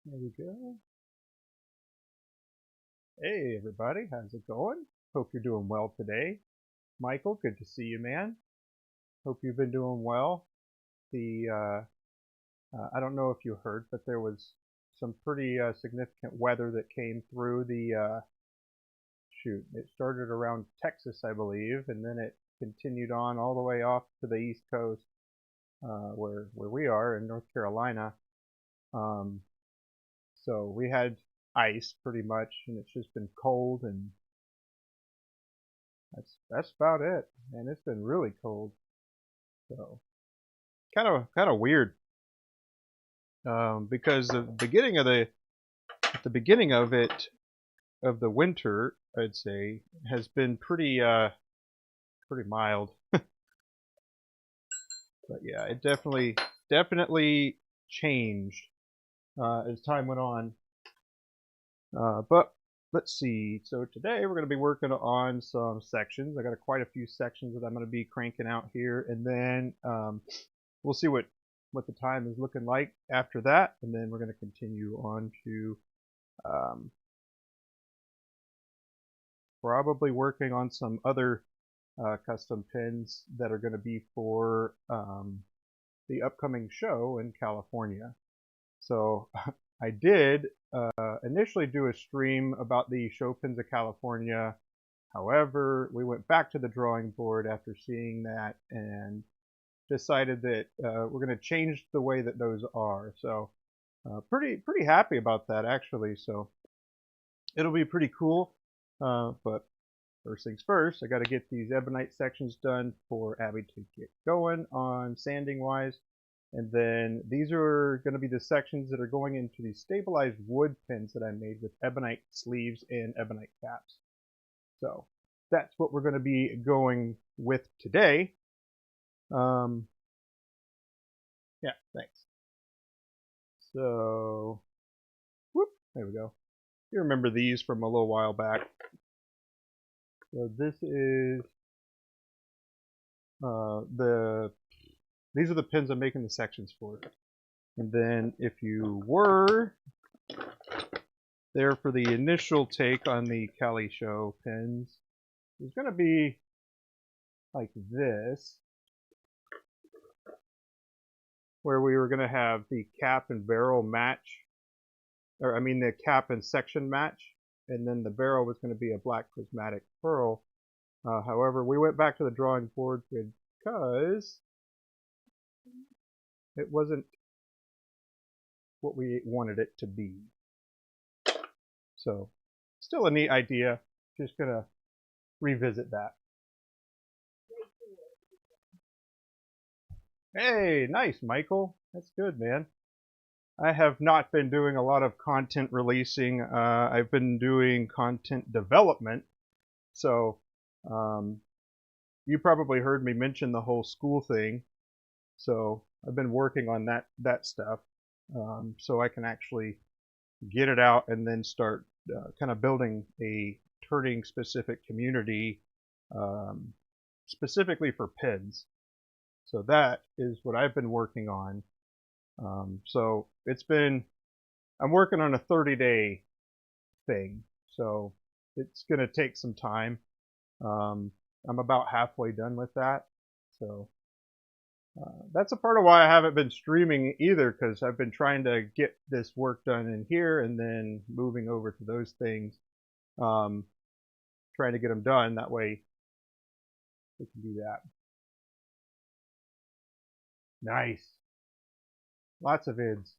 There we go. Hey everybody, how's it going? Hope you're doing well today. Michael, good to see you, man. Hope you've been doing well. I don't know if you heard, but there was some pretty significant weather that came through shoot. It started around Texas, I believe, and then it continued on all the way off to the East Coast, where we are in North Carolina. Um, so we had ice pretty much, and it's just been cold, and that's about it. And it's been really cold, so kind of weird, because the beginning of it of the winter, I'd say, has been pretty mild. But yeah, it definitely changed as time went on. But let's see. So today we're going to be working on some sections. I got quite a few sections that I'm going to be cranking out here, and then we'll see what the time is looking like after that, and then we're going to continue on to probably working on some other custom pins that are going to be for the upcoming show in California. So I did initially do a stream about the show pins of California. However, we went back to the drawing board after seeing that and decided that we're going to change the way that those are. So pretty happy about that, actually. So it'll be pretty cool. But first things first, I got to get these ebonite sections done for Abby to get going on sanding wise. And then these are going to be the sections that are going into the stabilized wood pins that I made with ebonite sleeves and ebonite caps. So that's what we're going to be going with today. Yeah, thanks. So, whoop, there we go. You remember these from a little while back. So this is these are the pins I'm making the sections for. And then if you were there for the initial take on the Cali show pins, it's going to be like this, where we were going to have the cap and barrel match, or I mean the cap and section match, and then the barrel was going to be a black prismatic pearl. However, we went back to the drawing board because it wasn't what we wanted it to be. So, still a neat idea. Just gonna revisit that. Hey, nice, Michael. That's good, man. I have not been doing a lot of content releasing. I've been doing content development. So, you probably heard me mention the whole school thing. So I've been working on that stuff, so I can actually get it out and then start kind of building a turning specific community, specifically for pins. So that is what I've been working on. So I'm working on a 30-day thing, so it's going to take some time. I'm about halfway done with that, so that's a part of why I haven't been streaming either, because I've been trying to get this work done in here and then moving over to those things, trying to get them done. That way we can do that. Nice. Lots of vids.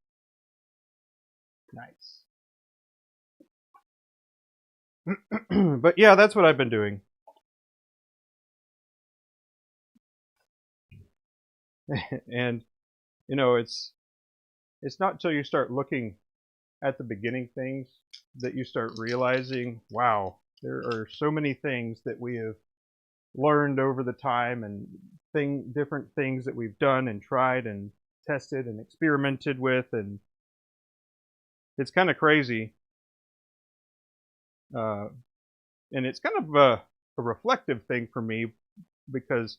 Nice. But yeah, that's what I've been doing. And you know, it's not until you start looking at the beginning things that you start realizing, wow, there are so many things that we have learned over the time, and different things that we've done and tried and tested and experimented with, and it's kind of crazy. And it's kind of a reflective thing for me, because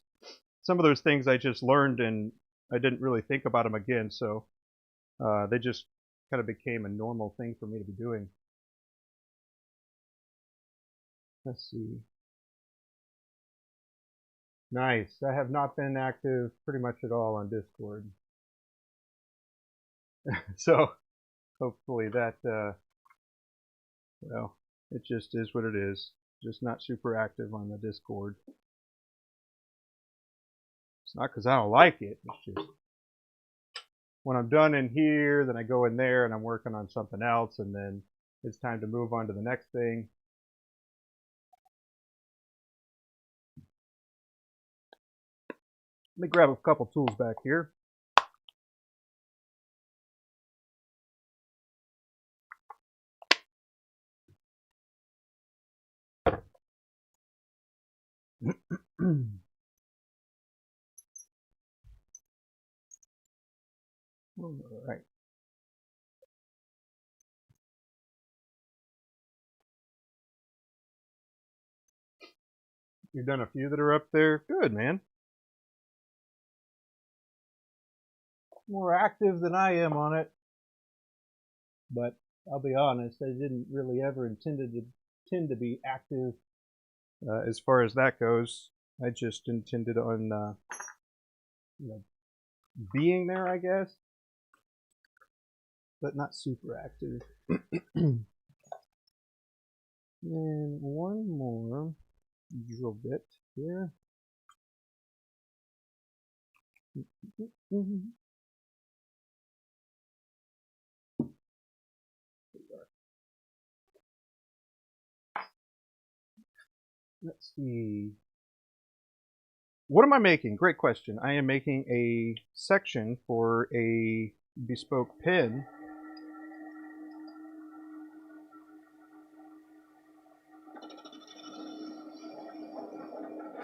some of those things I just learned and I didn't really think about them again, so they just kind of became a normal thing for me to be doing. Let's see. Nice. I have not been active pretty much at all on Discord. So hopefully that, well, it just is what it is. Just not super active on the Discord. It's not because I don't like it. It's just when I'm done in here, then I go in there and I'm working on something else, and then it's time to move on to the next thing. Let me grab a couple tools back here. All right. You've done a few that are up there. Good, man. More active than I am on it. But I'll be honest, I didn't really ever tend to be active as far as that goes. I just intended on you know, being there, I guess, but not super active. And one more drill bit here. Let's see. What am I making? Great question. I am making a section for a bespoke pin.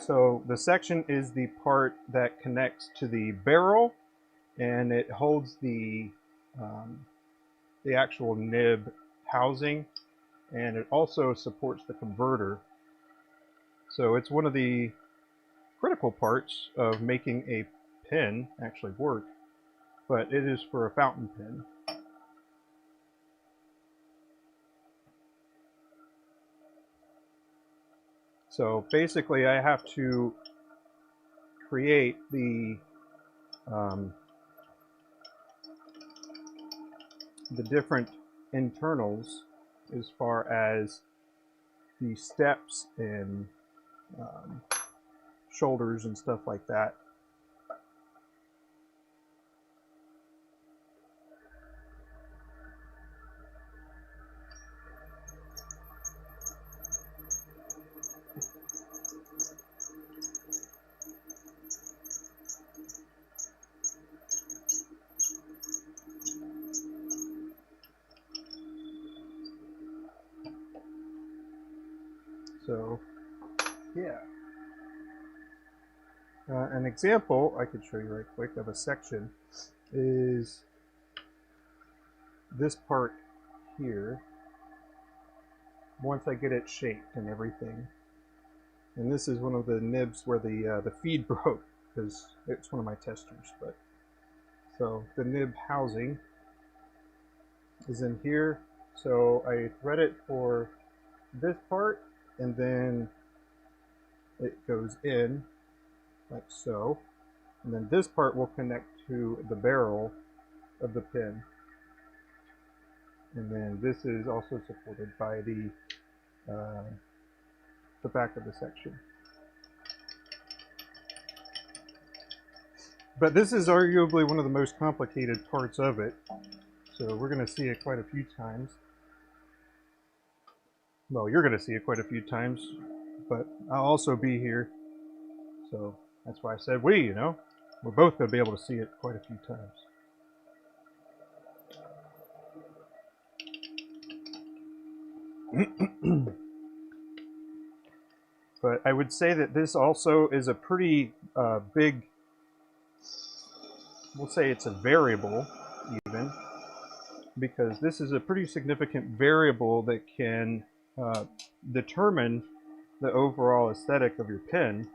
So the section is the part that connects to the barrel, and it holds the actual nib housing, and it also supports the converter. So it's one of the critical parts of making a pin actually work, but it is for a fountain pen. So basically I have to create the different internals as far as the steps and shoulders and stuff like that. So, yeah. An example I could show you right quick of a section is this part here. Once I get it shaped and everything, and this is one of the nibs where the feed broke because it's one of my testers. But so the nib housing is in here. So I thread it for this part, and then it goes in like so, and then this part will connect to the barrel of the pin, and then this is also supported by the back of the section. But this is arguably one of the most complicated parts of it, so we're going to see it quite a few times. Well, you're going to see it quite a few times, but I'll also be here, so that's why I said we, you know. We're both going to be able to see it quite a few times. But I would say that this also is a pretty big, we'll say it's a variable even, because this is a pretty significant variable that can determine the overall aesthetic of your pen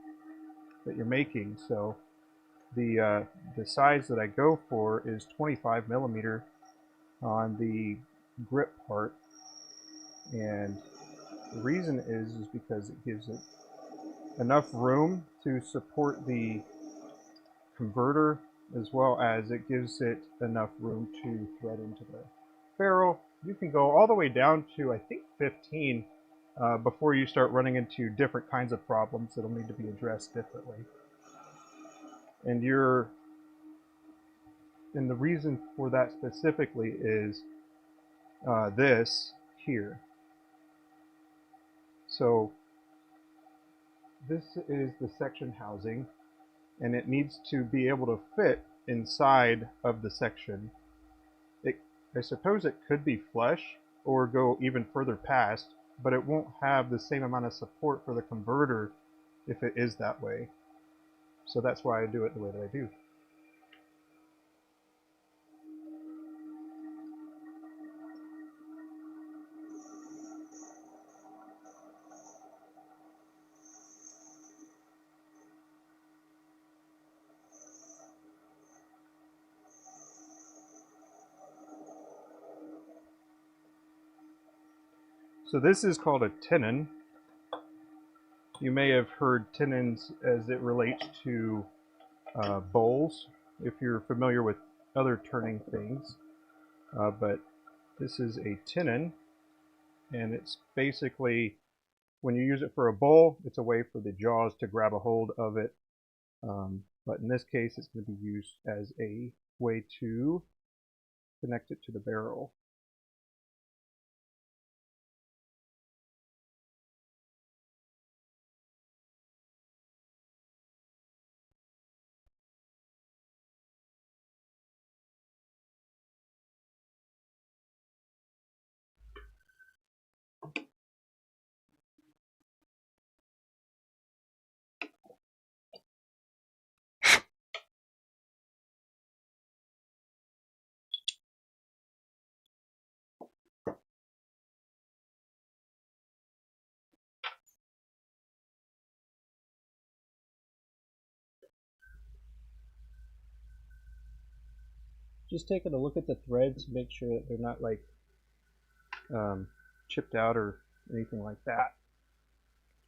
that you're making. So the size that I go for is 25 millimeter, on the grip part, and the reason is because it gives it enough room to support the converter, as well as it gives it enough room to thread into the barrel. You can go all the way down to, I think, 15 before you start running into different kinds of problems that'll need to be addressed differently. And the reason for that specifically is this here. So this is the section housing, and it needs to be able to fit inside of the section. I suppose it could be flush or go even further past, but it won't have the same amount of support for the converter if it is that way. So that's why I do it the way that I do. So this is called a tenon. You may have heard tenons as it relates to bowls, if you're familiar with other turning things. But this is a tenon, and it's basically, when you use it for a bowl, it's a way for the jaws to grab a hold of it. But in this case, it's going to be used as a way to connect it to the barrel. Just taking a look at the threads to make sure that they're not like chipped out or anything like that.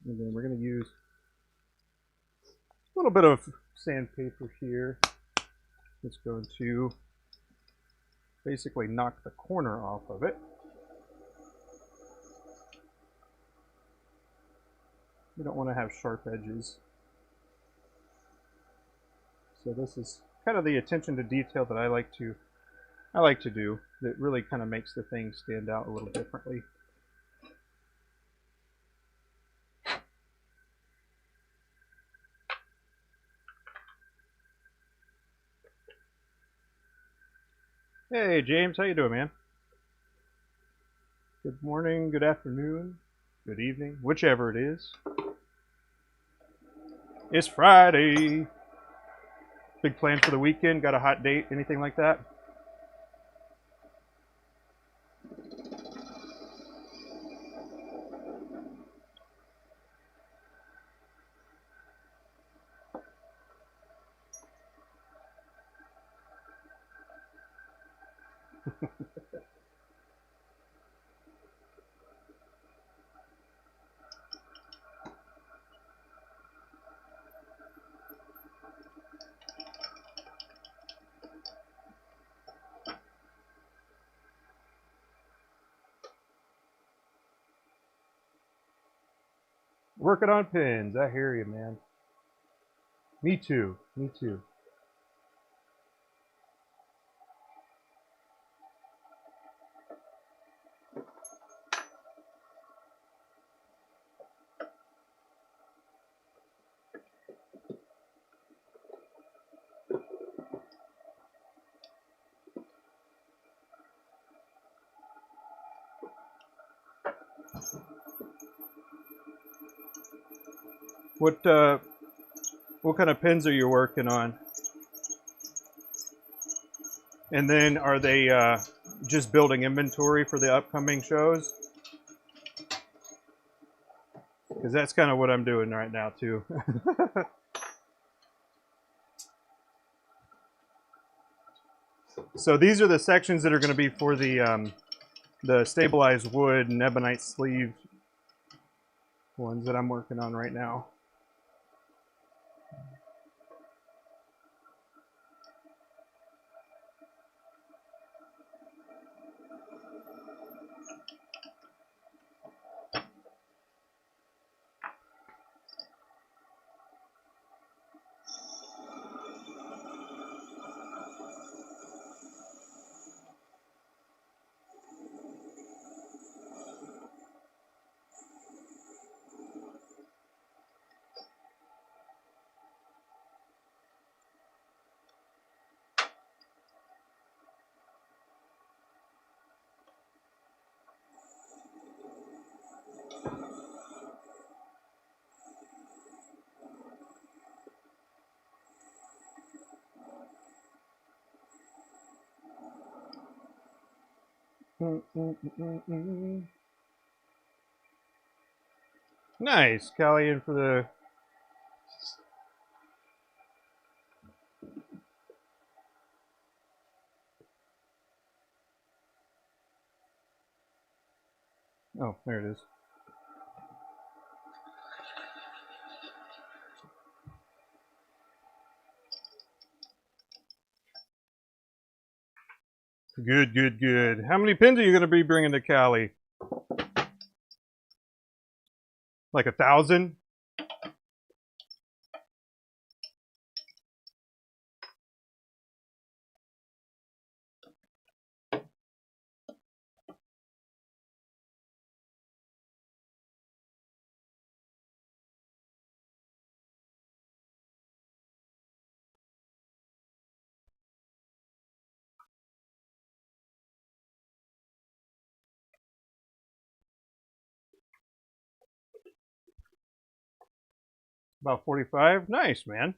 And then we're going to use a little bit of sandpaper here. It's going to basically knock the corner off of it. You don't want to have sharp edges. So this is kind of the attention to detail that I like to do. That really kind of makes the thing stand out a little differently. Hey James, how you doing, man? Good morning, good afternoon, good evening, whichever it is. It's Friday. Big plan for the weekend? Got a hot date? Anything like that? Working on pins. I hear you, man. Me too. Me too. What kind of pins are you working on? And then are they just building inventory for the upcoming shows? Because that's kind of what I'm doing right now too. So these are the sections that are going to be for the stabilized wood and ebonite sleeve ones that I'm working on right now. Nice, Callie in for the. Oh, there it is. Good, good, good. How many pins are you going to be bringing to Cali? Like 1,000? About 45? Nice, man.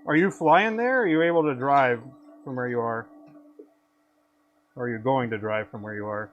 Are you flying there, or are you able to drive from where you are? Or are you going to drive from where you are?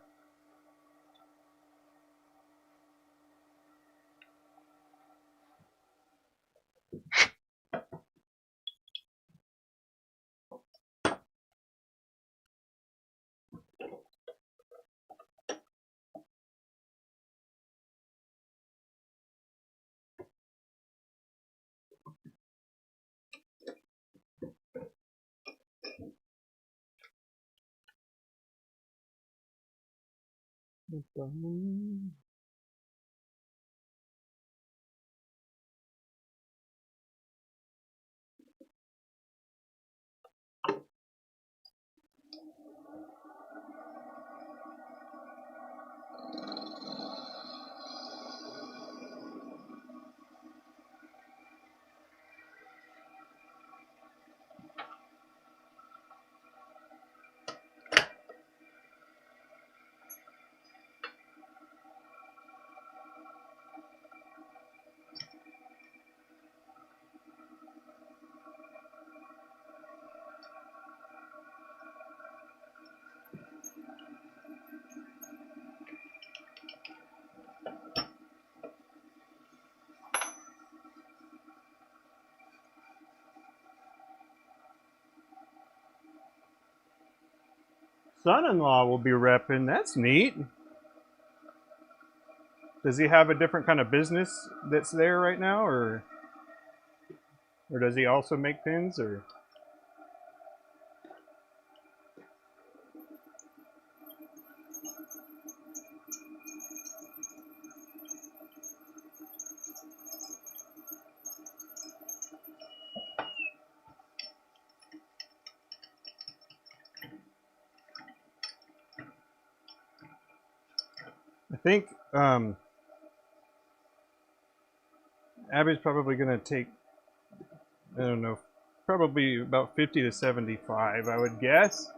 Son-in-law will be repping. That's neat. Does he have a different kind of business that's there right now, or does he also make pins, or? I think Abby's probably going to take, I don't know, probably about 50 to 75, I would guess.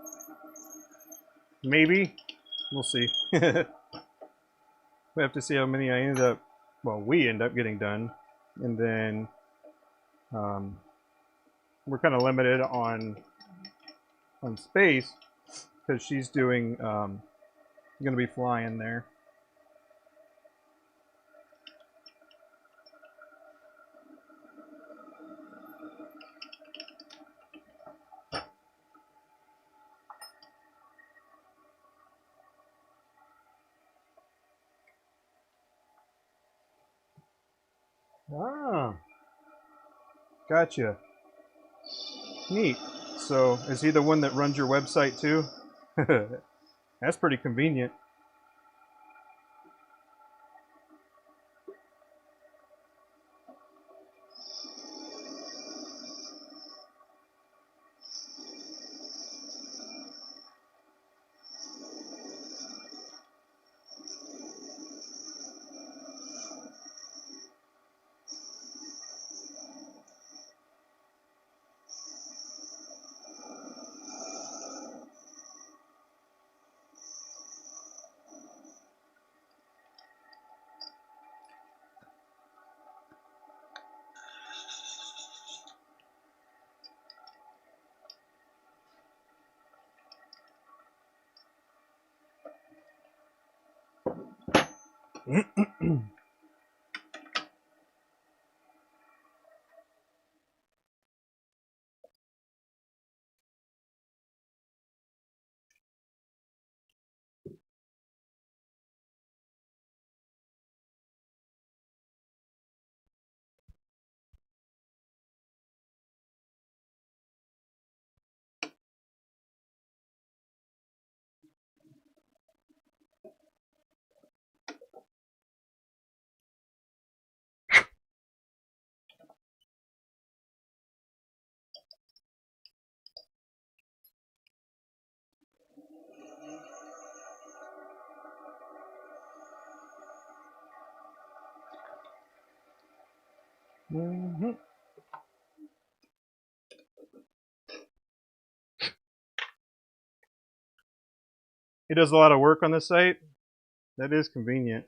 Maybe. We'll see. We have to see how many I end up, well, we end up getting done. And then we're kind of limited on space because she's doing, going to be flying there. Ah, gotcha. Neat. So, is he the one that runs your website too? That's pretty convenient. Mhm. He does a lot of work on the site. That is convenient.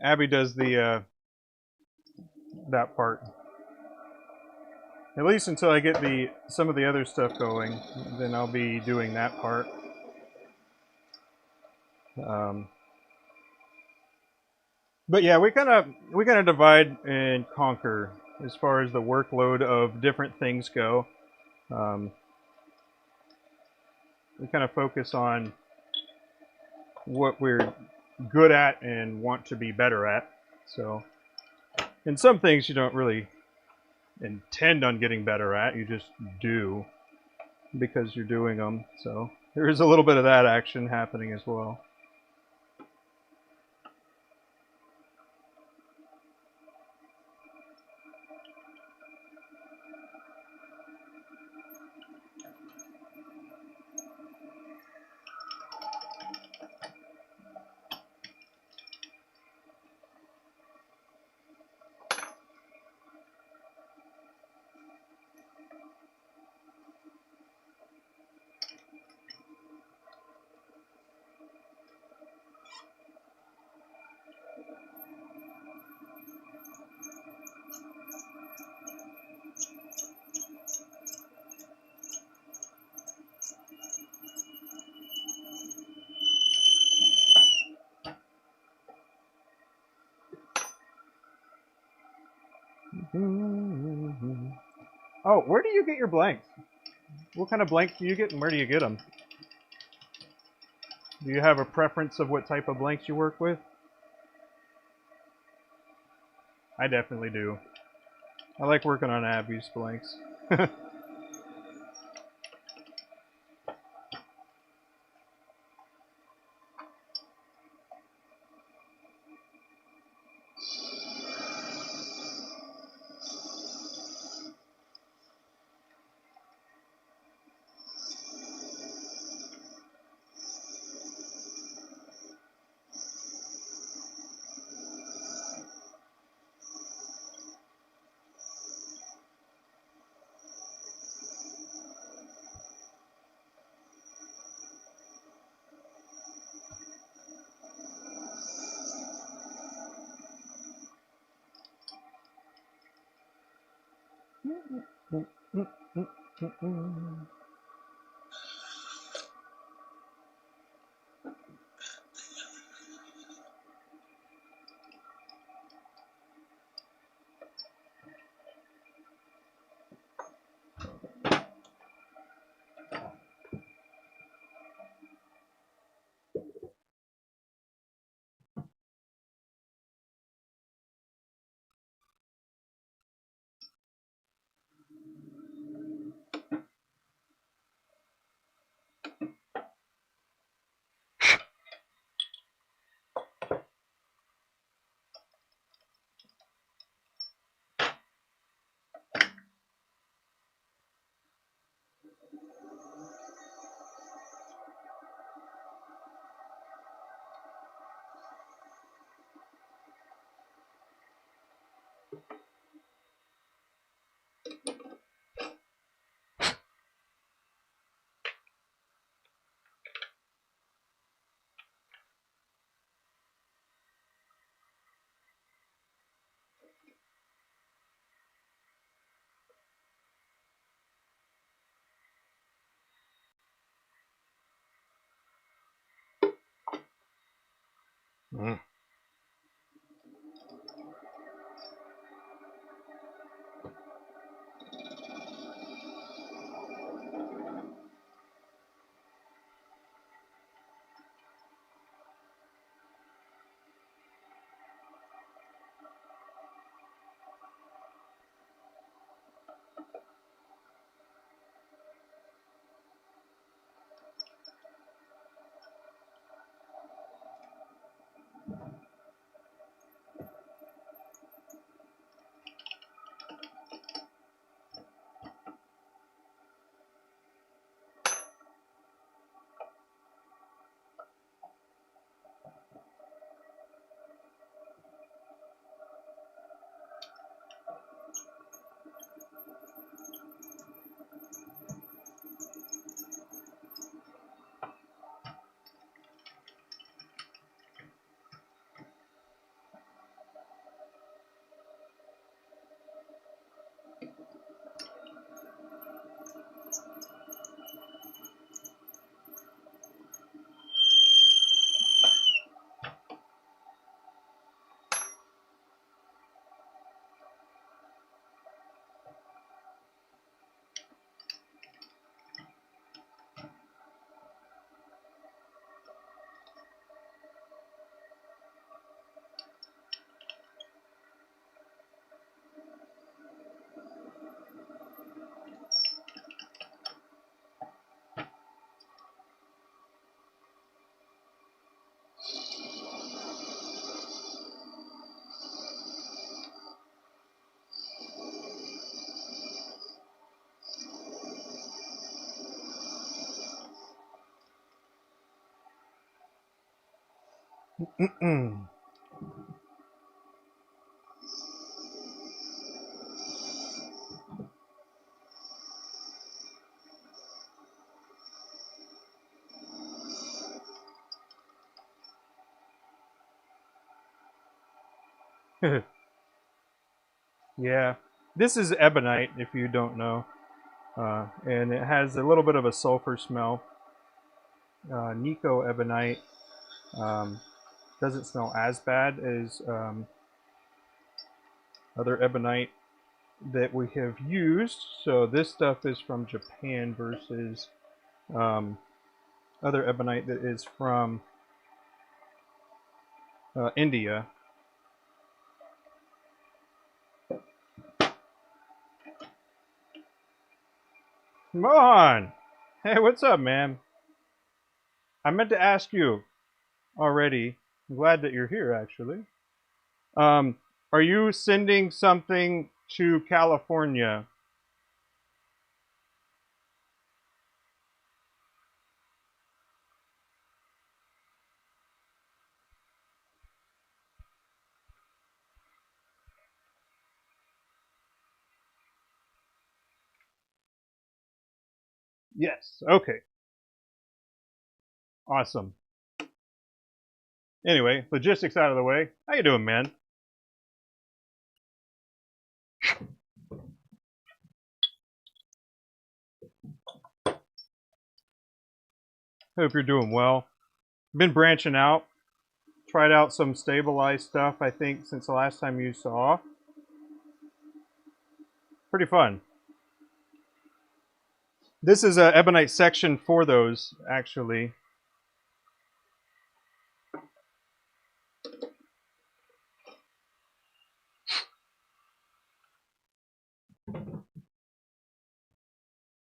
Abby does the that part. At least until I get some of the other stuff going, then I'll be doing that part. Um, but yeah, we kind of divide and conquer as far as the workload of different things go. Um, we kind of focus on what we're good at and want to be better at. So, in some things you don't really intend on getting better at, you just do because you're doing them. So, there is a little bit of that action happening as well. Oh, where do you get your blanks? What kind of blanks do you get, and where do you get them? Do you have a preference of what type of blanks you work with? I definitely do. I like working on Abby's blanks. Mm. Mm-mm. Yeah, this is ebonite, if you don't know, and it has a little bit of a sulfur smell. Nico ebonite um, doesn't smell as bad as other ebonite that we have used. So this stuff is from Japan versus um, other ebonite that is from India. Come on! Hey, what's up, man? I meant to ask you already. I'm glad that you're here, actually. Um, are you sending something to California? Yes. Okay. Awesome. Anyway, logistics out of the way. How you doing, man? Hope you're doing well. Been branching out. Tried out some stabilized stuff, I think, since the last time you saw. Pretty fun. This is a ebonite section for those, actually.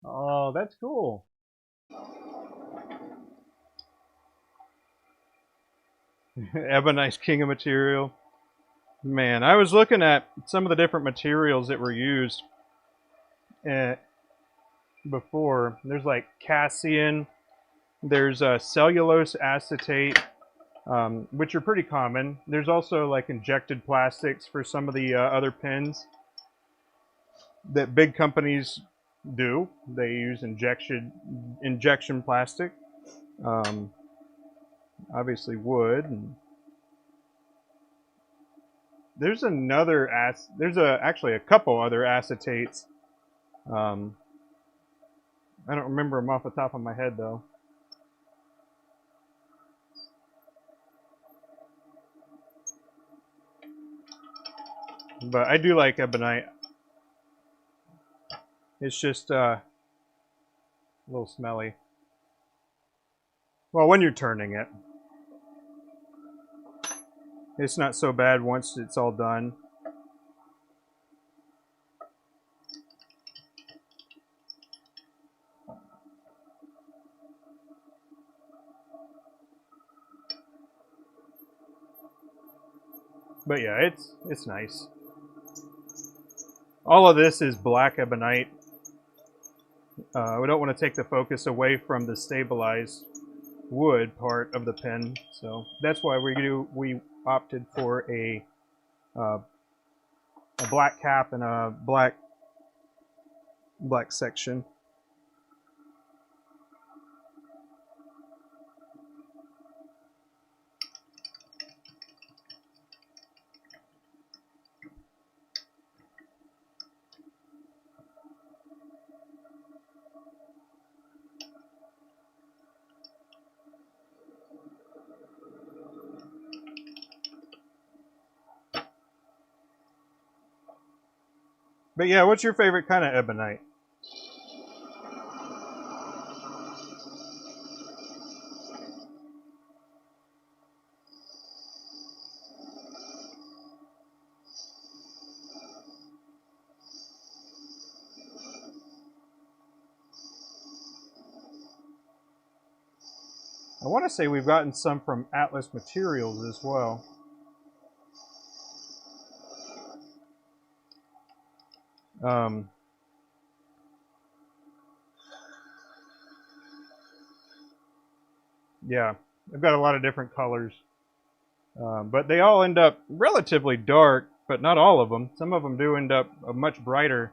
Oh, that's cool. Ebonite's king of material. Man, I was looking at some of the different materials that were used. before. There's like Cassian, there's cellulose acetate, which are pretty common. There's also like injected plastics for some of the other pins that big companies do. They use injection plastic, obviously wood. And there's actually a couple other acetates. I don't remember them off the top of my head though. But I do like ebonite. It's just a little smelly. Well, when you're turning it, it's not so bad once it's all done. But yeah, it's nice. All of this is black ebonite. We don't want to take the focus away from the stabilized wood part of the pen, so that's why we opted for a black cap and a black section. But yeah, what's your favorite kind of ebonite? I want to say we've gotten some from Atlas Materials as well. Yeah, I've got a lot of different colors, but they all end up relatively dark, but not all of them. Some of them do end up much brighter,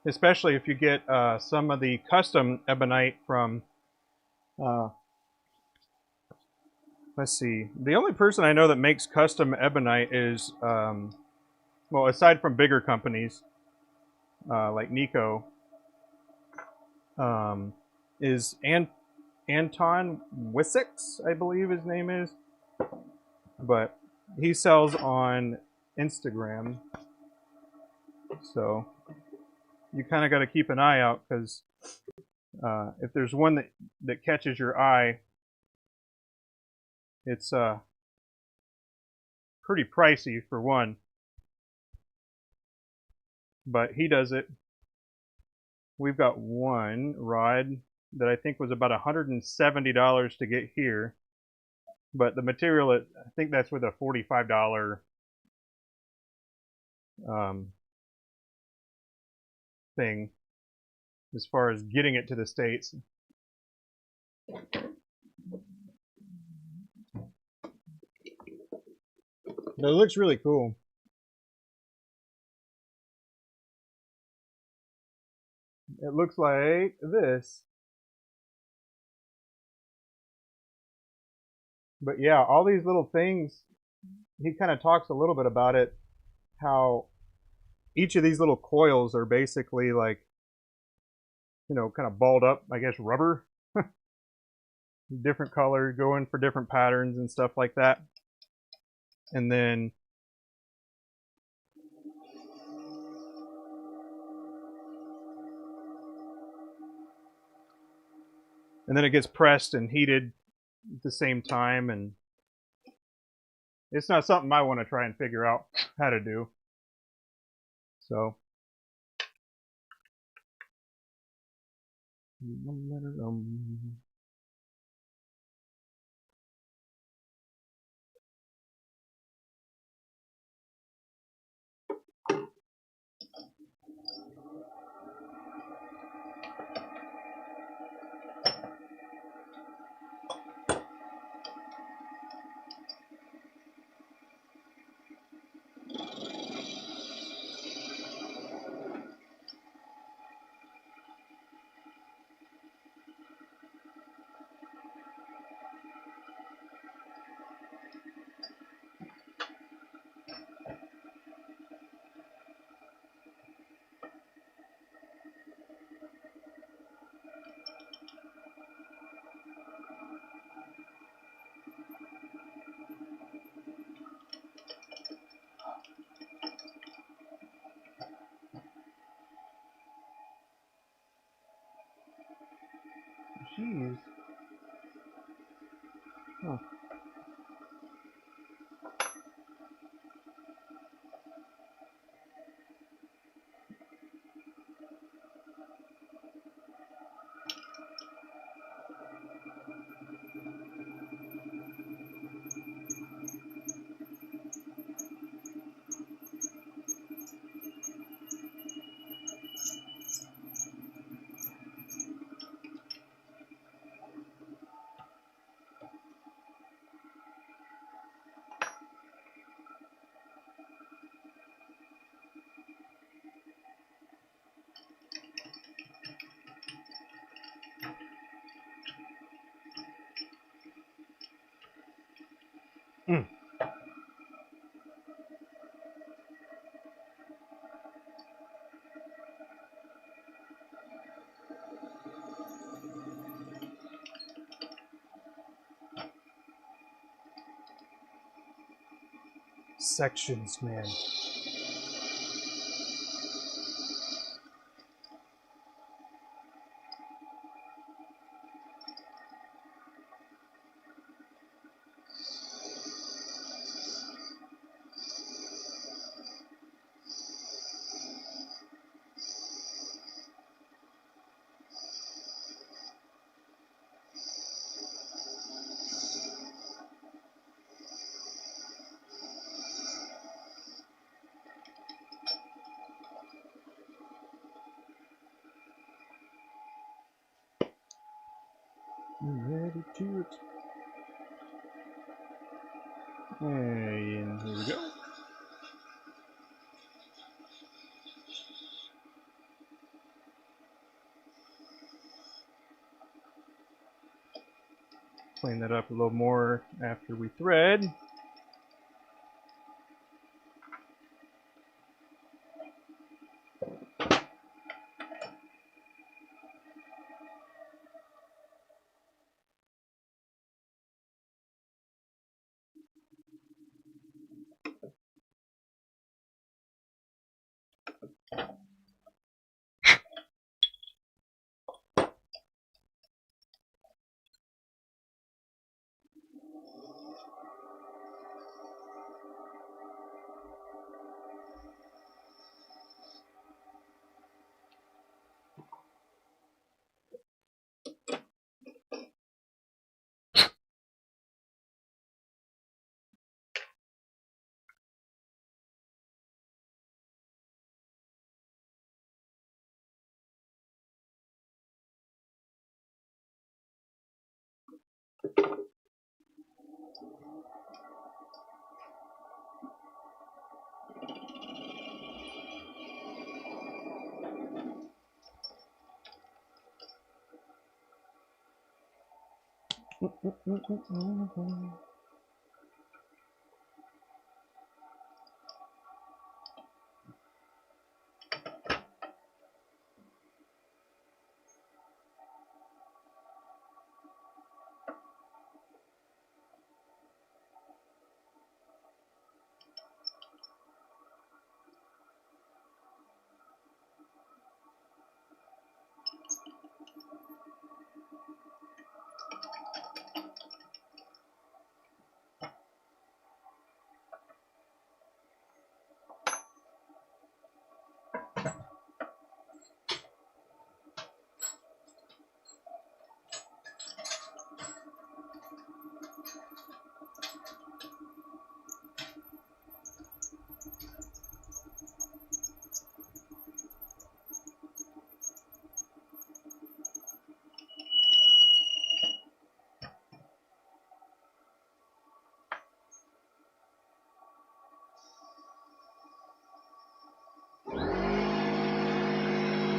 especially if you get some of the custom ebonite from, let's see, the only person I know that makes custom ebonite is, well, aside from bigger companies like Nico, is Anton Wissix, I believe his name is. But he sells on Instagram, so you kind of got to keep an eye out, because if there's one that catches your eye, it's pretty pricey for one. But he does it. We've got one rod that I think was about $170 to get here. But the material, I think that's with a $45 thing as far as getting it to the States. But it looks really cool. It looks like this. But yeah, all these little things, he kind of talks a little bit about it, how each of these little coils are basically like, you know, kind of balled up, I guess, rubber. Different colors, going for different patterns and stuff like that. And then it gets pressed and heated at the same time, and it's not something I want to try and figure out how to do. So Jeez. Huh. Mm. Sections, man. Ready to it. And here we go. Clean that up a little more after we thread.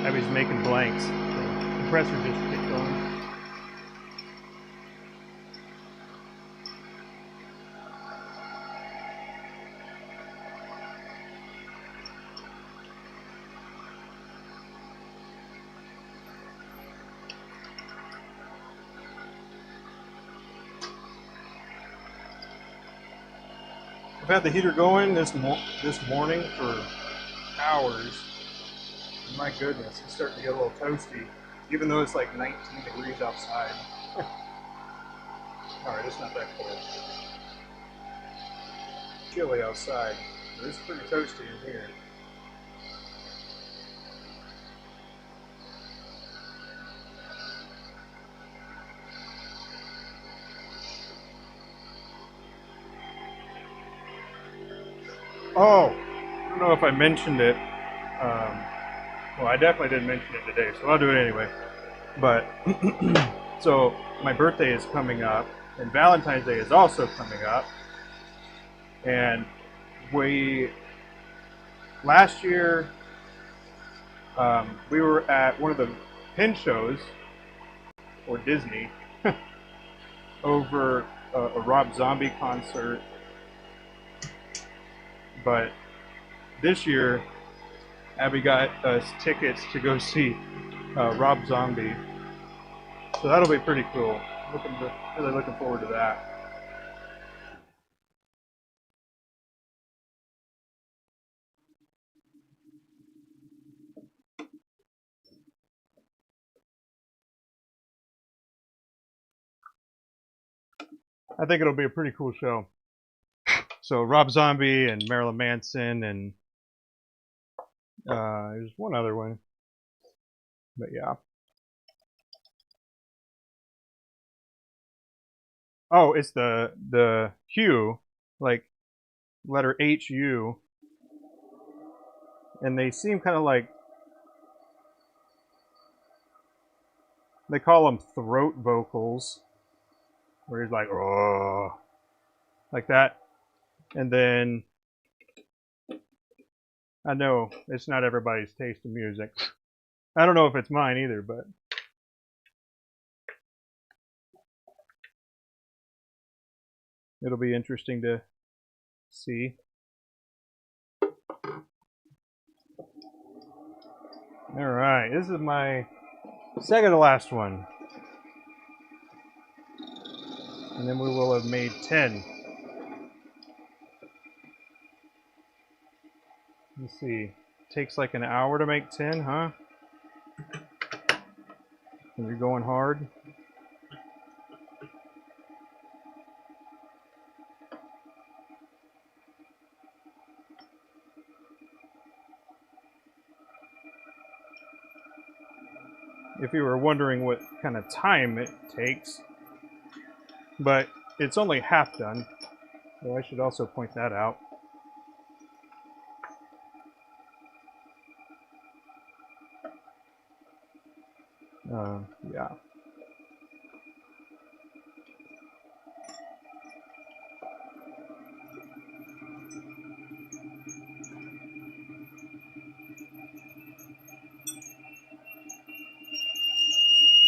Abby's making blanks. The compressor just kicked on. I've had the heater going this morning for hours. My goodness, it's starting to get a little toasty. even though it's like 19 degrees outside. Alright, it's not that cold. Chilly outside. It's pretty toasty in here. Oh, I don't know if I mentioned it. Well, I definitely didn't mention it today, so I'll do it anyway. But, so my birthday is coming up, and Valentine's Day is also coming up. And last year, we were at one of the pin shows, or Disney, over a Rob Zombie concert. But this year, Abby got us tickets to go see Rob Zombie. So that'll be pretty cool. Really looking forward to that. I think it'll be a pretty cool show. So Rob Zombie and Marilyn Manson and there's one other one. But yeah. Oh, it's the Hue, like letter HU. And they seem kind of like, they call them throat vocals, where he's like, oh, like that. And then, I know it's not everybody's taste in music. I don't know if it's mine either, but it'll be interesting to see. All right, this is my second to last one. And then we will have made 10. Let's see. Takes like an hour to make 10, huh? And you're going hard. If you were wondering what kind of time it takes, but it's only half done, so I should also point that out. Yeah.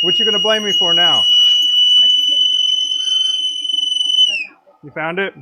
What you gonna blame me for now? You found it?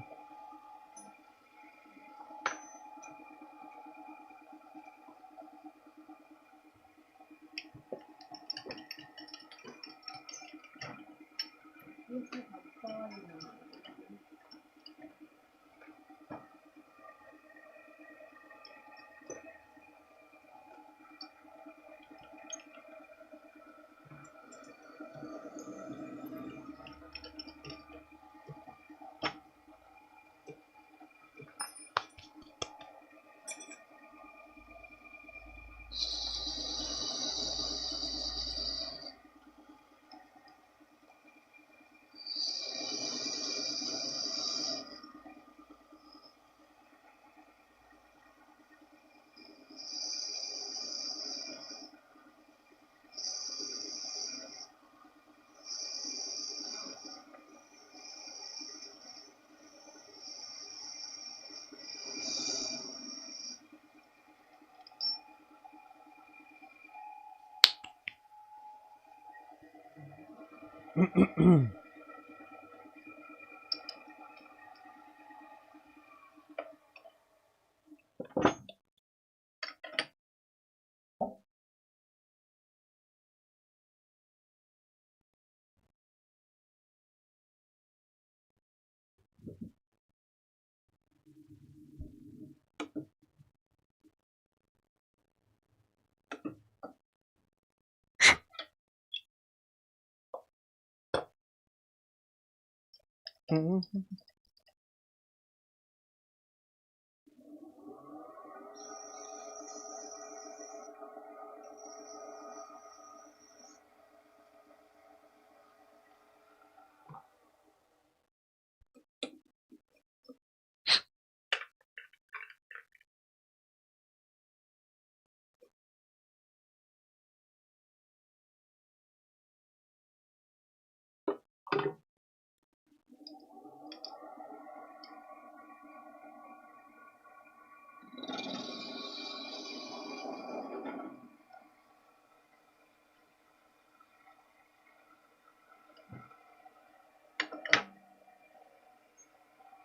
Mhm.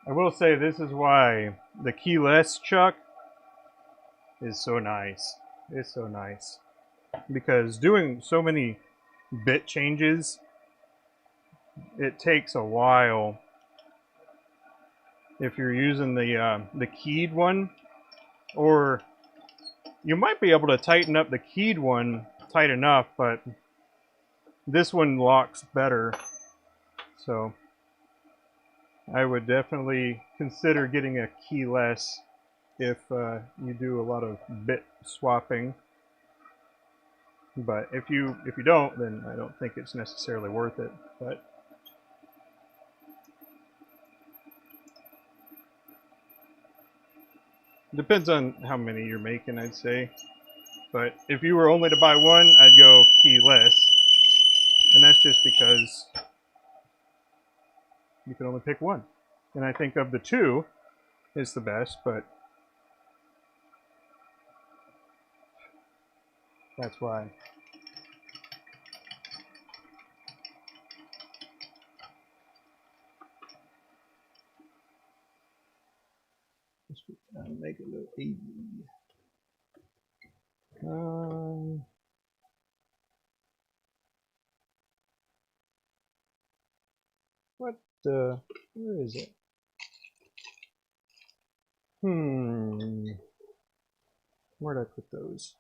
I will say this is why the keyless chuck is so nice. It's so nice. Because doing so many bit changes, it takes a while. If you're using the keyed one, or you might be able to tighten up the keyed one tight enough, but this one locks better. So I would definitely consider getting a keyless if you do a lot of bit swapping. But if you don't, then I don't think it's necessarily worth it. But it depends on how many you're making, I'd say. But if you were only to buy one, I'd go keyless. And that's just because you can only pick one. And I think of the two, it's the best, but that's why. Just make it look easy. What the? Where is it? Where'd I put those?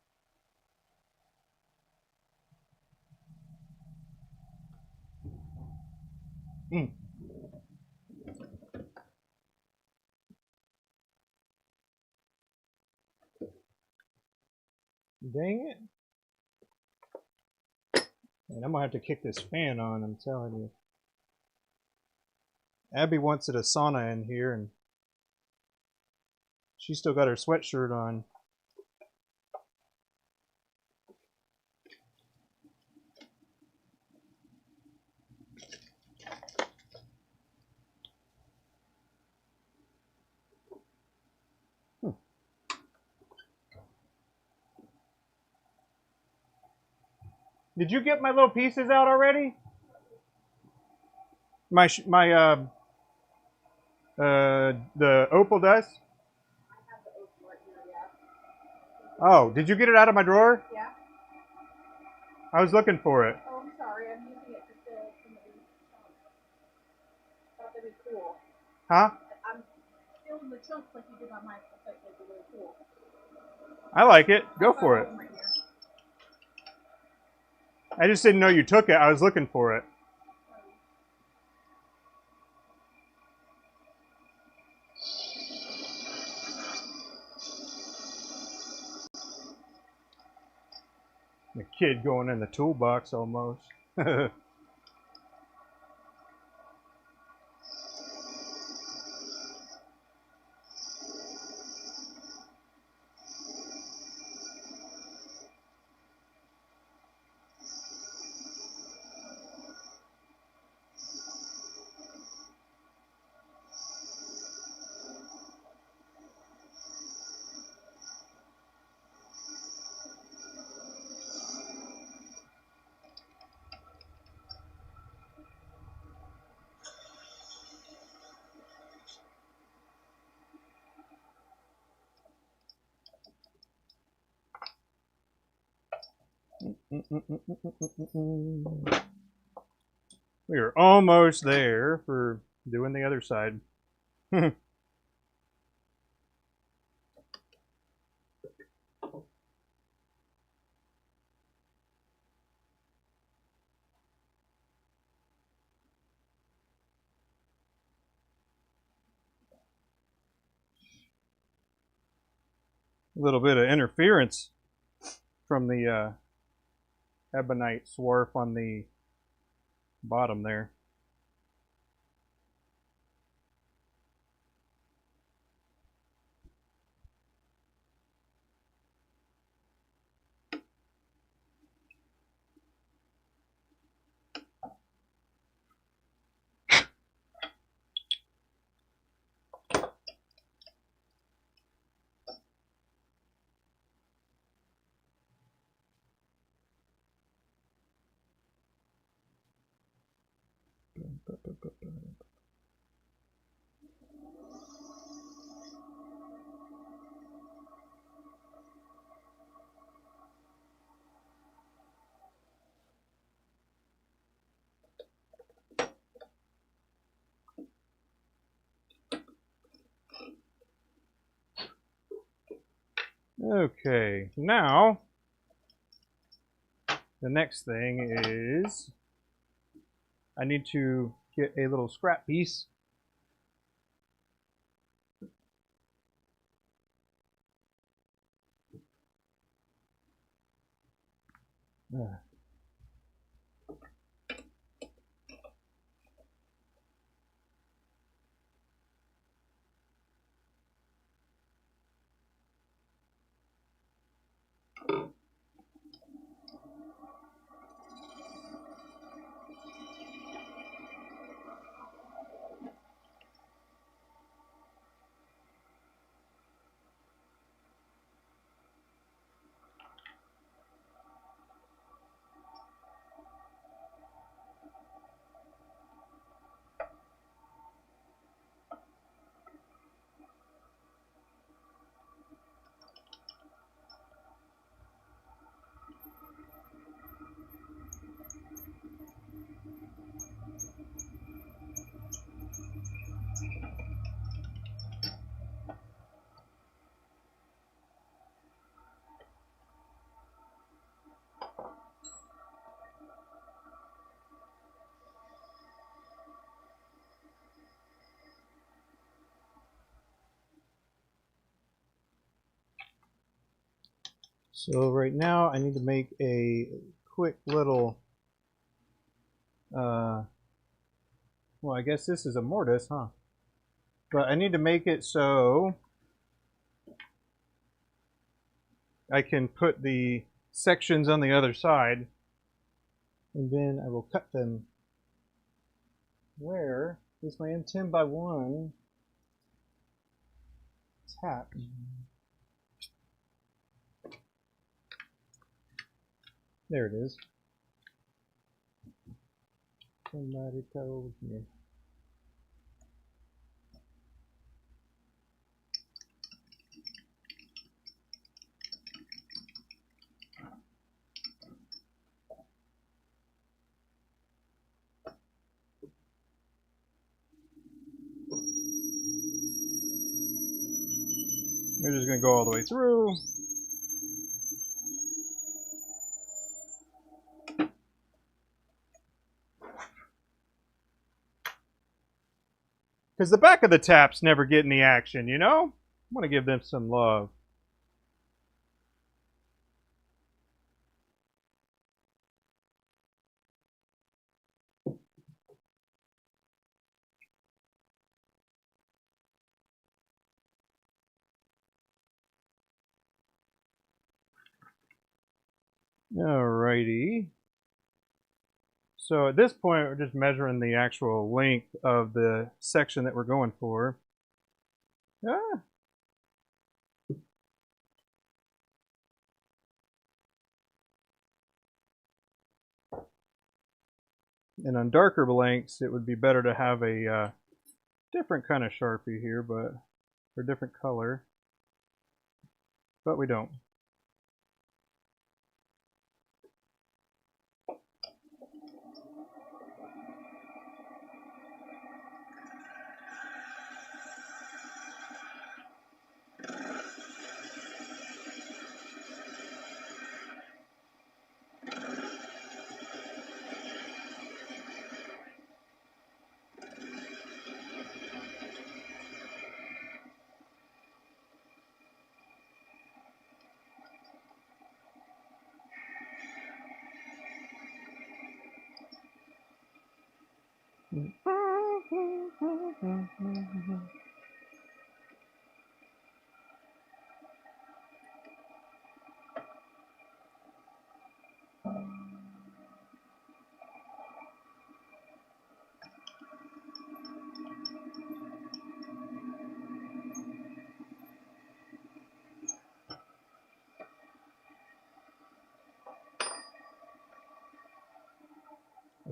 Dang it. And I'm gonna have to kick this fan on, I'm telling you. Abby wants it a sauna in here, and she's still got her sweatshirt on. Did you get my little pieces out already? The opal dust? Oh, did you get it out of my drawer? Yeah. I was looking for it. Oh, I'm sorry. I'm using it to fill some of these chunks. Thought that'd be cool. Huh? I'm filling the chunks like you did on my. I thought that'd be really cool. I like it. Go for it. Right here. I just didn't know you took it. I was looking for it. The kid going in the toolbox almost. We are almost there for doing the other side. little bit of interference from the ebonite swarf on the bottom there. Okay, now the next thing is I need to get a little scrap piece. So right now I need to make a quick little, well, I guess this is a mortise, huh? But I need to make it so I can put the sections on the other side, and then I will cut them where is my M10 by 1 tap. There it is. Somebody told me. We're just going to go all the way through. Because the back of the taps never get any action, you know? I want to give them some love. Alrighty. So at this point, we're just measuring the actual length of the section that we're going for. Ah. And on darker blanks, it would be better to have a different kind of Sharpie here, but for a different color. But we don't.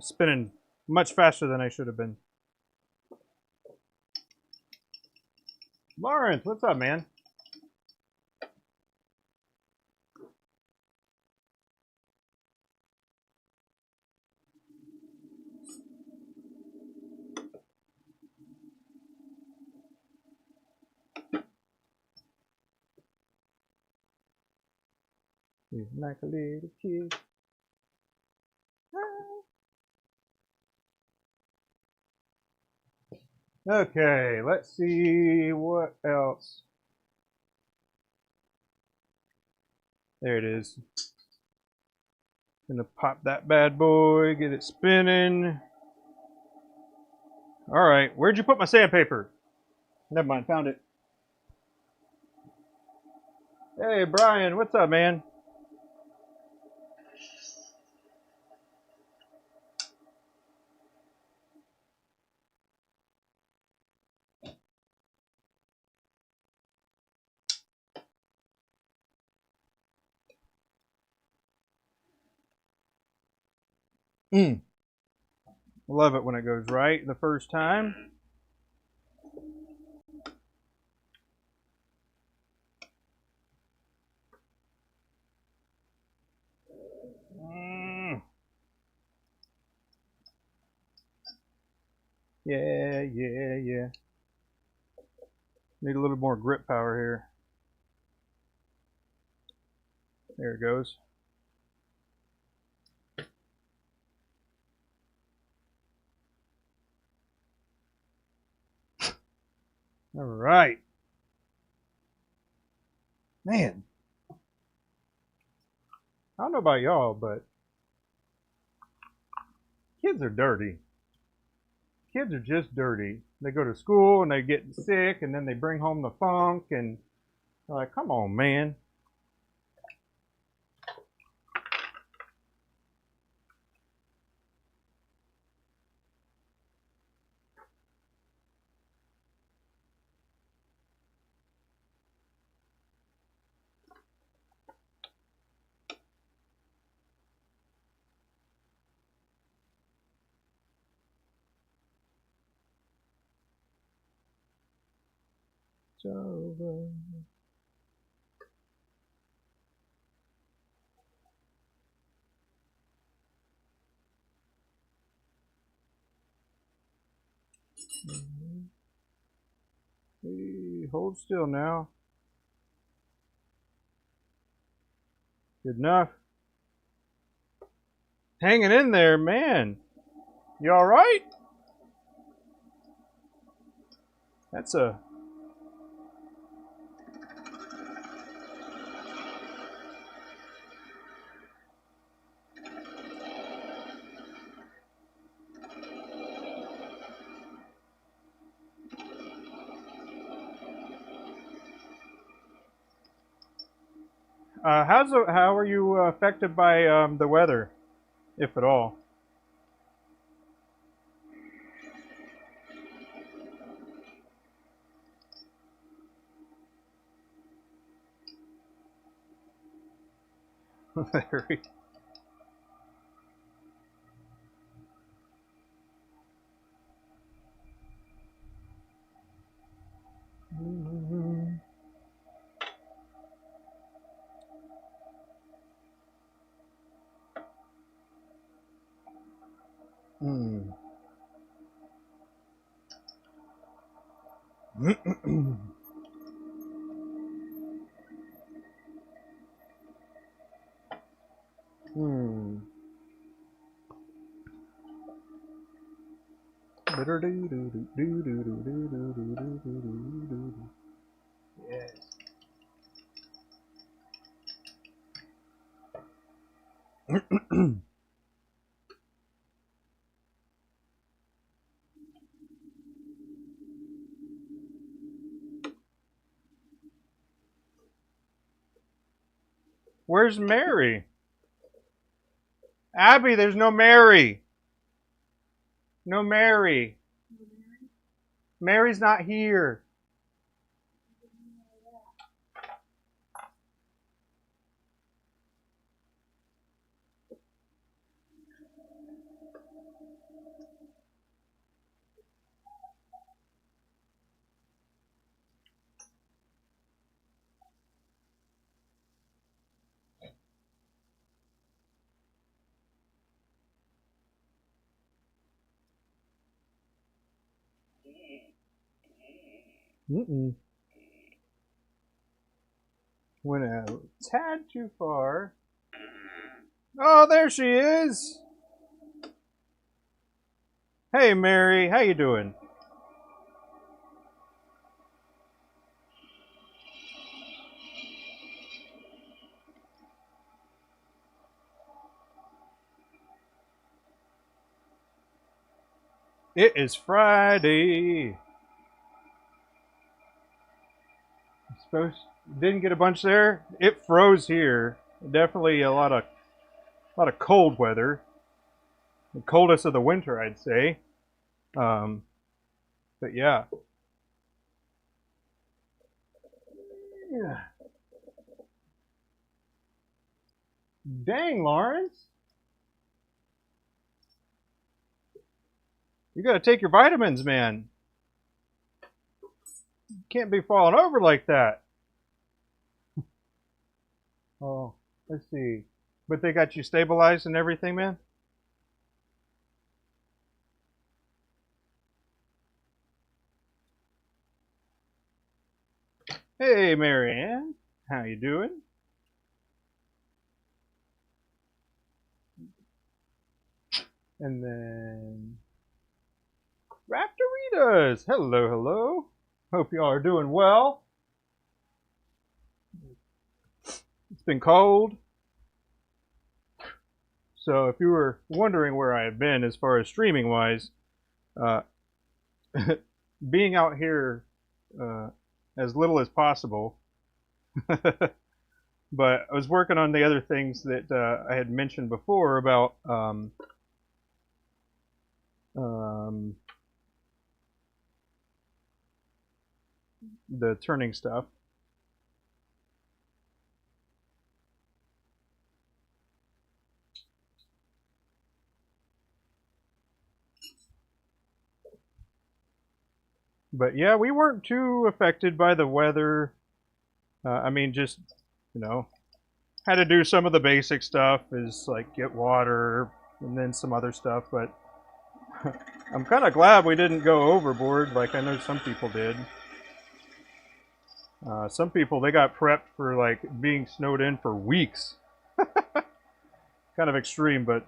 Spinning much faster than I should have been. Lawrence, what's up, man? He's like a little kid. Okay, let's see what else. There it is. Gonna pop that bad boy, get it spinning. All right, where'd you put my sandpaper? Never mind, found it. Hey, Brian, what's up, man? Love it when it goes right the first time. Yeah, yeah, yeah. Need a little more grip power here. There it goes. All right. Man. I don't know about y'all, but kids are dirty. Kids are just dirty. They go to school and they get sick and then they bring home the funk and they're like, come on, man. It's over. Hey, hold still now. Good enough. Hanging in there, man. You all right? That's a... how are you affected by the weather, if at all? Very. Mm. Hmm. Yes. Where's Mary? Abby, there's no Mary. No Mary. Mary's not here. Went a tad too far. Oh, there she is. Hey, Mary, how you doing? It is Friday. Suppose didn't get a bunch there. It froze here. Definitely a lot of cold weather. The coldest of the winter, I'd say. But yeah. Dang, Lawrence. You gotta take your vitamins, man. You can't be falling over like that. Oh, let's see. But they got you stabilized and everything, man? Hey, Marianne. How you doing? And then Raptoritas. Hello, hello. Hope y'all are doing well. It's been cold. So if you were wondering where I have been as far as streaming wise, being out here as little as possible. But I was working on the other things that I had mentioned before about the turning stuff. But yeah, we weren't too affected by the weather. I mean, just, you know, had to do some of the basic stuff, is like get water and then some other stuff. But I'm kind of glad we didn't go overboard like I know some people did. Some people, they got prepped for like being snowed in for weeks. Kind of extreme, but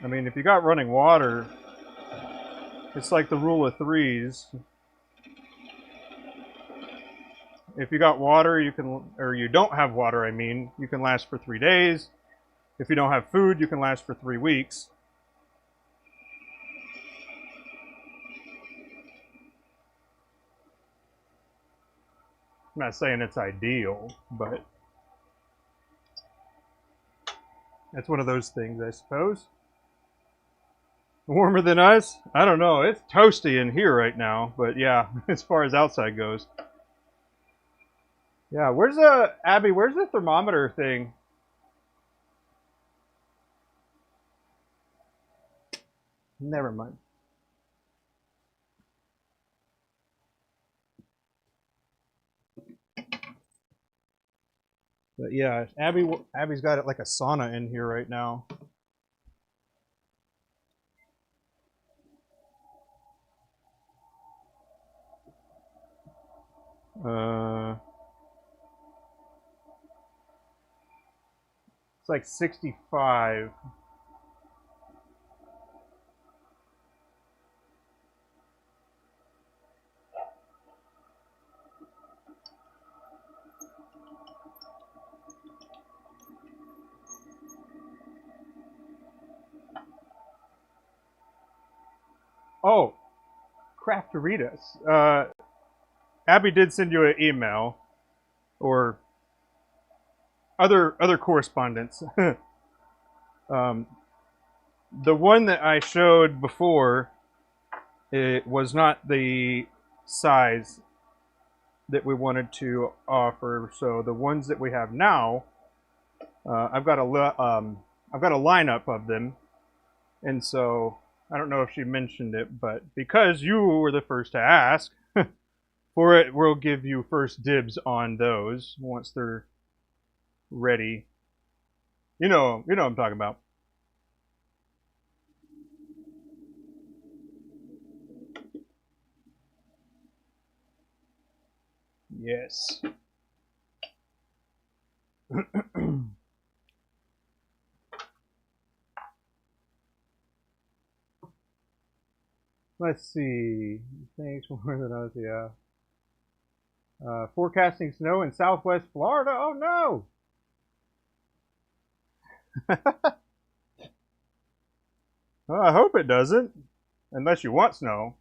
I mean, if you got running water, it's like the rule of threes. If you got water, you can, or you don't have water, I mean, you can last for 3 days. If you don't have food, you can last for 3 weeks. I'm not saying it's ideal, but that's one of those things, I suppose. Warmer than us? I don't know. It's toasty in here right now, but yeah, as far as outside goes. Yeah, where's Abby, where's the thermometer thing? Never mind. But yeah, Abby's got it like a sauna in here right now. It's like 65. Oh, Crafteritas. Abby did send you an email. or other correspondence. The one that I showed before, it was not the size that we wanted to offer. So the ones that we have now, I've got a lineup of them, and so I don't know if she mentioned it, but because you were the first to ask for it, we'll give you first dibs on those once they're ready. You know what I'm talking about. Yes. Let's see. Thanks more than us, yeah. Forecasting snow in southwest Florida. Oh no! Well, I hope it doesn't, unless you want snow.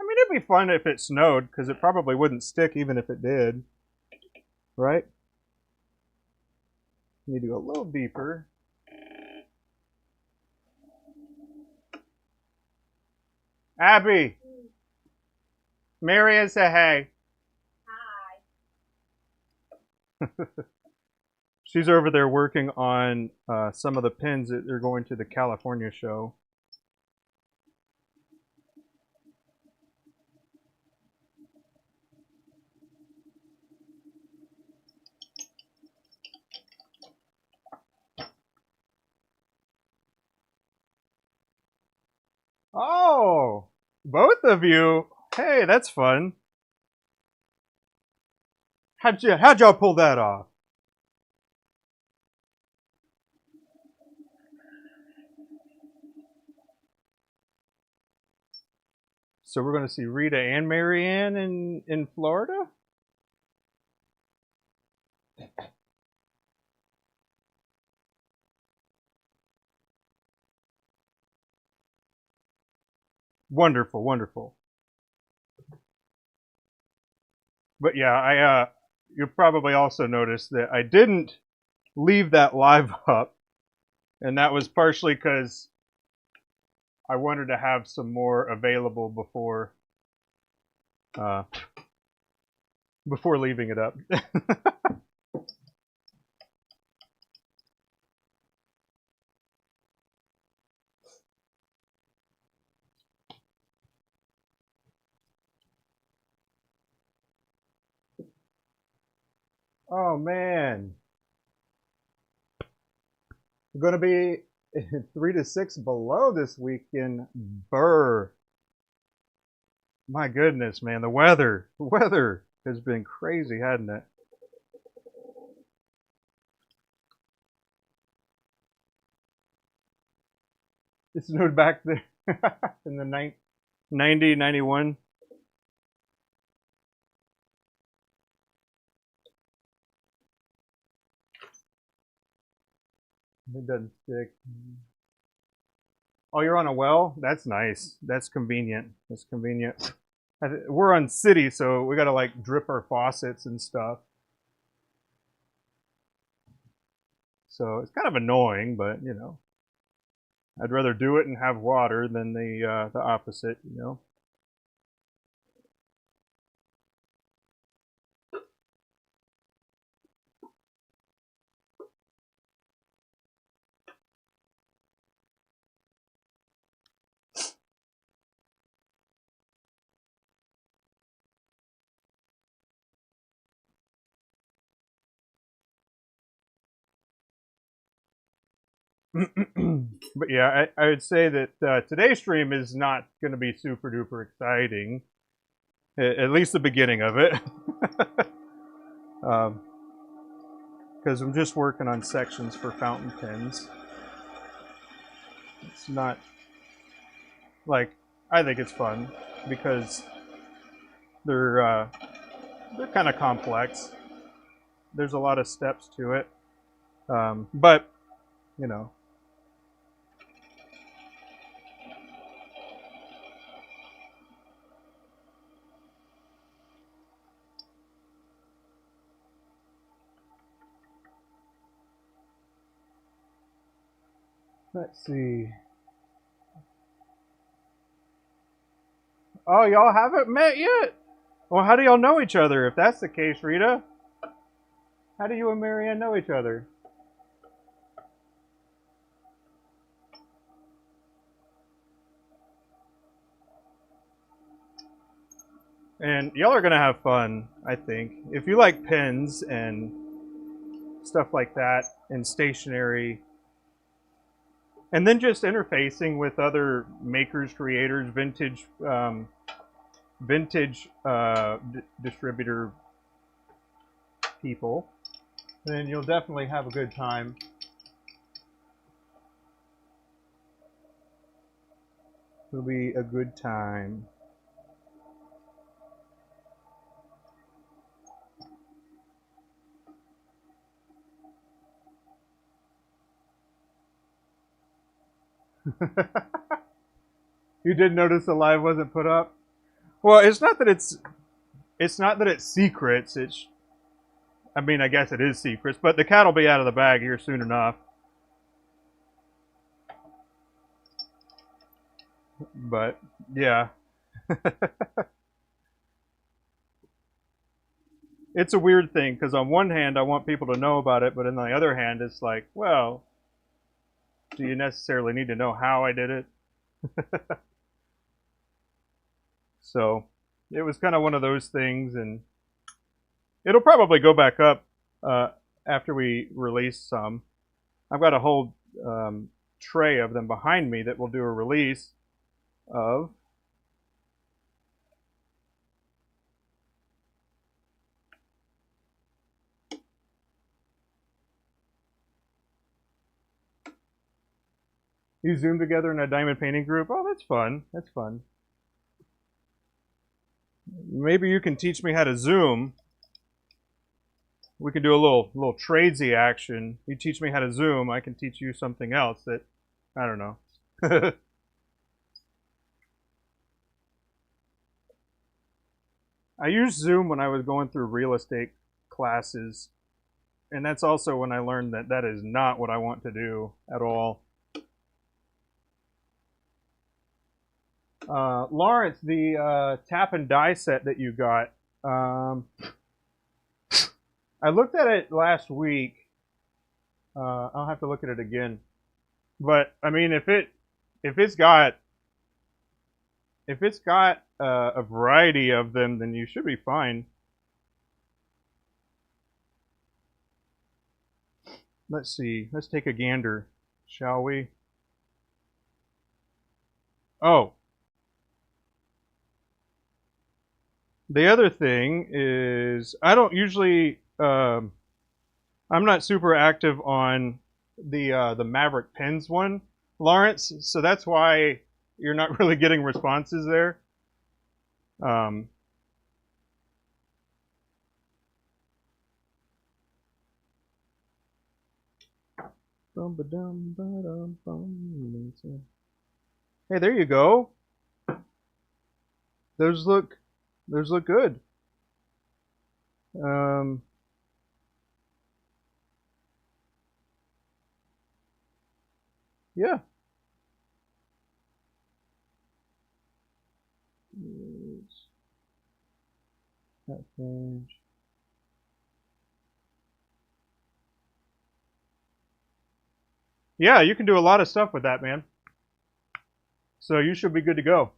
I mean, it'd be fun if it snowed, because it probably wouldn't stick even if it did. Right? Need to go a little deeper. Abby! Marion, say hey. Hi. She's over there working on some of the pins that are going to the California show. Oh, both of you. Hey, that's fun. How'd y'all pull that off? So we're going to see Rita and Marianne in Florida? Wonderful, wonderful. But yeah, you probably also noticed that I didn't leave that live up, and that was partially because I wanted to have some more available uh, before leaving it up. Oh man, we're gonna be 3 to 6 below this week in Burr. My goodness, man, the weather has been crazy, hasn't it? It snowed back there in the 90, 91. It doesn't stick. Oh, you're on a well? That's nice. That's convenient. That's convenient. We're on city, so we gotta like drip our faucets and stuff. So it's kind of annoying, but you know, I'd rather do it and have water than the opposite. You know. But yeah, I would say that today's stream is not going to be super duper exciting, at least the beginning of it, because I'm just working on sections for fountain pens. It's not like I think it's fun because they're kind of complex. There's a lot of steps to it, but you know. Let's see. Oh, y'all haven't met yet? Well, how do y'all know each other if that's the case, Rita? How do you and Marianne know each other? And y'all are gonna have fun, I think. If you like pens and stuff like that and stationery, and then just interfacing with other makers, creators, vintage distributor people, then you'll definitely have a good time. It'll be a good time. You did notice the live wasn't put up? Well, it's not that it's secrets. I mean, I guess it is secrets, but the cat will be out of the bag here soon enough. But yeah. It's a weird thing because on one hand I want people to know about it, but on the other hand it's like, well, do you necessarily need to know how I did it? So it was kind of one of those things, and it'll probably go back up after we release some. I've got a whole tray of them behind me that we'll do a release of. You Zoom together in a diamond painting group? Oh, that's fun. That's fun. Maybe you can teach me how to Zoom. We can do a little tradesy action. You teach me how to Zoom, I can teach you something else that, I don't know. I used Zoom when I was going through real estate classes, and that's also when I learned that that is not what I want to do at all. Lawrence, the tap and die set that you got, I looked at it last week. I'll have to look at it again. But I mean, if it's got a variety of them, then you should be fine. Let's see. Let's take a gander, shall we? Oh. The other thing is, I don't usually, I'm not super active on the Maverick pens one, Lawrence. So that's why you're not really getting responses there. Hey, there you go. Those look good. Yeah. That page. Yeah, you can do a lot of stuff with that, man. So you should be good to go.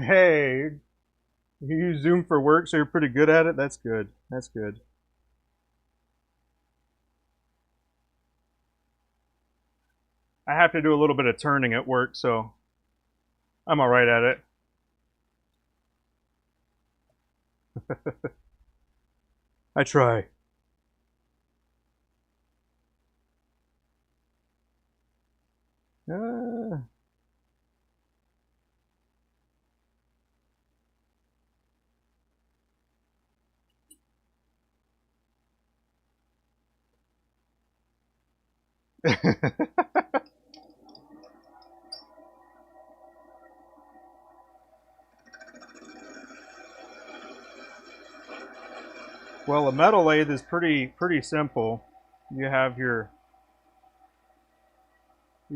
Hey, you use Zoom for work, so you're pretty good at it? That's good. That's good. I have to do a little bit of turning at work, so I'm all right at it. I try. Uh. Well, a metal lathe is pretty simple. You have you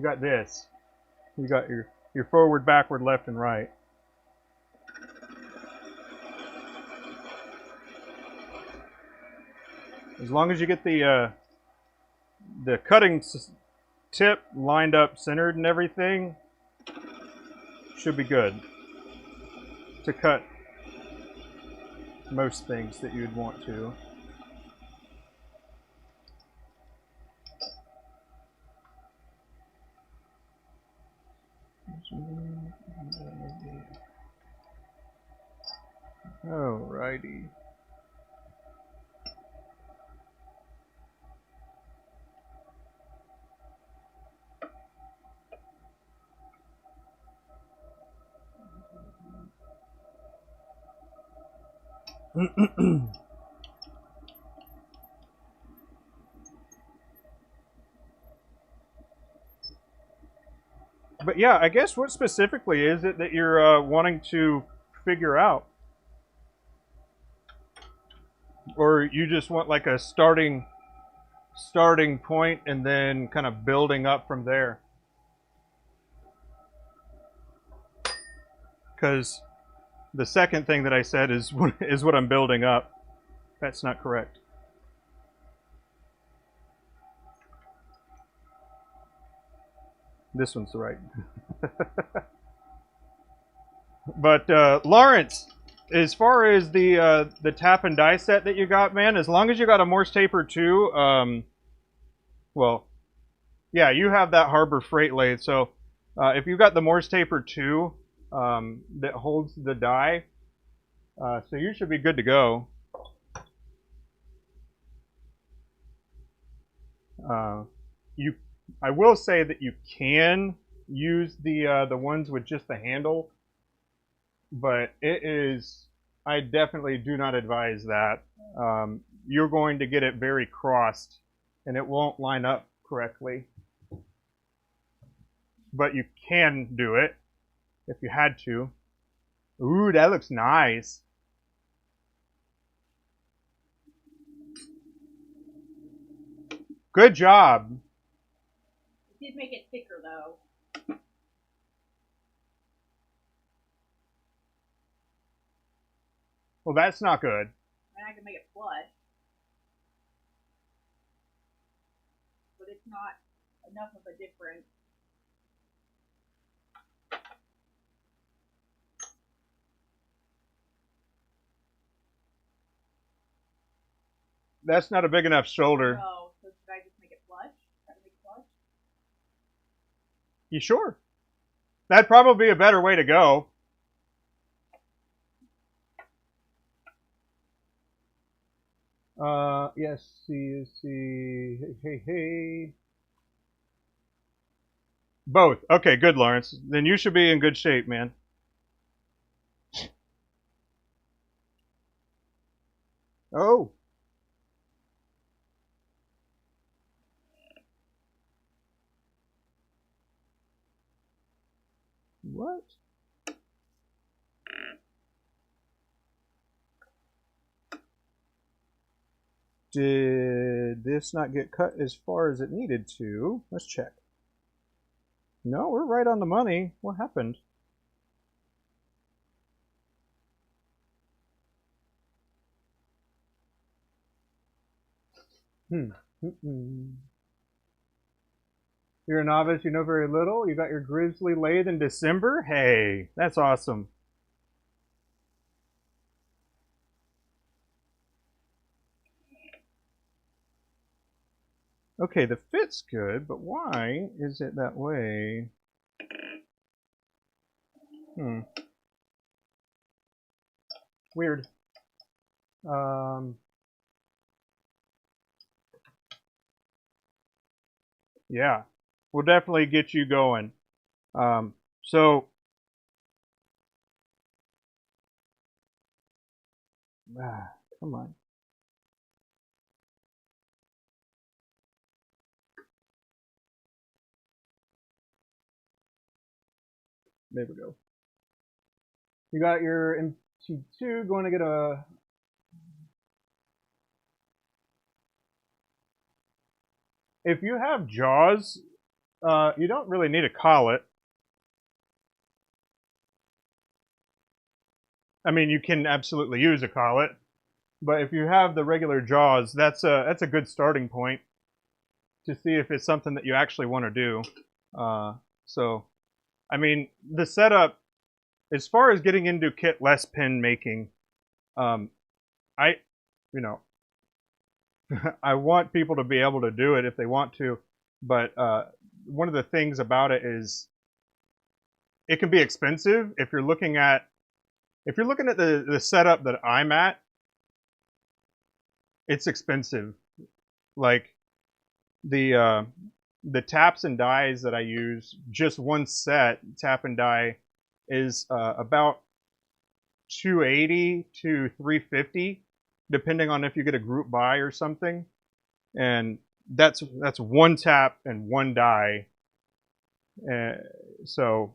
got this. You got your forward, backward, left, and right. As long as you get the cutting tip lined up, centered, and everything, should be good to cut most things that you'd want to. Alrighty. But yeah, I guess what specifically is it that you're wanting to figure out? Or you just want like a starting point and then kind of building up from there? Because the second thing that I said is what I'm building up. That's not correct. This one's right. But Lawrence, as far as the tap and die set that you got, man, as long as you got a Morse taper too, well, yeah, you have that Harbor Freight lathe. So if you've got the Morse taper too, that holds the die, so you should be good to go. I will say that you can use the ones with just the handle, but I definitely do not advise that. You're going to get it very crossed, and it won't line up correctly. But you can do it if you had to. Ooh, that looks nice. Good job. It did make it thicker though. Well, that's not good. And I can make it flush. But it's not enough of a difference. That's not a big enough shoulder. No, so should I just make it flush? Try to make it flush? You sure? That'd probably be a better way to go. Yes, see, hey. Both. Okay, good, Lawrence. Then you should be in good shape, man. Oh. What? Did this not get cut as far as it needed to? Let's check. No, we're right on the money. What happened? You're a novice, you know very little. You got your grizzly lathe in December? Hey, that's awesome. Okay, the fit's good, but why is it that way? Weird. Yeah, we'll definitely get you going. So, come on. There we go. You got your MT2 going to get a if you have jaws, you don't really need a collet. I mean, you can absolutely use a collet, but if you have the regular jaws, that's a good starting point to see if it's something that you actually want to do. So, I mean, the setup, as far as getting into kit-less pin making, I, you know, I want people to be able to do it if they want to, but one of the things about it is it can be expensive if you're looking at the setup that I'm at. It's expensive. Like the taps and dies that I use, just one set tap and die is about $280 to $350, depending on if you get a group buy or something. And that's one tap and one die. So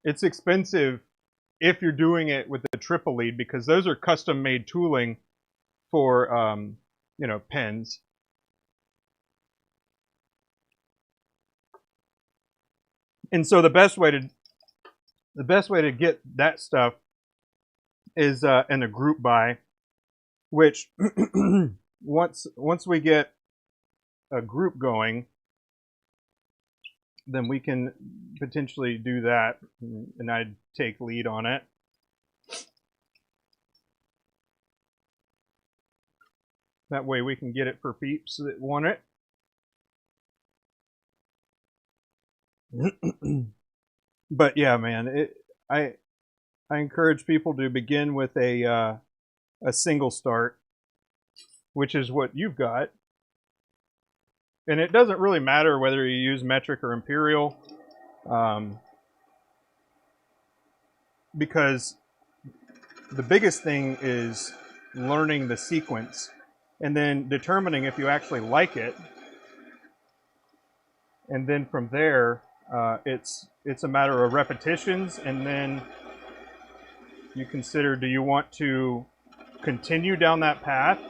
it's expensive if you're doing it with the triple lead, because those are custom made tooling for pins. And so the best way to get that stuff is in a group buy, which once we get a group going, then we can potentially do that, and I'd take lead on it. That way we can get it for peeps that want it. But yeah, man, I encourage people to begin with a single start, which is what you've got. And it doesn't really matter whether you use metric or imperial, because the biggest thing is learning the sequence and then determining if you actually like it. And then from there, it's a matter of repetitions, and then you consider, do you want to continue down that path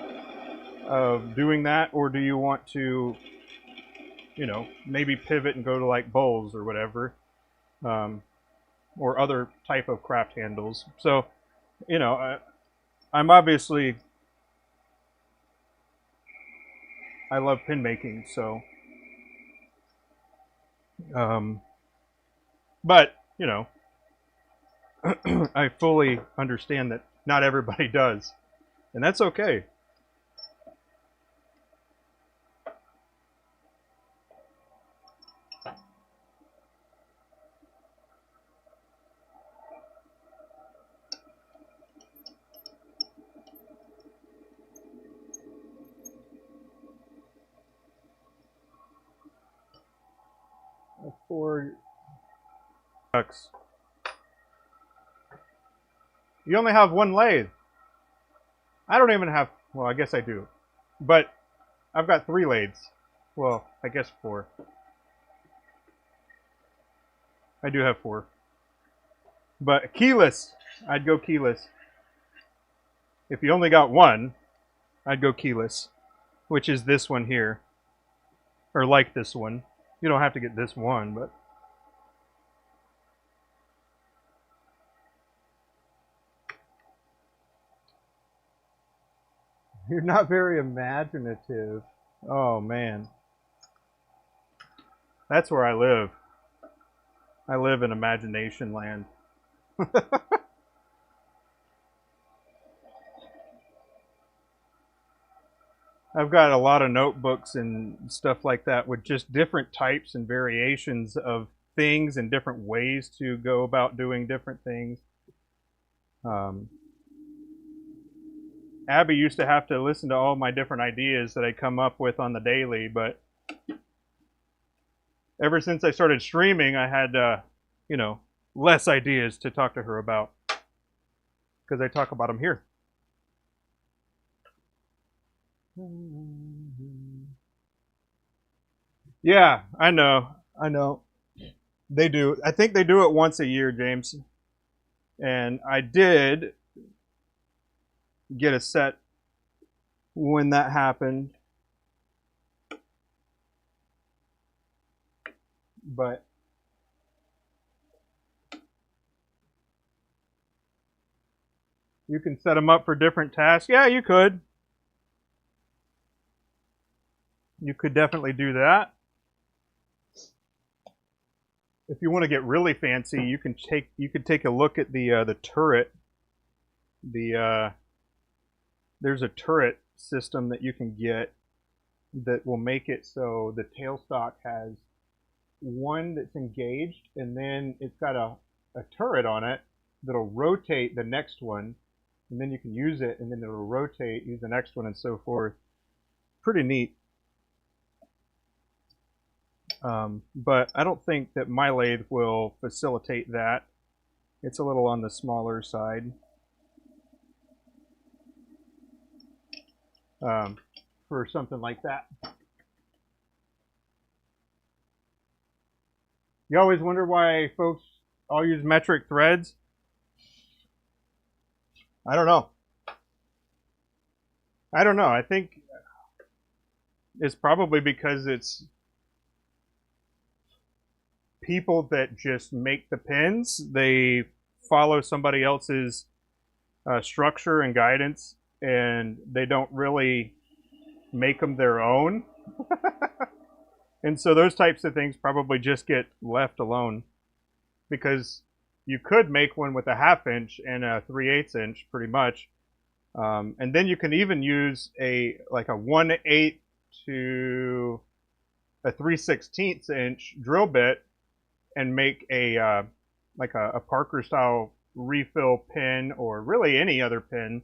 of doing that, or do you want to, maybe pivot and go to like bowls or whatever, or other type of craft handles. So, I'm obviously, I love pin making, so, but, I fully understand that not everybody does, and that's okay. $4. You only have one lathe. I don't even have, well, I guess I do, but I've got 3 lathes. Well, I guess 4. I do have 4. But keyless, I'd go keyless. If you only got one, I'd go keyless, which is this one here, or like this one. You don't have to get this one, but you're not very imaginative. Oh man, that's where I live. I live in imagination land. I've got a lot of notebooks and stuff like that with just different types and variations of things and different ways to go about doing different things. Abby used to have to listen to all my different ideas that I come up with on the daily, but ever since I started streaming, I had, less ideas to talk to her about, because I talk about them here. Yeah, I know. They do. I think they do it once a year, James. And I did get a set when that happened. but you can set them up for different tasks. Yeah, you could. You could definitely do that. If you want to get really fancy, you could take a look at the turret. There's a turret system that you can get that will make it so the tailstock has one that's engaged, and then it's got a turret on it that'll rotate the next one, and then you can use it, and then it'll rotate, use the next one, and so forth. Pretty neat. But I don't think that my lathe will facilitate that. It's a little on the smaller side for something like that. You always wonder why folks all use metric threads. I don't know. I think it's probably because it's people that just make the pins. They follow somebody else's structure and guidance, and they don't really make them their own. And so those types of things probably just get left alone, because you could make one with a 1/2 inch and a 3/8 inch pretty much. And then you can even use like a 1/8 to a 3/16 inch drill bit and make like a Parker style refill pin, or really any other pin.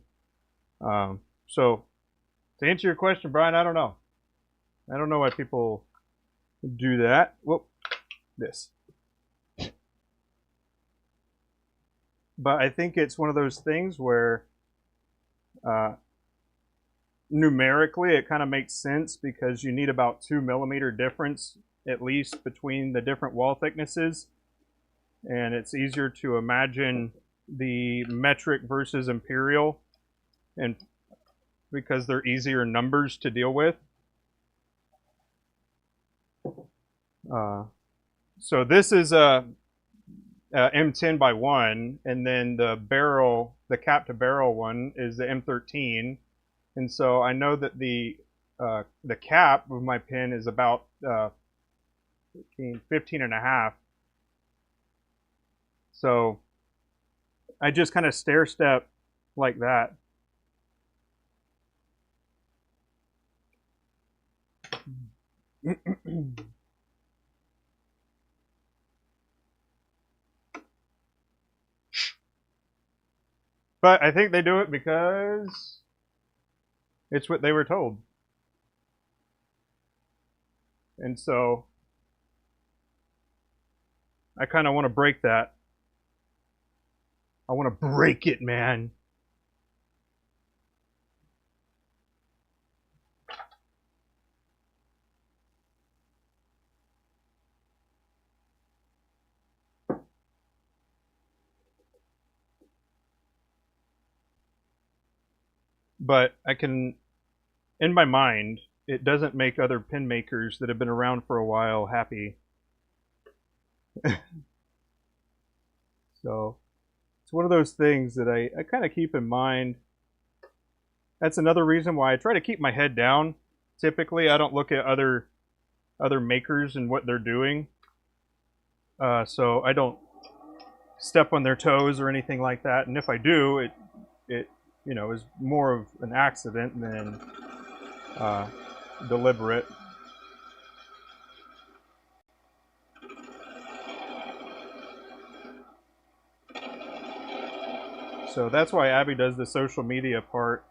So to answer your question, Brian, I don't know. I don't know why people do that. Whoop, this. But I think it's one of those things where numerically it kind of makes sense, because you need about 2 millimeter difference at least between the different wall thicknesses, and it's easier to imagine the metric versus imperial, and because they're easier numbers to deal with. So this is a M10 by 1, and then the cap to barrel one is the M13, and so I know that the cap of my pin is about 15 and a half. So I just kind of stair step like that. But I think they do it because it's what they were told. And so I kind of want to break that. I want to break it, man. But I can, in my mind, it doesn't make other pin makers that have been around for a while happy. So it's one of those things that I kind of keep in mind. That's another reason why I try to keep my head down. Typically, I don't look at other makers and what they're doing. So I don't step on their toes or anything like that. And if I do, it you know, is more of an accident than deliberate. So that's why Abby does the social media part,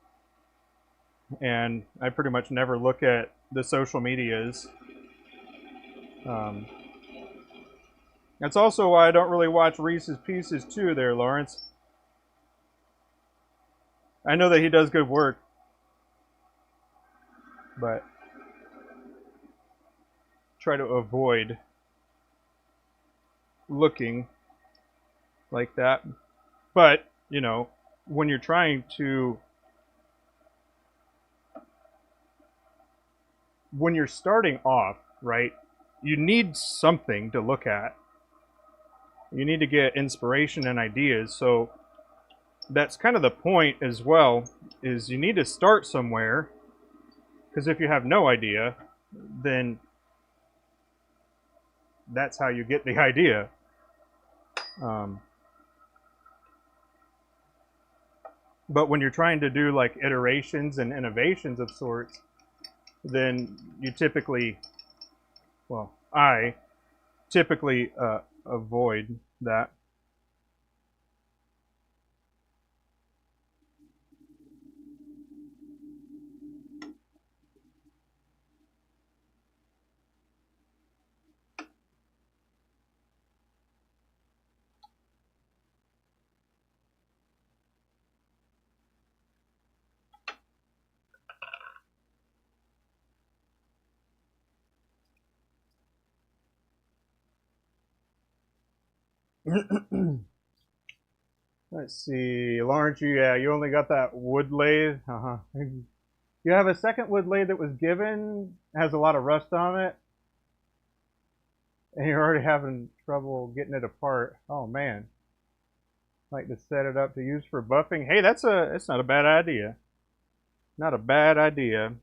and I pretty much never look at the social medias. That's also why I don't really watch Reese's Pieces too there, Lawrence. I know that he does good work, but try to avoid looking like that. But, you know, when you're trying to, when you're starting off, right, you need something to look at. You need to get inspiration and ideas. So that's kind of the point as well, is you need to start somewhere, because if you have no idea, then that's how you get the idea. But when you're trying to do like iterations and innovations of sorts, then you typically, well, I typically avoid that. Let's see, Lawrence, you only got that wood lathe. You have a second wood lathe that was given, has a lot of rust on it, and you're already having trouble getting it apart. Oh man, like to set it up to use for buffing. Hey, that's not a bad idea. Not a bad idea.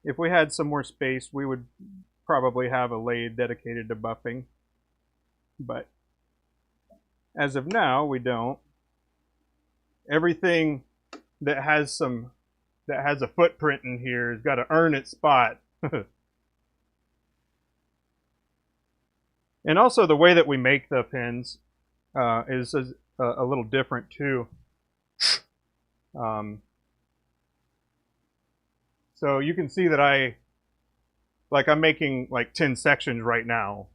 If we had some more space, we would probably have a lathe dedicated to buffing, but as of now, we don't. Everything that has a footprint in here has got to earn its spot. And also the way that we make the pins is a little different too. So you can see that I'm making like 10 sections right now.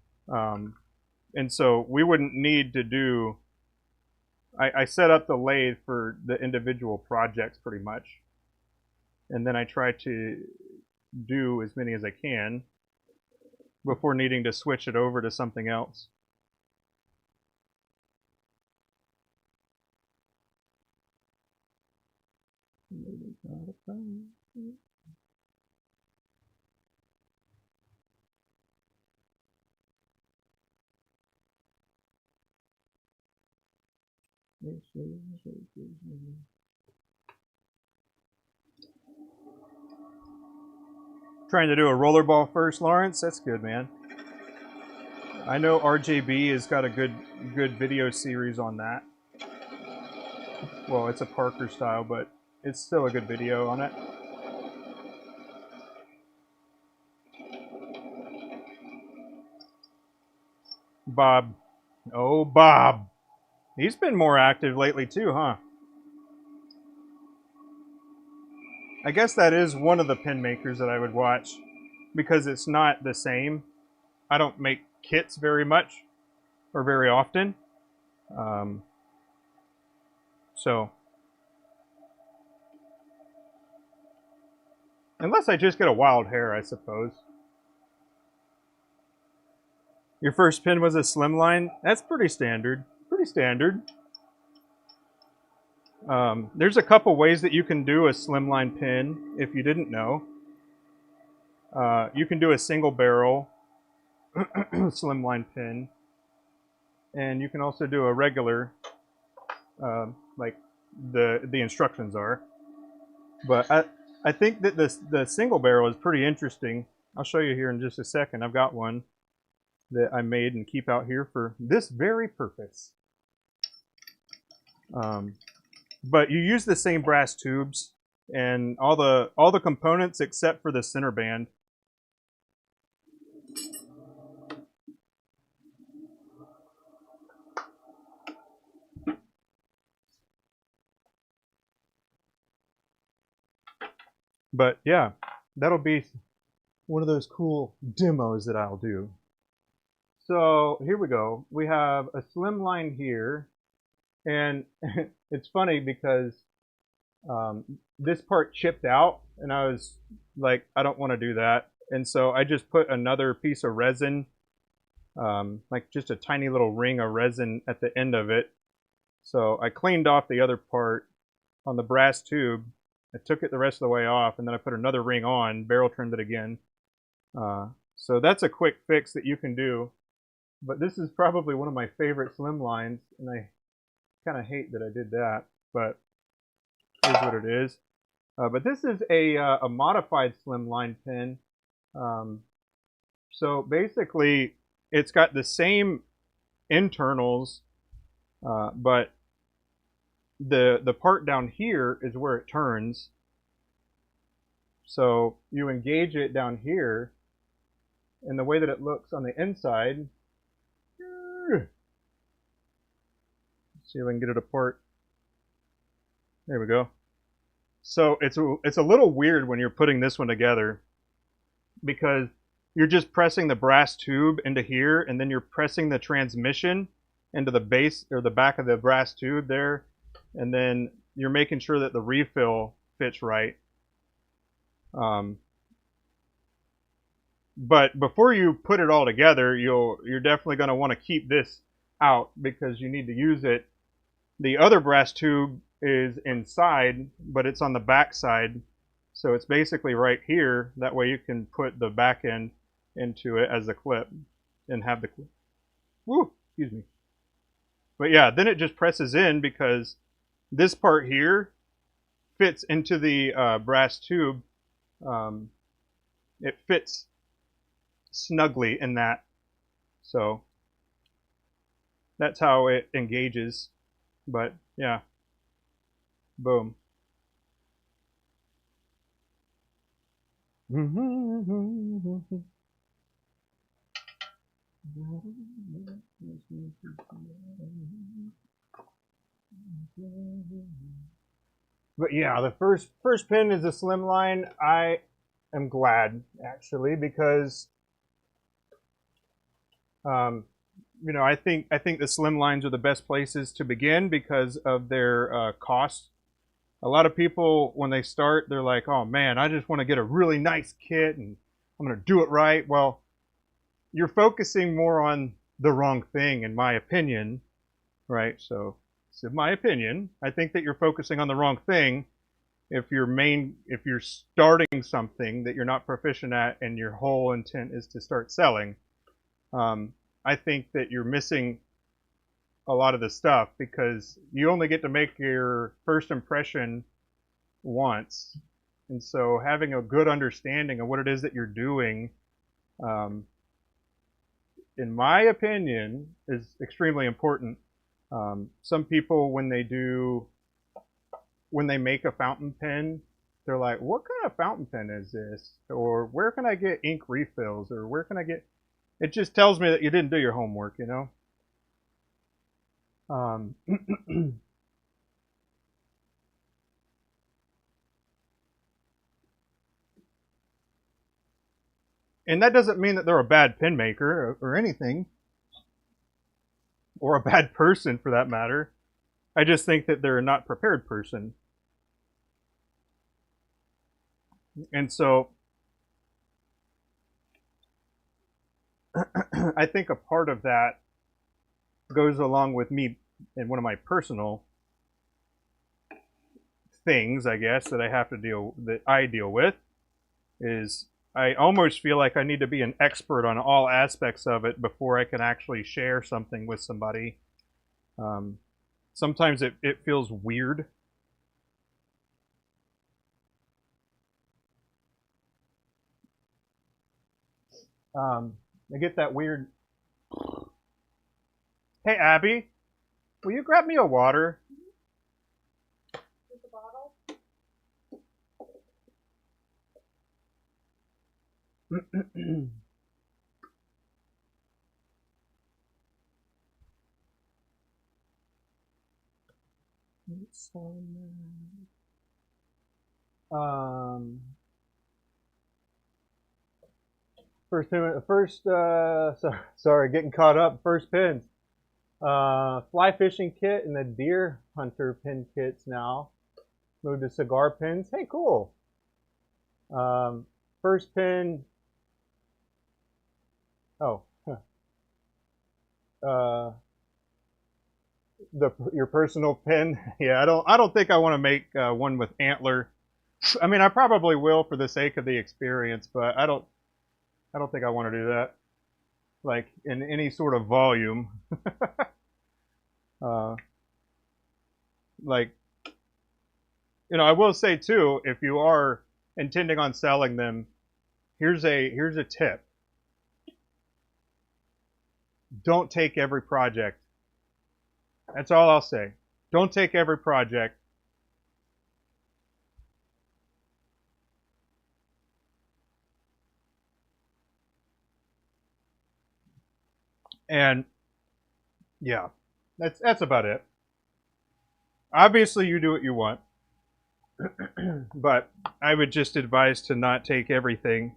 And so we wouldn't need to do, I set up the lathe for the individual projects pretty much. And then I try to do as many as I can before needing to switch it over to something else. Trying to do a rollerball first, Lawrence? That's good, man. I know RJB has got a good video series on that. Well, it's a Parker style, but it's still a good video on it. Bob. Oh, Bob. He's been more active lately too, huh? I guess that is one of the pin makers that I would watch, because it's not the same. I don't make kits very much or very often. So unless I just get a wild hair, I suppose. Your first pin was a slimline? That's pretty standard. Pretty standard. There's a couple ways that you can do a slimline pin if you didn't know. You can do a single barrel slimline pin, and you can also do a regular, like the instructions are. But I think that the single barrel is pretty interesting. I'll show you here in just a second. I've got one that I made and keep out here for this very purpose. But you use the same brass tubes and all the components except for the center band. But yeah, that'll be one of those cool demos that I'll do. So here we go. We have a slim line here, and it's funny because this part chipped out, and I was like, I don't want to do that. And so I just put another piece of resin, like just a tiny little ring of resin at the end of it. So I cleaned off the other part on the brass tube. I took it the rest of the way off, and then I put another ring on, barrel trimmed it again. So that's a quick fix that you can do. But this is probably one of my favorite slim lines, and I kind of hate that I did that, but it is what it is. But this is a modified slimline pin. So basically, it's got the same internals, but the part down here is where it turns. So you engage it down here, and the way that it looks on the inside. Let's see if I can get it apart. There we go. So it's a little weird when you're putting this one together, because you're just pressing the brass tube into here, and then you're pressing the transmission into the base or the back of the brass tube there, and then you're making sure that the refill fits right. But before you put it all together, you're definitely going to want to keep this out, because you need to use it. The other brass tube is inside, but it's on the back side, so it's basically right here. That way you can put the back end into it as a clip and have the clip. Woo, excuse me. But yeah, then it just presses in, because this part here fits into the brass tube. It fits snugly in that, so that's how it engages. But yeah, boom. But yeah, the first pin is a slimline. I am glad, actually, because you know, I think the slim lines are the best places to begin because of their cost. A lot of people, when they start, they're like, oh man, I just want to get a really nice kit and I'm going to do it right. Well, you're focusing more on the wrong thing, in my opinion, right? So in my opinion, I think that you're focusing on the wrong thing if you're starting something that you're not proficient at and your whole intent is to start selling. I think that you're missing a lot of the stuff, because you only get to make your first impression once. And so having a good understanding of what it is that you're doing, in my opinion, is extremely important. Some people, when they make a fountain pen, they're like, what kind of fountain pen is this? Or where can I get ink refills? Or where can I get... It just tells me that you didn't do your homework, you know? And that doesn't mean that they're a bad pen maker or anything, or a bad person for that matter. I just think that they're a not prepared person. And so I think a part of that goes along with me, and one of my personal things, I guess, that I deal with is I almost feel like I need to be an expert on all aspects of it before I can actually share something with somebody. Sometimes it feels weird. I get that weird... Hey, Abby, will you grab me a water? With the bottle? Sorry, getting caught up. First pins. Fly fishing kit and the deer hunter pin kits now. Moved to cigar pins. Hey, cool. First pin. Oh. Your personal pin. Yeah, I don't think I want to make one with antler. I mean, I probably will for the sake of the experience, but I don't. I don't think I want to do that. Like in any sort of volume. uh, like, I will say too, if you are intending on selling them, here's a tip. Don't take every project. That's all I'll say. Don't take every project. And yeah, that's about it. Obviously, you do what you want, but I would just advise to not take everything.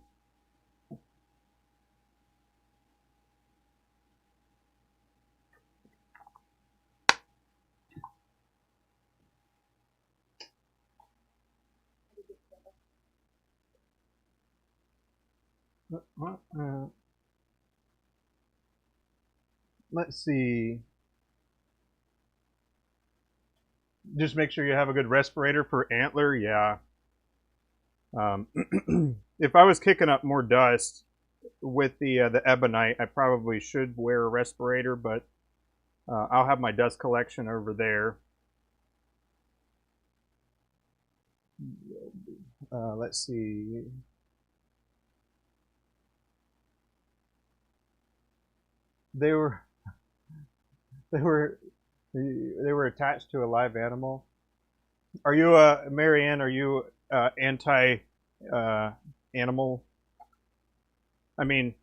Let's see. Just make sure you have a good respirator for antler. Yeah. If I was kicking up more dust with the ebonite, I probably should wear a respirator, but I'll have my dust collection over there. Let's see. They were they were attached to a live animal. Are you Marianne? Are you anti animal? I mean,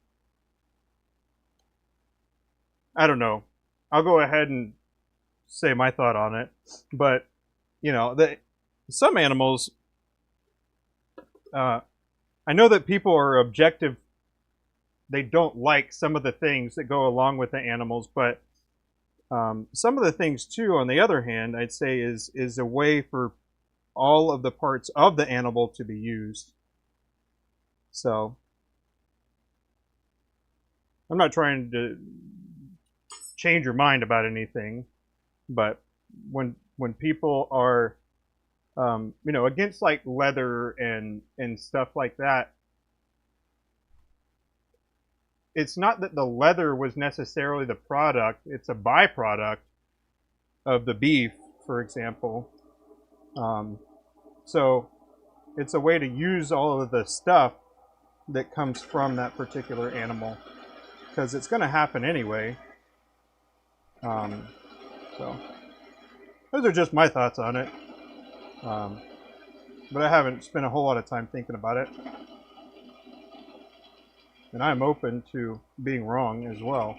I don't know. I'll go ahead and say my thought on it, but some animals. I know that people are objective. They don't like some of the things that go along with the animals, but some of the things too, on the other hand, I'd say is a way for all of the parts of the animal to be used. So I'm not trying to change your mind about anything, but when people are against like leather and stuff like that, it's not that the leather was necessarily the product, it's a byproduct of the beef, for example. So it's a way to use all of the stuff that comes from that particular animal, because it's going to happen anyway. So those are just my thoughts on it. But I haven't spent a whole lot of time thinking about it. And I'm open to being wrong as well.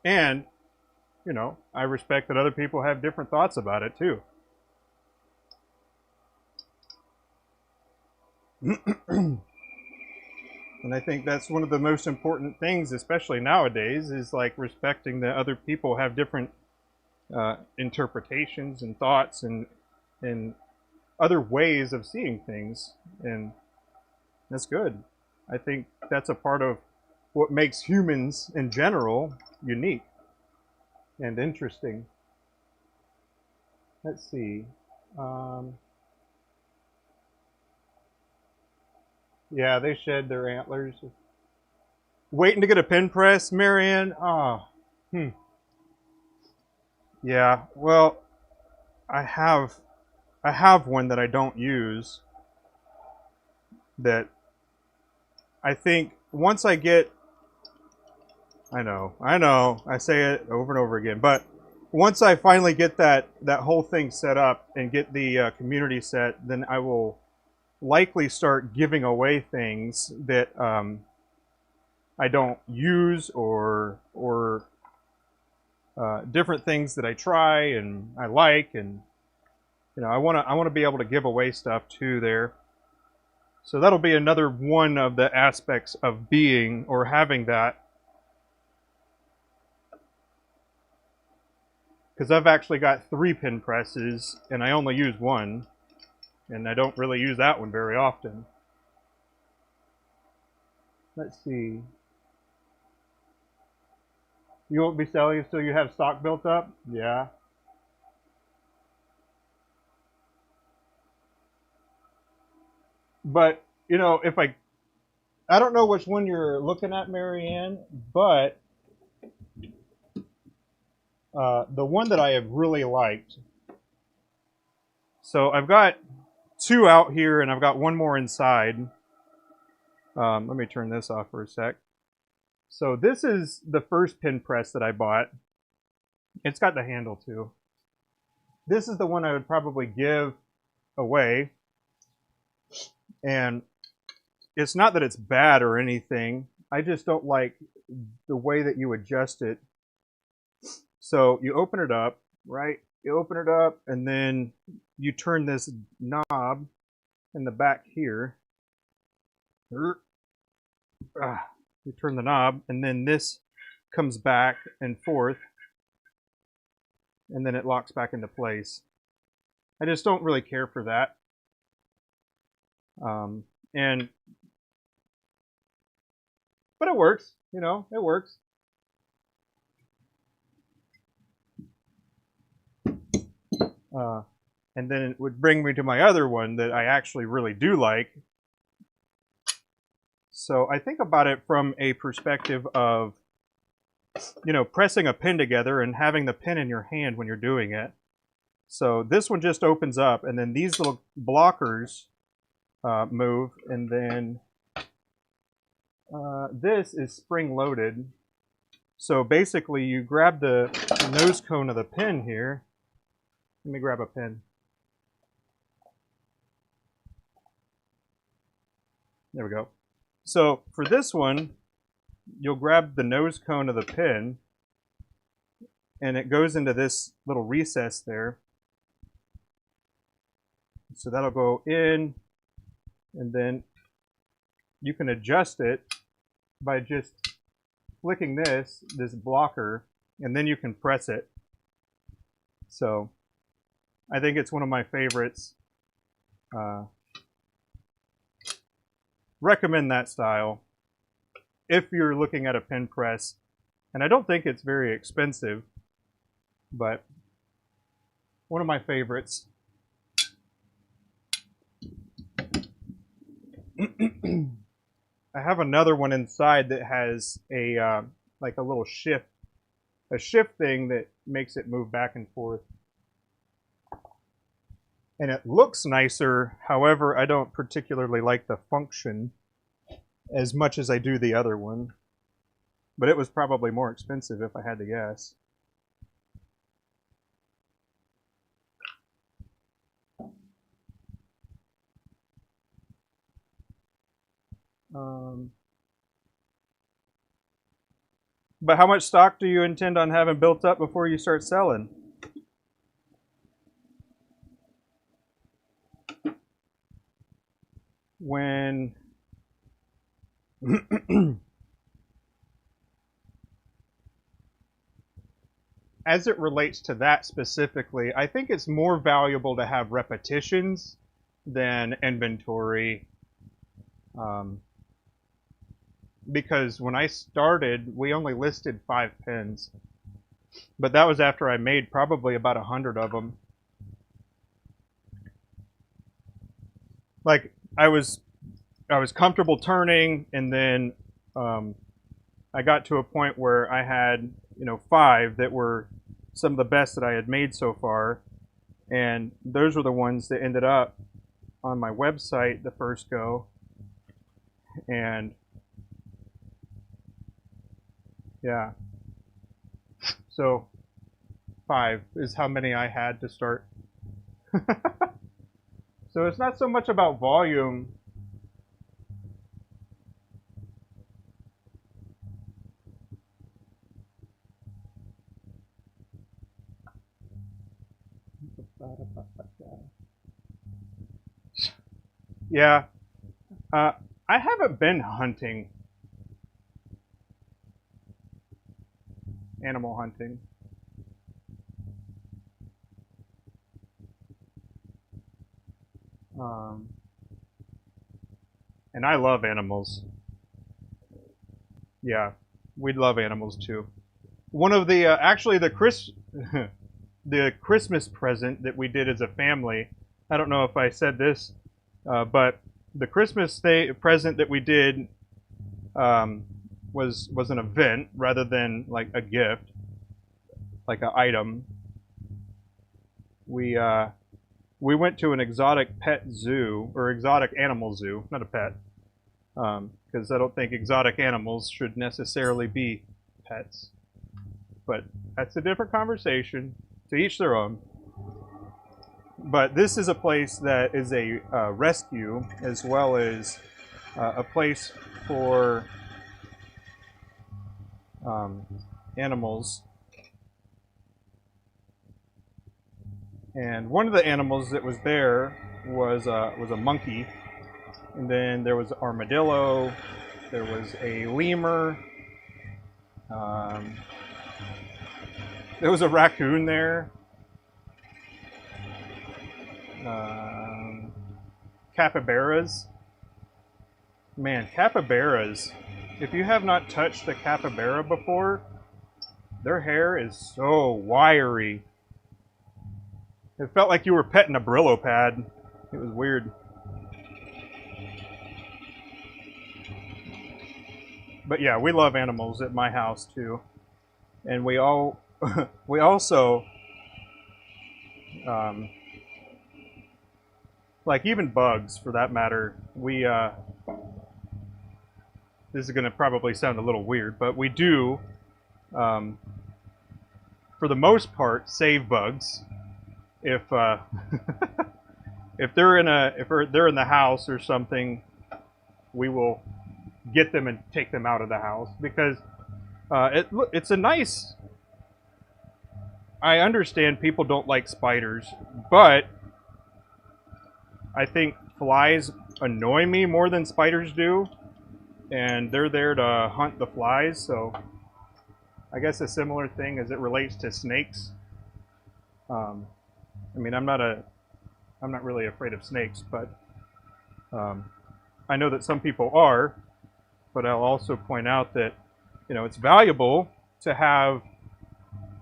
And, I respect that other people have different thoughts about it too. And I think that's one of the most important things, especially nowadays, is like respecting that other people have different interpretations and thoughts and other ways of seeing things, and that's good. I think that's a part of what makes humans in general unique and interesting. Let's see. Yeah, they shed their antlers. Waiting to get a pin press, Marianne? Oh, yeah, well, I have one that I don't use that I think once I get, I know, I say it over and over again, but once I finally get that whole thing set up and get the community set, then I will likely start giving away things that I don't use or different things that I try and I like, and I want to be able to give away stuff too there. So that'll be another one of the aspects of being or having that. Because I've actually got 3 pin presses and I only use one, and I don't really use that one very often. Let's see. You won't be selling until you have stock built up? Yeah. But, you know, if I don't know which one you're looking at, Marianne, but the one that I have really liked. So I've got two out here and I've got one more inside. Let me turn this off for a sec. So this is the first pin press that I bought. It's got the handle too. This is the one I would probably give away. And it's not that it's bad or anything. I just don't like the way that you adjust it. So you open it up, right? You open it up and then you turn this knob in the back here. You turn the knob and then this comes back and forth and then it locks back into place. I just don't really care for that. But it works, you know, it works. And then it would bring me to my other one that I actually really do like. So I think about it from a perspective of, you know, pressing a pin together and having the pin in your hand when you're doing it. So this one just opens up and then these little blockers move, and then this is spring loaded. So basically you grab the nose cone of the pin here. Let me grab a pin. There we go. So for this one, you'll grab the nose cone of the pin and it goes into this little recess there. So that'll go in, and then you can adjust it by just flicking this blocker, and then you can press it. So I think it's one of my favorites. Recommend that style if you're looking at a pin press. And I don't think it's very expensive, but one of my favorites. I have another one inside that has a like a little shift thing that makes it move back and forth. And it looks nicer, however, I don't particularly like the function as much as I do the other one. But it was probably more expensive if I had to guess. But how much stock do you intend on having built up before you start selling? When as it relates to that specifically, I think it's more valuable to have repetitions than inventory. Because when I started, we only listed 5 pins. But that was after I made probably about 100 of them. Like, I was comfortable turning, and then I got to a point where I had, you know, 5 that were some of the best that I had made so far. And those were the ones that ended up on my website the first go. And yeah. So 5 is how many I had to start. So it's not so much about volume. Yeah. I haven't been hunting. Animal hunting. And I love animals. Yeah, we love animals too. One of the actually the the Christmas present that we did as a family. I don't know if I said this, but the Christmas present that we did was an event rather than like a gift, like an item. We went to an exotic pet zoo or exotic animal zoo, not a pet, because I don't think exotic animals should necessarily be pets. But that's a different conversation. To each their own. But this is a place that is a rescue as well as a place for animals. And one of the animals that was there was a monkey, and then there was an armadillo, there was a lemur, there was a raccoon there, capybaras. Man, capybaras. If you have not touched a capybara before, their hair is so wiry. It felt like you were petting a Brillo pad. It was weird. But yeah, we love animals at my house too. And we also, like even bugs for that matter, this is going to probably sound a little weird, but we do, for the most part, save bugs. If if they're in the house or something, we will get them and take them out of the house because it's a nice. I understand people don't like spiders, but I think flies annoy me more than spiders do, and they're there to hunt the flies. So I guess a similar thing as it relates to snakes. I mean, I'm not really afraid of snakes, but I know that some people are. But I'll also point out that, it's valuable to have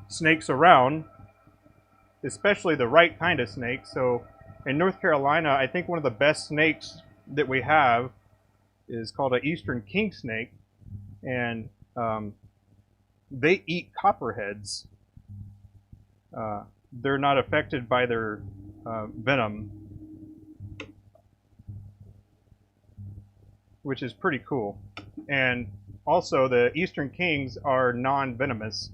snakes around, especially the right kind of snake. So in North Carolina, I think one of the best snakes that we have is called an eastern king snake, and they eat copperheads. They're not affected by their venom, which is pretty cool. And also, the eastern kings are non-venomous,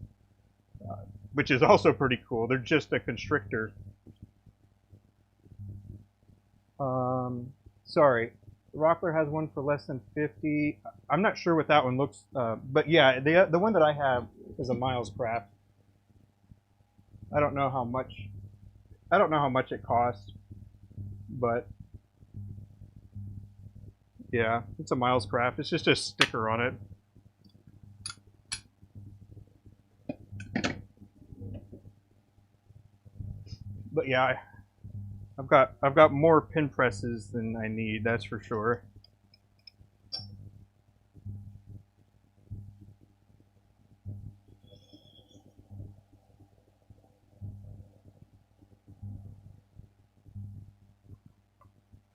which is also pretty cool. They're just a constrictor. Sorry, Rockler has one for less than 50. I'm not sure what that one looks, but yeah, the one that I have is a Miles Craft. I don't know how much it costs, but yeah, it's a Miles Craft. It's just a sticker on it. But yeah, I've got more pin presses than I need, that's for sure.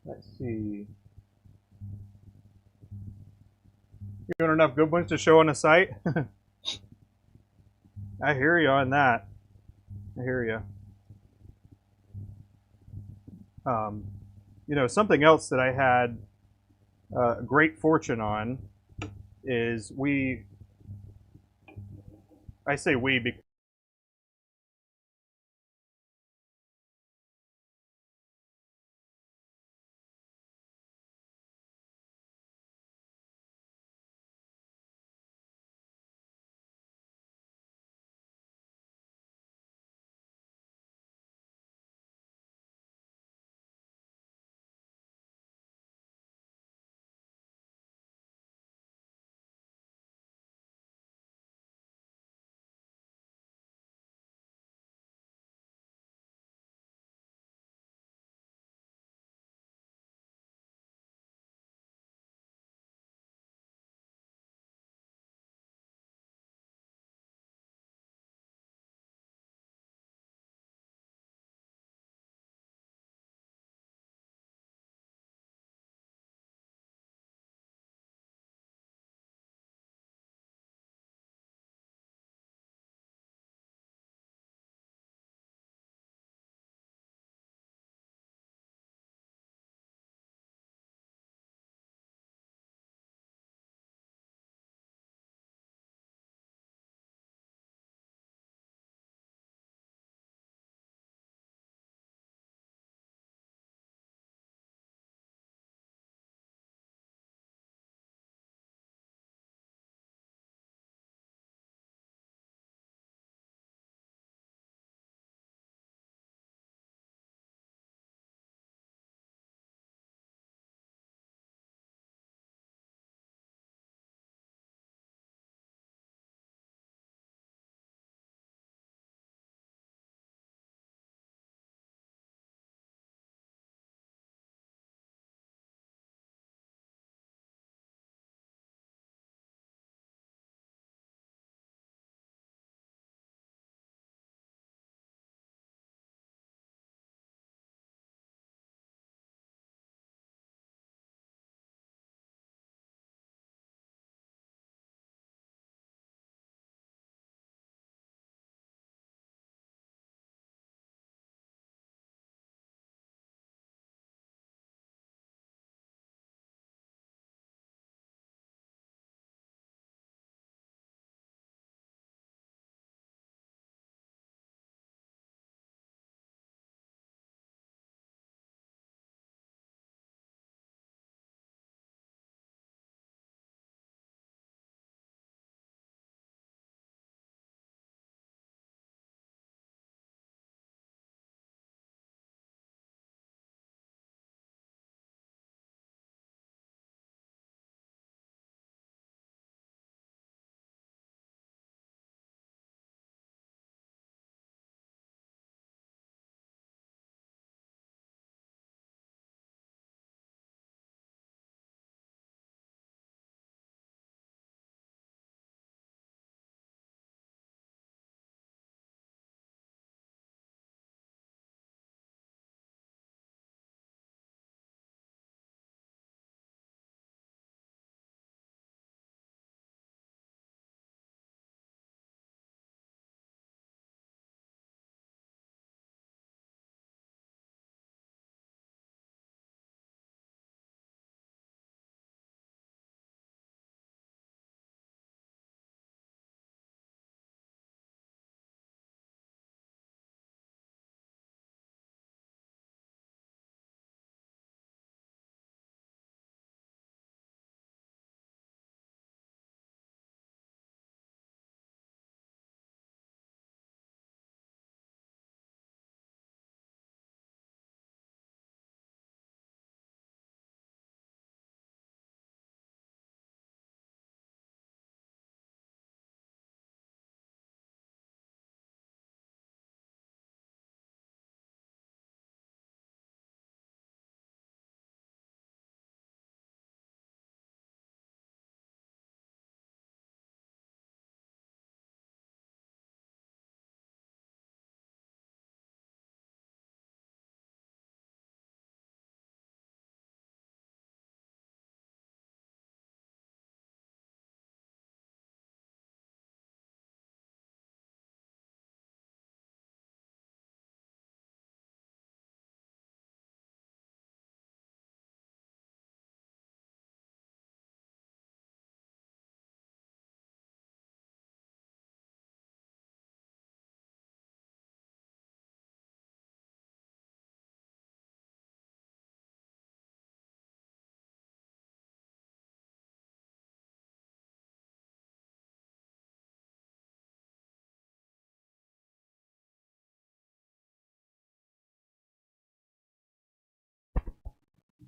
Let's see. You want enough good ones to show on the site? I hear you on that. I hear you. Something else that I had great fortune on is I say we because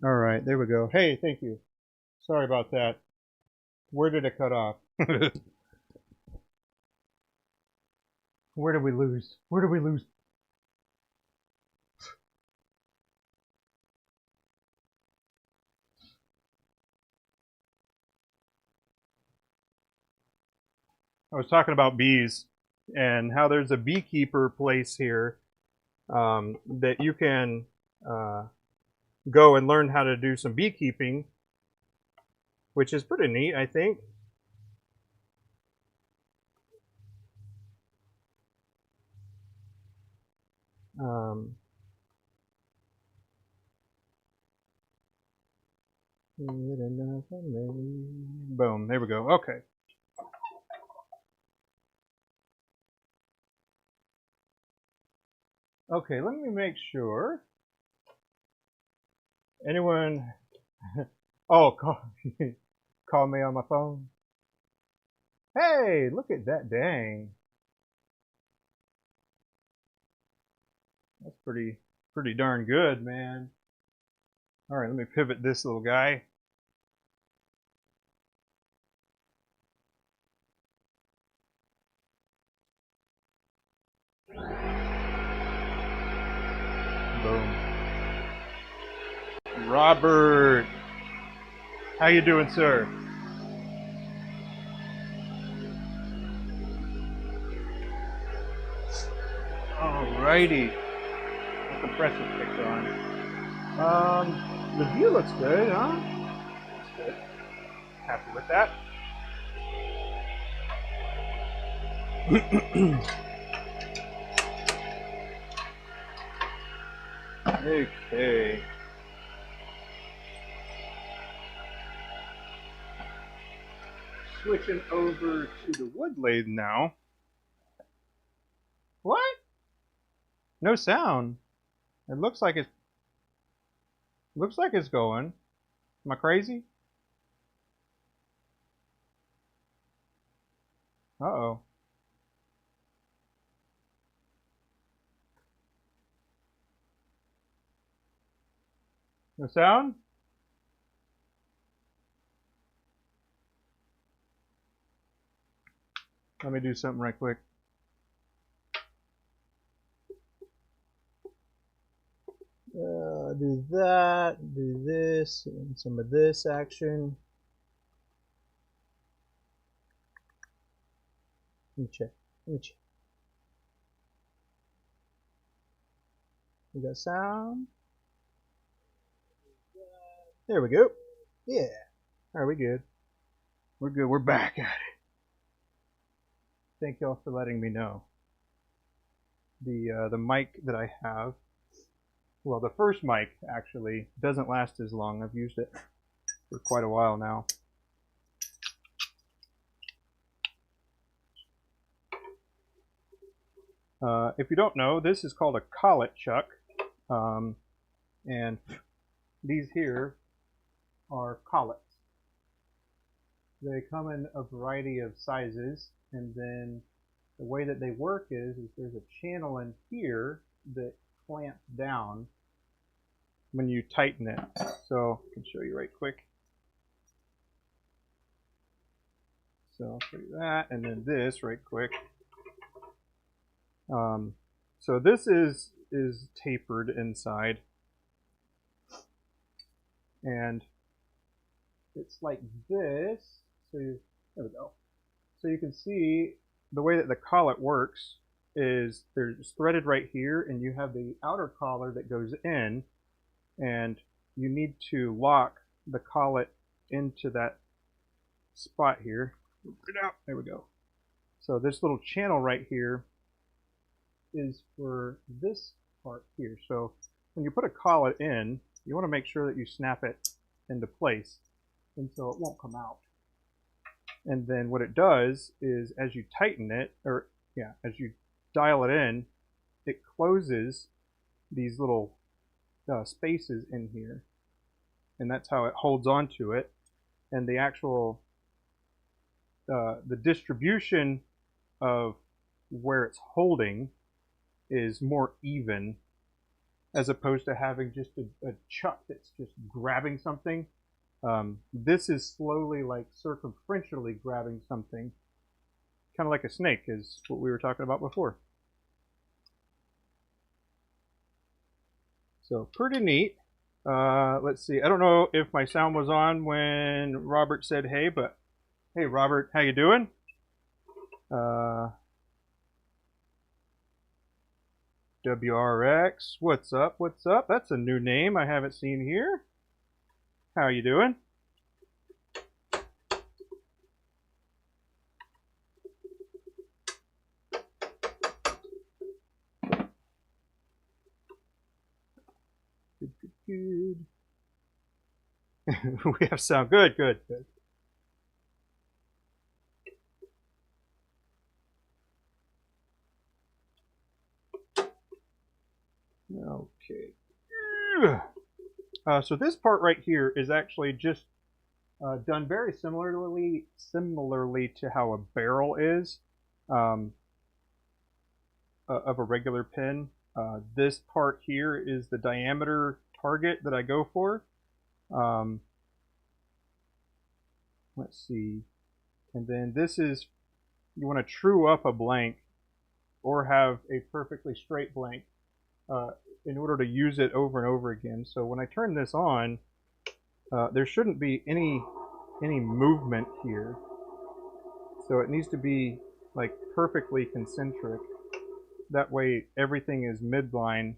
All right, there we go. Hey, thank you. Sorry about that. Where did it cut off? Where did we lose? Where did we lose? I was talking about bees and how there's a beekeeper place here that you can go and learn how to do some beekeeping, which is pretty neat, I think. Um, Boom, there we go. Okay. Okay, let me make sure. Anyone? Oh, call me on my phone. Hey, look at that, dang. That's pretty darn good, man. All right, let me pivot this little guy. Boom. Robert, how you doing, sir? Alrighty. The compressor kicked on. The view looks good, huh? That's good. Happy with that. Okay. Switching over to the wood lathe now. What? No sound. It looks like it's going. Am I crazy? Uh-oh. No sound? Let me do something right quick. Do that, do this, and some of this action. Let me check. We got sound. There we go. Yeah. Are we good? We're good. We're back at it. Thank y'all for letting me know. The mic that I have, well, the first mic actually doesn't last as long. I've used it for quite a while now. If you don't know, this is called a collet chuck, and these here are collets. They come in a variety of sizes, and then the way that they work is there's a channel in here that clamps down when you tighten it. So I can show you right quick. So I'll show you that, and then this right quick. So this is tapered inside, and it's like this. So there we go. So you can see the way that the collet works is there's threaded right here, and you have the outer collar that goes in, and you need to lock the collet into that spot here. There we go. So this little channel right here is for this part here. So when you put a collet in, you want to make sure that you snap it into place, and so it won't come out. And then what it does is as you tighten it, or yeah, as you dial it in, it closes these little spaces in here, and that's how it holds on to it. And the actual the distribution of where it's holding is more even as opposed to having just a chuck that's just grabbing something. This is slowly, like circumferentially grabbing something, kind of like a snake is what we were talking about before. So pretty neat. Let's see. I don't know if my sound was on when Robert said hey, but hey, Robert, how you doing? WRX, what's up? What's up? That's a new name I haven't seen here. How you doing? Good, good, good. We have sound. Good, good, good. Okay. So this part right here is actually just done very similarly to how a barrel is of a regular pin. This part here is the diameter target that I go for. Let's see. And then this is, you want to true up a blank or have a perfectly straight blank in order to use it over and over again. So when I turn this on, there shouldn't be any movement here. So it needs to be like perfectly concentric. That way everything is midline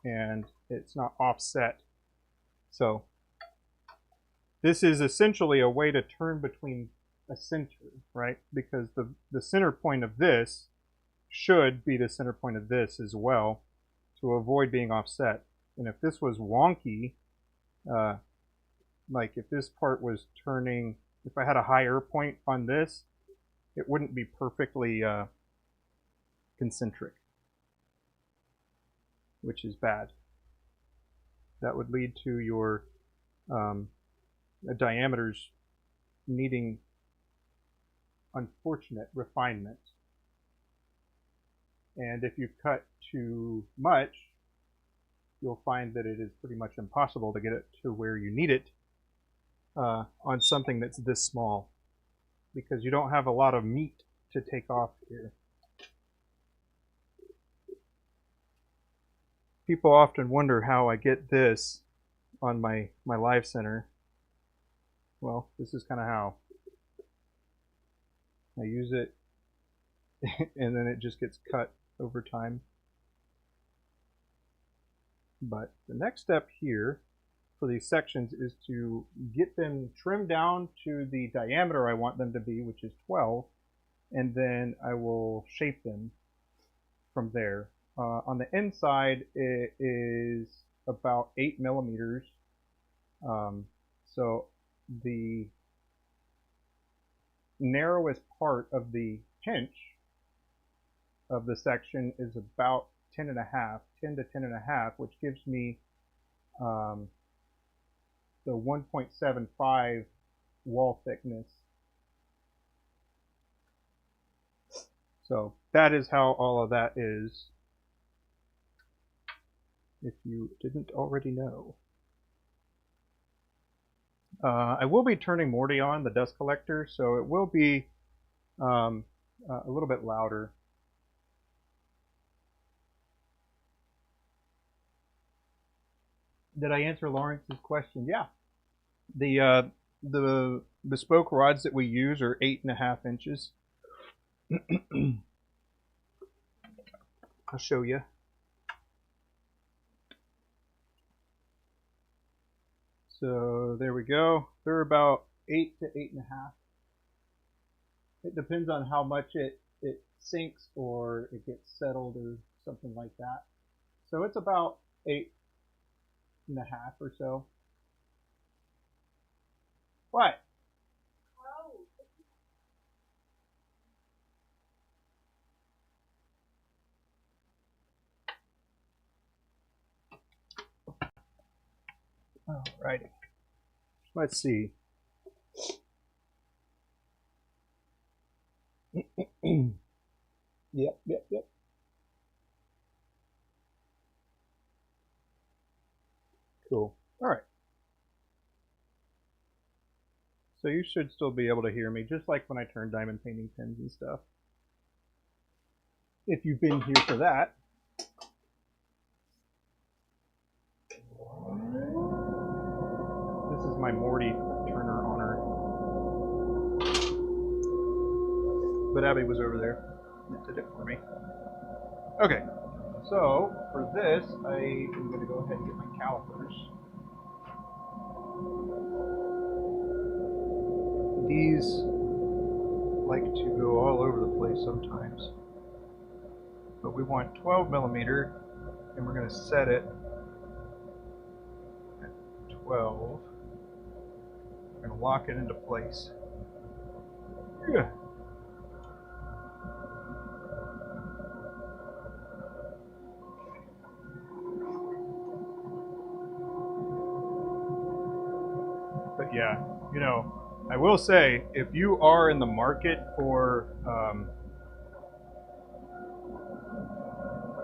and it's not offset. So this is essentially a way to turn between a center, right? Because the center point of this should be the center point of this as well to avoid being offset. And if this was wonky, like if this part was turning, if I had a higher point on this, it wouldn't be perfectly concentric, which is bad. That would lead to your diameters needing unfortunate refinement. And if you cut too much, you'll find that it is pretty much impossible to get it to where you need it on something that's this small, because you don't have a lot of meat to take off here. People often wonder how I get this on my live center. Well, this is kind of how. I use it and then it just gets cut over time. But the next step here for these sections is to get them trimmed down to the diameter I want them to be, which is 12, and then I will shape them from there. On the inside, it is about 8 millimeters. So the narrowest part of the pinch of the section is about 10 to 10 and a half, which gives me the 1.75 wall thickness. So that is how all of that is, if you didn't already know. I will be turning Morty on, the dust collector, so it will be a little bit louder. Did I answer Lawrence's question? Yeah. The bespoke rods that we use are 8.5 inches. I'll show you. So there we go. They're about 8 to 8.5. It depends on how much it sinks or it gets settled or something like that. So it's about 8.5 or so. What? Alrighty. Let's see. Yep. Cool. All right. So you should still be able to hear me, just like when I turn diamond painting pins and stuff. If you've been here for that. This is my Morty Turner honor. But Abby was over there and did it for me. Okay, so for this, I am going to go ahead and get my calipers. These like to go all over the place sometimes. But we want 12 millimeter, and we're going to set it at 12. We're going to lock it into place. Yeah. But yeah, you know, I will say, if you are in the market for,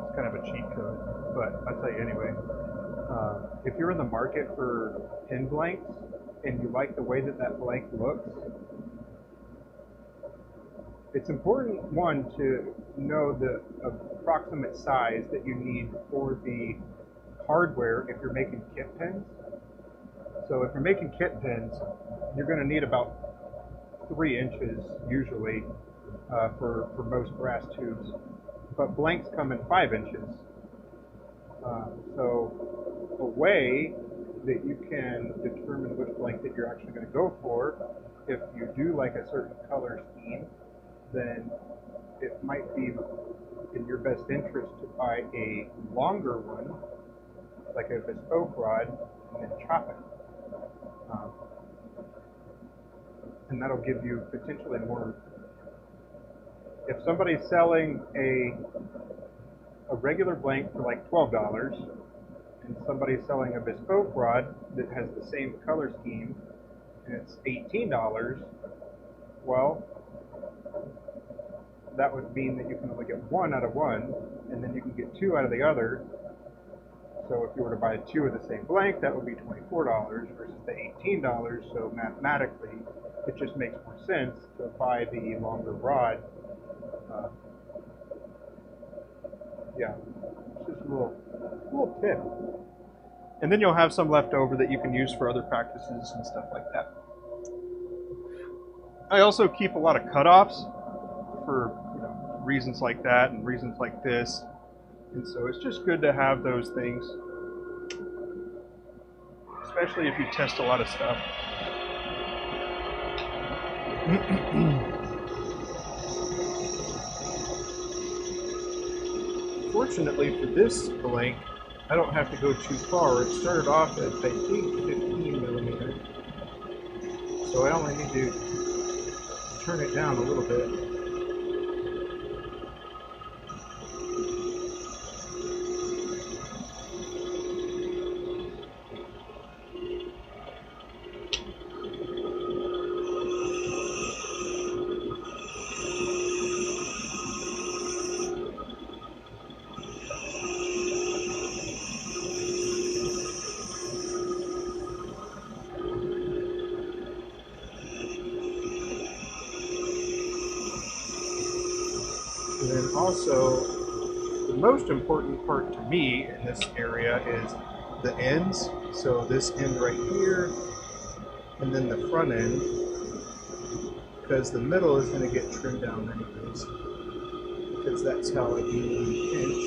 it's kind of a cheat code, but I'll tell you anyway. If you're in the market for pin blanks and you like the way that that blank looks, it's important, one, to know the approximate size that you need for the hardware if you're making kit pins. So if you're making kit pins, you're going to need about 3 inches usually for most brass tubes, but blanks come in 5 inches. So a way that you can determine which blank that you're actually going to go for, if you do like a certain color scheme, then it might be in your best interest to buy a longer one, like a bespoke rod, and then chop it. And that'll give you potentially more. If somebody's selling a regular blank for like $12, and somebody's selling a bespoke rod that has the same color scheme, and it's $18, well, that would mean that you can only get 1 out of one, and then you can get 2 out of the other. So if you were to buy 2 of the same blank, that would be $24 versus the $18. So mathematically, it just makes more sense to buy the longer rod. Yeah, it's just a little tip. And then you'll have some left over that you can use for other practices and stuff like that. I also keep a lot of cutoffs for reasons like that and reasons like this. And so it's just good to have those things, especially if you test a lot of stuff. Fortunately for this blank, I don't have to go too far. It started off at, I think, 15 millimeter. So I only need to turn it down a little bit. And then also, the most important part to me in this area is the ends. So this end right here, and then the front end, because the middle is going to get trimmed down anyways, because that's how I do the pinch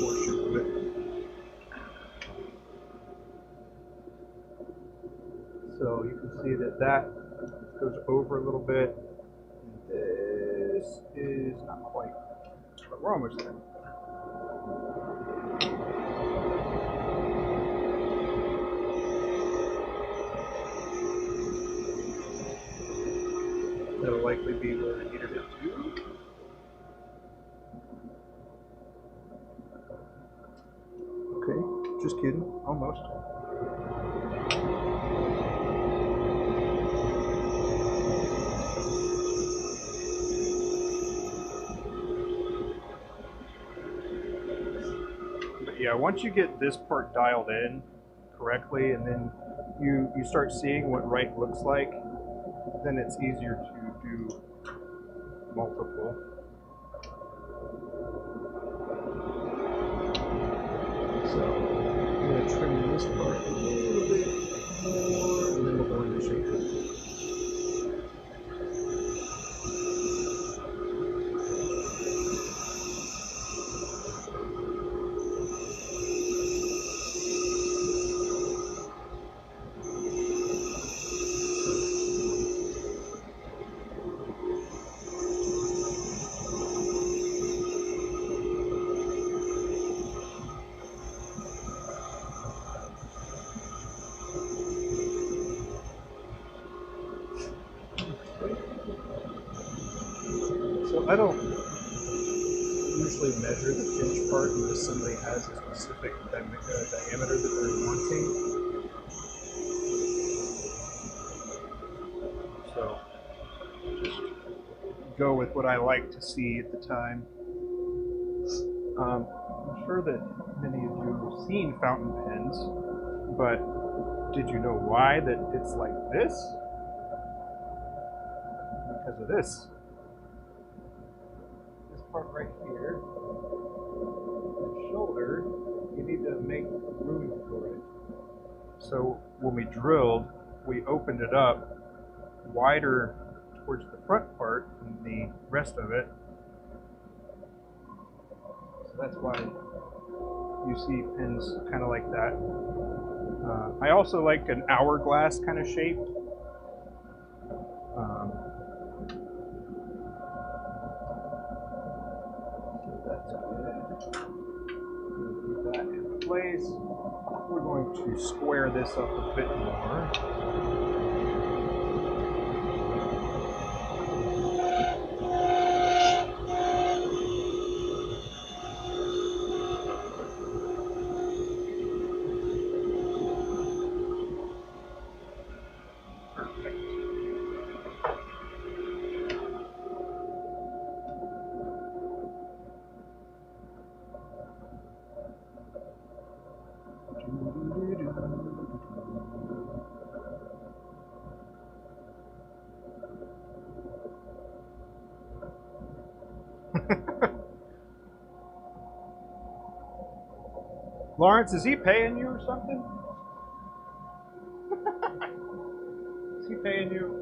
portion of it. So you can see that that goes over a little bit. This is not quite, but we're almost there. That'll likely be where I needed it to. Okay, just kidding, almost. yeah, once you get this part dialed in correctly, and then you start seeing what right looks like, then it's easier to do multiple. So I'm going to trim this part a little bit more, and then we'll go into shape. So I don't usually measure the pinch part unless somebody has a specific diameter that they're wanting. So just go with what I like to see at the time. I'm sure that many of you have seen fountain pens, but did you know why that it's like this? Because of this. This part right here, the shoulder, you need to make room for it. So when we drilled, we opened it up wider towards the front part than the rest of it. So that's why you see pins kind of like that. I also like an hourglass kind of shape. So that's good. Keep that in place. We're going to square this up a bit more. Lawrence, is he paying you or something? Is he paying you?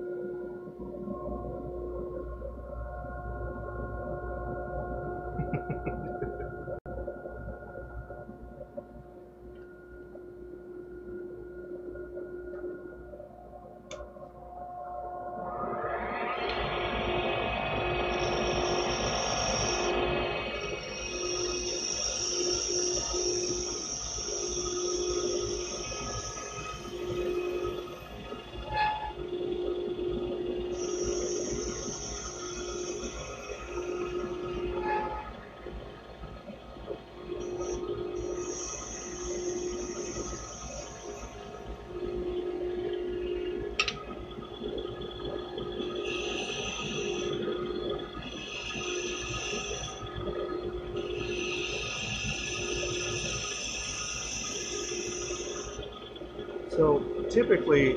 So typically,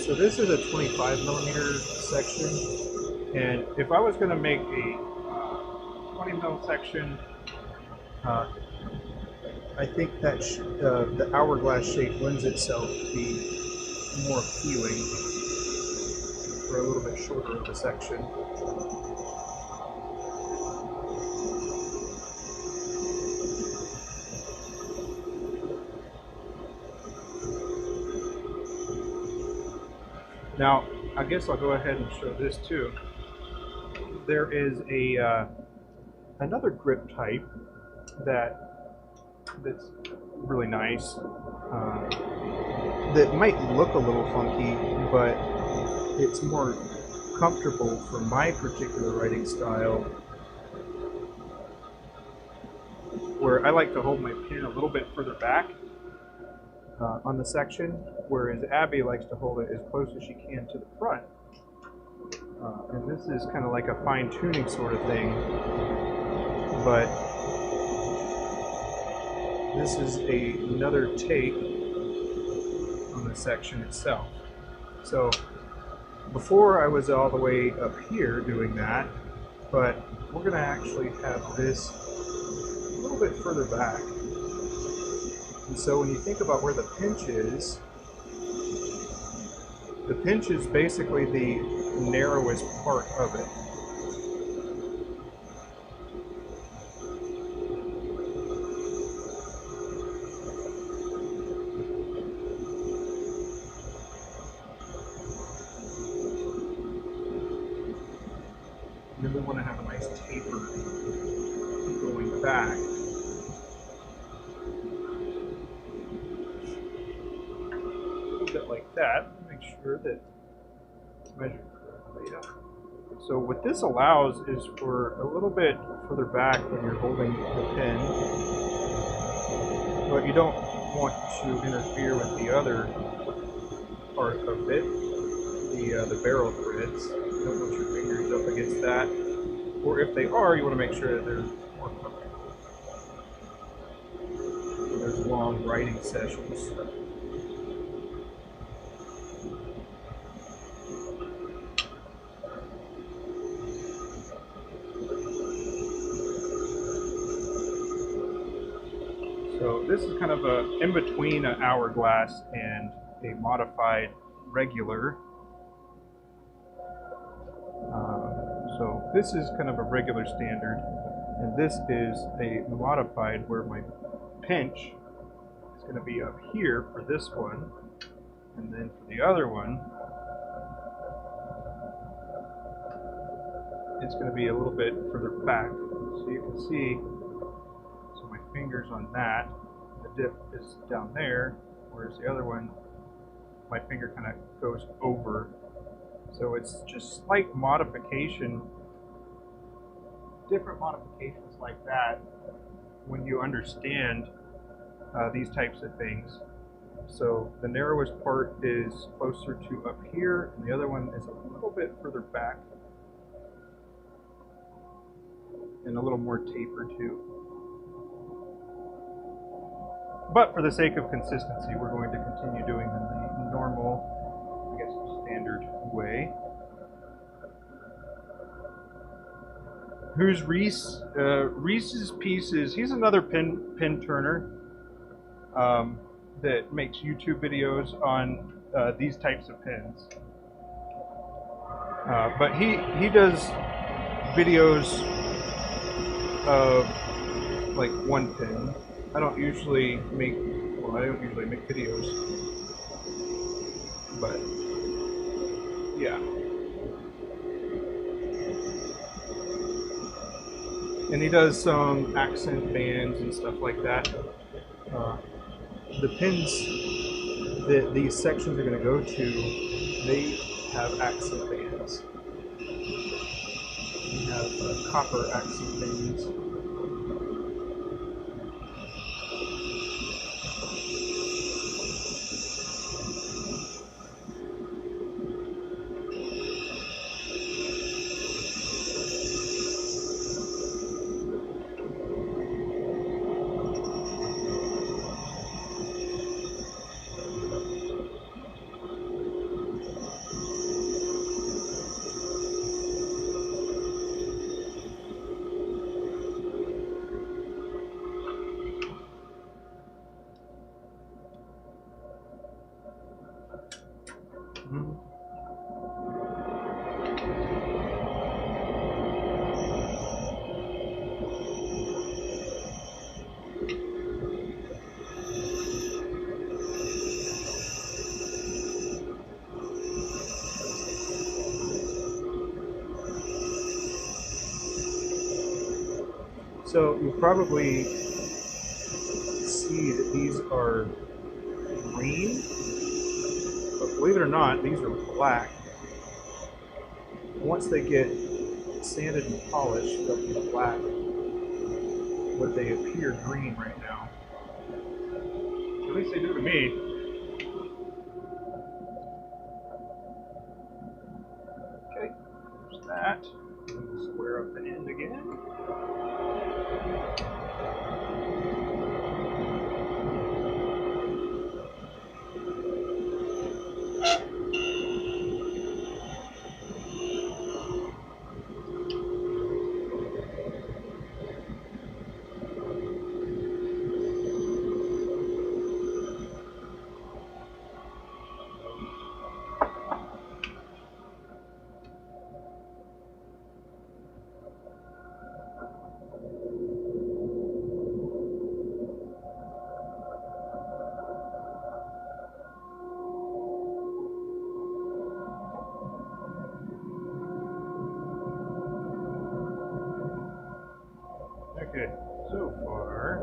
so this is a 25 millimeter section, and if I was going to make a 20 mil section, I think that the hourglass shape lends itself to be more appealing for a little bit shorter of a section. Now, I guess I'll go ahead and show this too. There is a another grip type that's really nice. That might look a little funky, but it's more comfortable for my particular writing style, where I like to hold my pen a little bit further back on the section, whereas Abby likes to hold it as close as she can to the front. And this is kind of like a fine-tuning sort of thing, but this is another take on the section itself. So before I was all the way up here doing that, but we're going to actually have this a little bit further back. And so when you think about where the pinch is basically the narrowest part of it. And then we want to have a nice taper going back. A little bit like that. Make sure that it's measured correctly. Yeah. So what this allows is for a little bit further back when you're holding the pin, but you don't want to interfere with the other part of it, the barrel threads. You don't want your fingers up against that, or if they are, you want to make sure that they're more comfortable. So there's long writing sessions. So this is kind of a in between an hourglass and a modified regular. So this is kind of a regular standard, and this is a modified where my pinch is going to be up here for this one, and then for the other one, it's going to be a little bit further back. So you can see, so my finger's on that, the dip is down there, whereas the other one, my finger kind of goes over. So it's just slight modification, different modifications like that when you understand these types of things. So the narrowest part is closer to up here, and the other one is a little bit further back and a little more taper too. But for the sake of consistency, we're going to continue doing them the normal, I guess, standard way. Who's Reese? Reese's Pieces. He's another pin turner that makes YouTube videos on these types of pins. But he does videos of like one pin. I don't usually make videos, but yeah. And he does some accent bands and stuff like that. The pins that these sections are going to go to, they have accent bands. We have copper accent bands. So you'll probably see that these are green, but believe it or not, these are black. Once they get sanded and polished, they'll be black, but they appear green right now. At least they do to me. Okay, there's that. Square up the end again. Okay, so far,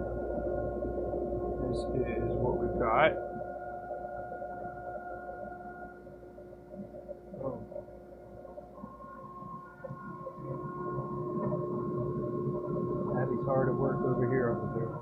this is what we've got. Oh. Abby's hard at work over here on the barrels.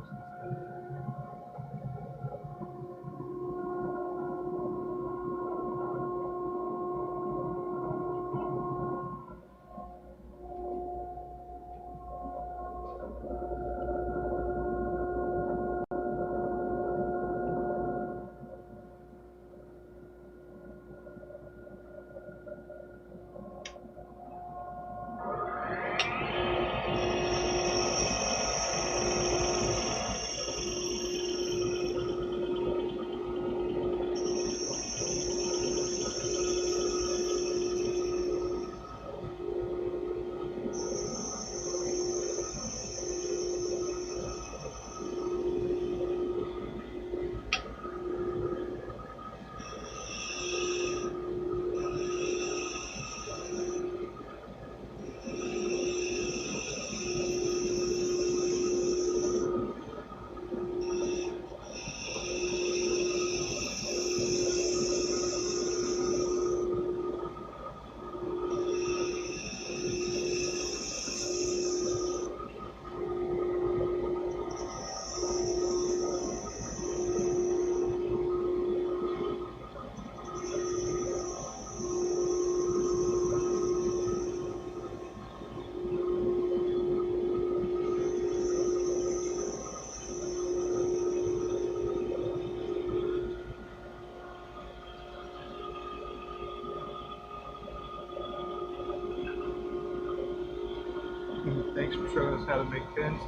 Thanks for showing us how to make pins.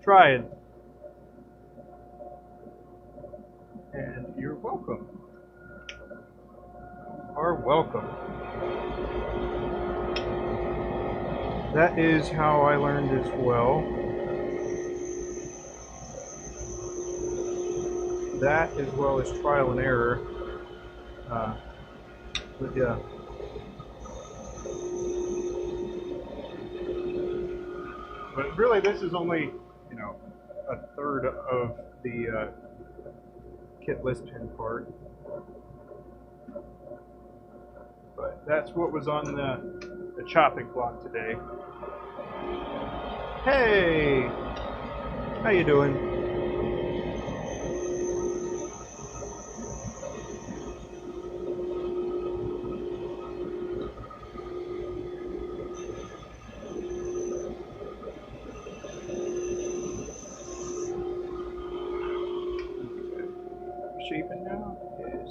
Trying. And you're welcome. You are welcome. That is how I learned as well. That as well as trial and error. But yeah. But really, this is only, a third of the kit list pin part. But that's what was on the chopping block today. Hey, how you doing? Shaping now? Yes.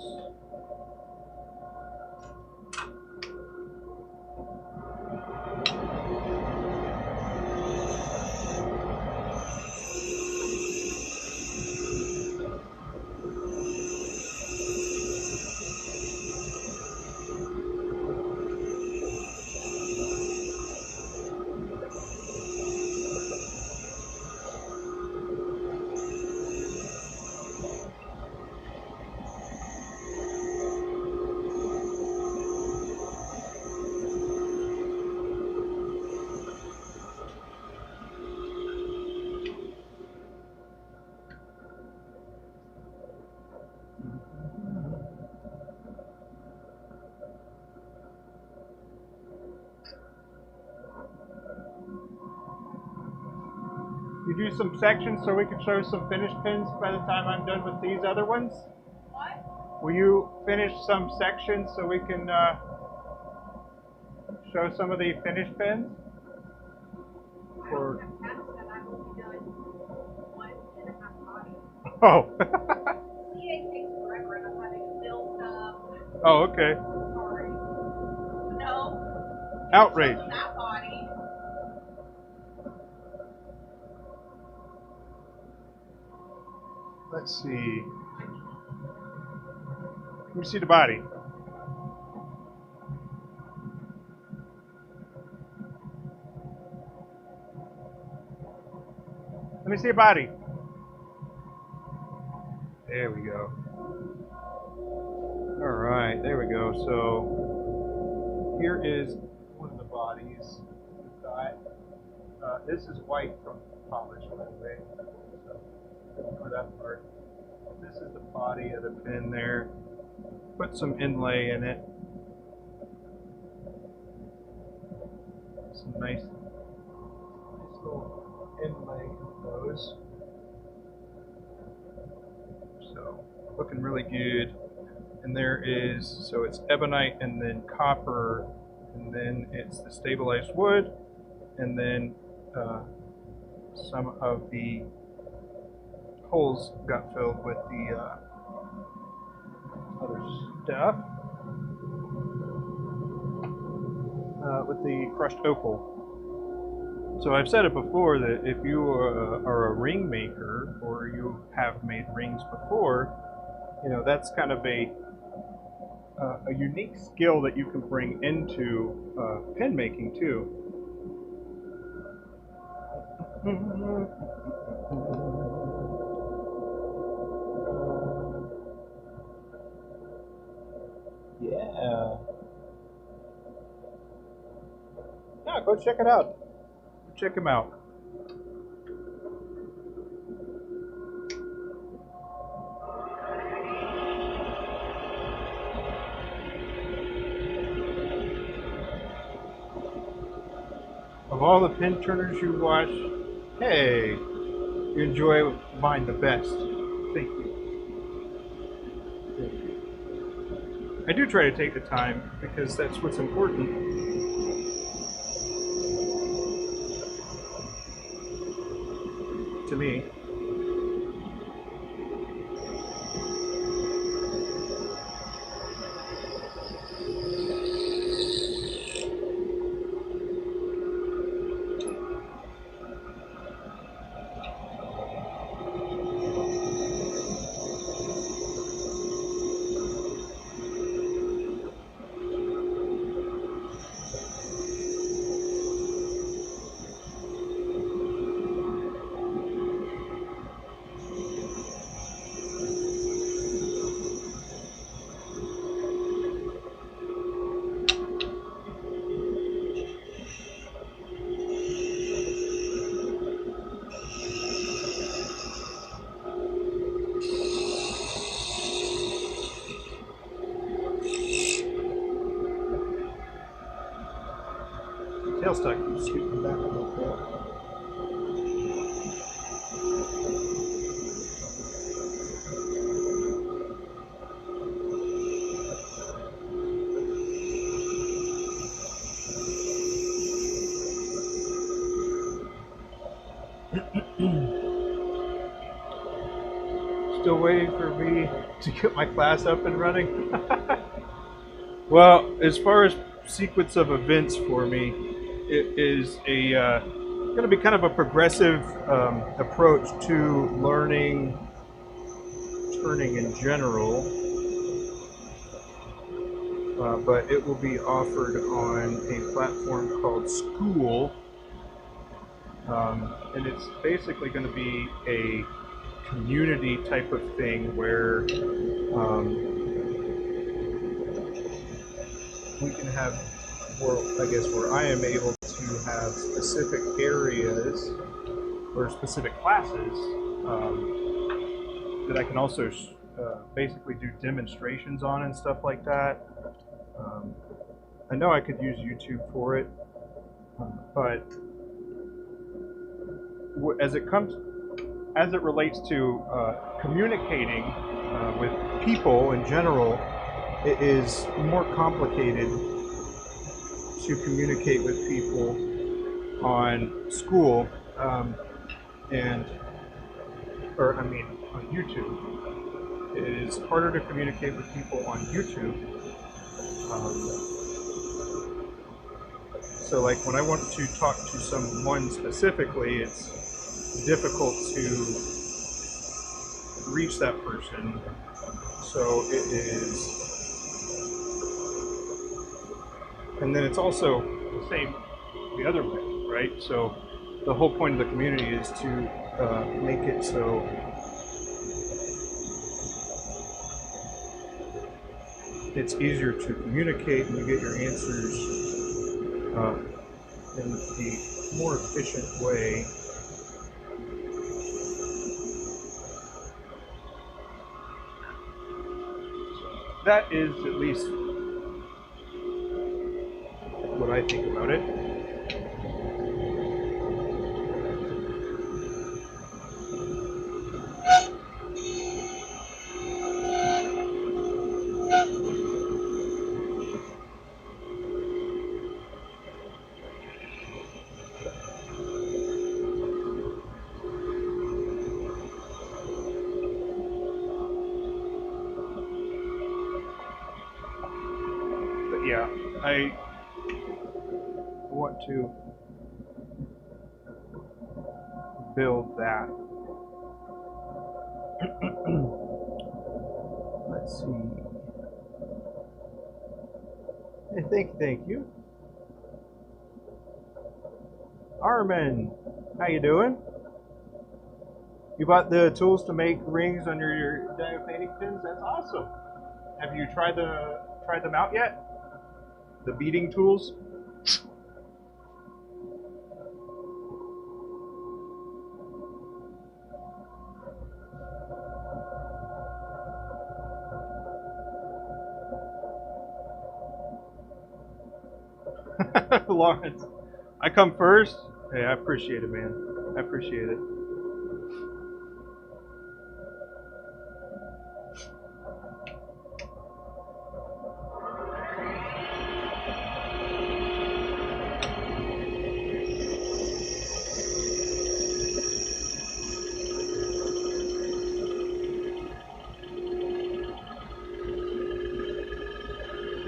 You do some sections so we can show some finished pins by the time I'm done with these other ones? What? Will you finish some sections so we can show some of the finished pins? Or... Oh. CA takes forever and I'm having to build stuff. Oh, okay. Sorry. No. Outrage. That body. Let's see. Let me see the body. Let me see a body. There we go. All right, there we go. So here is one of the bodies we've got. This is white from polish, by the way, so for that part. This is the body of the pin there. Put some inlay in it. Some nice little inlay in those. So looking really good. And there is, so it's ebonite and then copper, and then it's the stabilized wood, and then some of the holes got filled with the other stuff, with the crushed opal. So I've said it before that if you are a ring maker or you have made rings before, you know, that's kind of a unique skill that you can bring into pin making too. Yeah. Yeah, go check it out. Check him out. Of all the pin turners you watch, hey, you enjoy mine the best. Thank you. Thank you. I do try to take the time because that's what's important. To me. Tailstock keeps scooting back a little bit. Still waiting for me to get my class up and running. Well, as far as sequence of events for me, it is going to be kind of a progressive approach to learning turning in general, but it will be offered on a platform called SOOO, and it's basically going to be a community type of thing where we can have, I guess where I am able to have specific areas or specific classes that I can also basically do demonstrations on and stuff like that. I know I could use YouTube for it, but as it relates to communicating with people in general, it is more complicated to communicate with people on SOOO on YouTube. It is harder to communicate with people on YouTube. So like when I want to talk to someone specifically, it's difficult to reach that person. So it is, and then it's also the same the other way, right? So the whole point of the community is to make it so it's easier to communicate and you get your answers in the more efficient way. That is at least what I think about it. But yeah, I want to build that. Let's see. Hey, thank you. Armin, how you doing? You bought the tools to make rings on your diapating pins? That's awesome. Have you tried them out yet? The beading tools? Lawrence, I come first. Hey, I appreciate it, man. I appreciate it.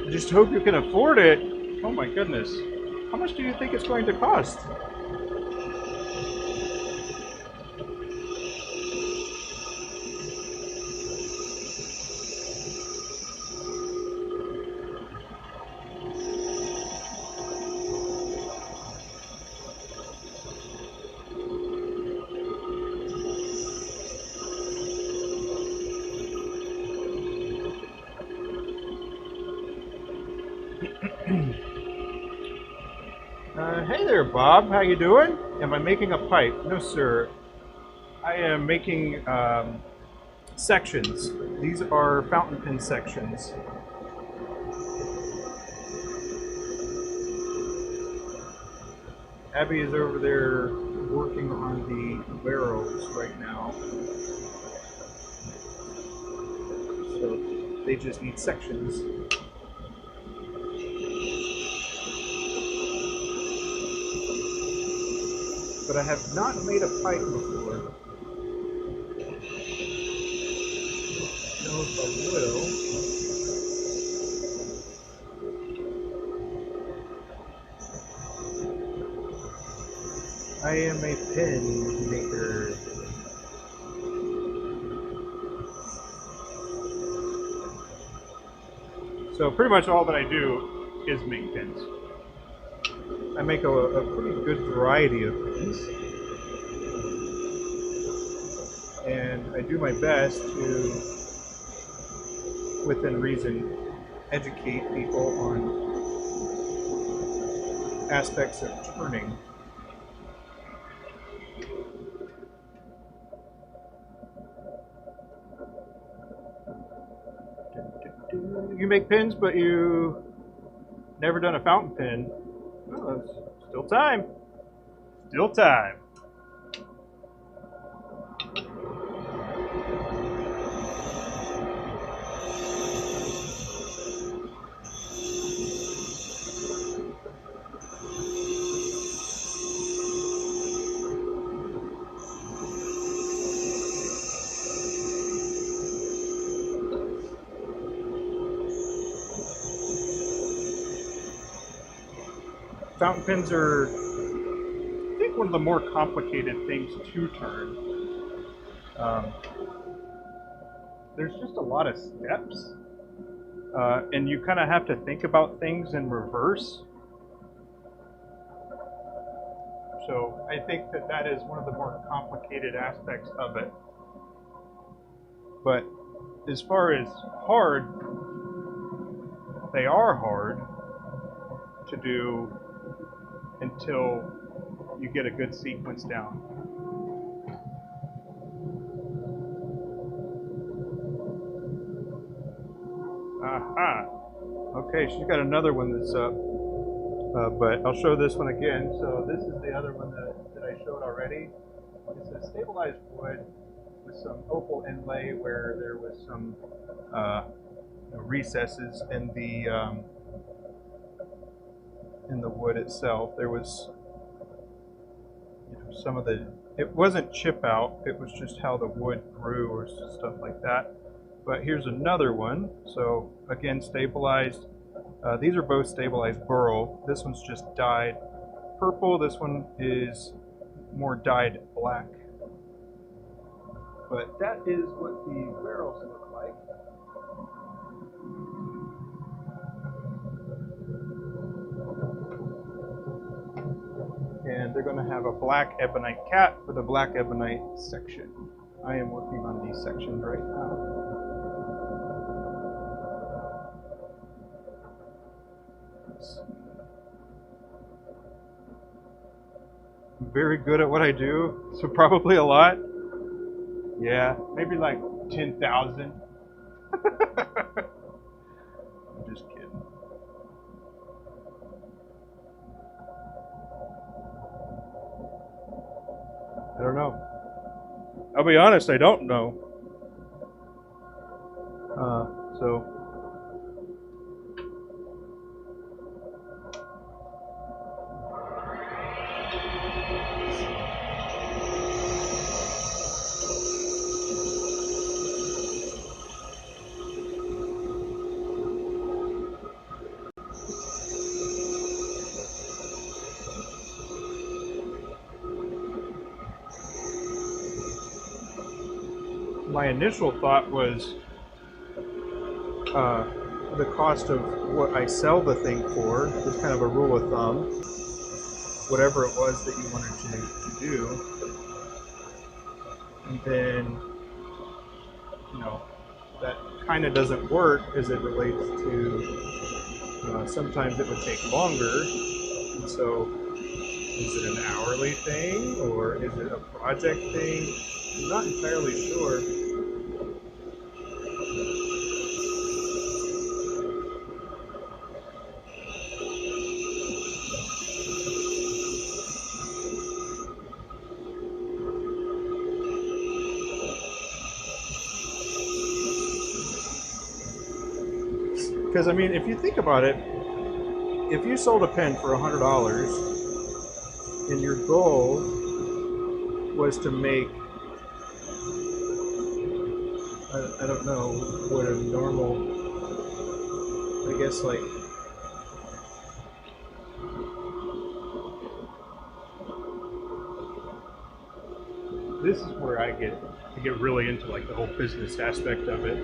Just hope you can afford it. Oh my goodness. How much do you think it's going to cost? Hey there, Bob. How you doing? Am I making a pipe? No, sir. I am making sections. These are fountain pen sections. Abby is over there working on the barrels right now. So they just need sections. But I have not made a pipe before. I don't know if I will. I am a pen maker. So pretty much all that I do is make pens. I make a pretty good variety of pens. And I do my best to, within reason, educate people on aspects of turning. You make pens, but you never done a fountain pen. Oh, still time. Still time. Fountain pens are, I think, one of the more complicated things to turn. There's just a lot of steps, and you kind of have to think about things in reverse. So I think that is one of the more complicated aspects of it. But as far as hard, they are hard to do until you get a good sequence down. Aha! Okay, she's got another one that's up, but I'll show this one again. So this is the other one that I showed already. It's a stabilized wood with some opal inlay where there was some recesses in the wood itself. There was some of the, it wasn't chip out, it was just how the wood grew or stuff like that. But here's another one. So again, stabilized. These are both stabilized burl. This one's just dyed purple. This one is more dyed black. But that is what the barrels look like. And they're going to have a black ebonite cat for the black ebonite section. I am working on these sections right now. I'm very good at what I do, so probably a lot. Yeah, maybe like 10,000. I'm just kidding. I don't know. I'll be honest, I don't know. So my initial thought was the cost of what I sell the thing for is kind of a rule of thumb. Whatever it was that you wanted to do. And then, that kind of doesn't work as it relates to, sometimes it would take longer. And so, is it an hourly thing or is it a project thing? I'm not entirely sure. Because, I mean, if you think about it, if you sold a pen for $100 and your goal was to make, I don't know what a normal, I guess like, this is where I get really into like the whole business aspect of it.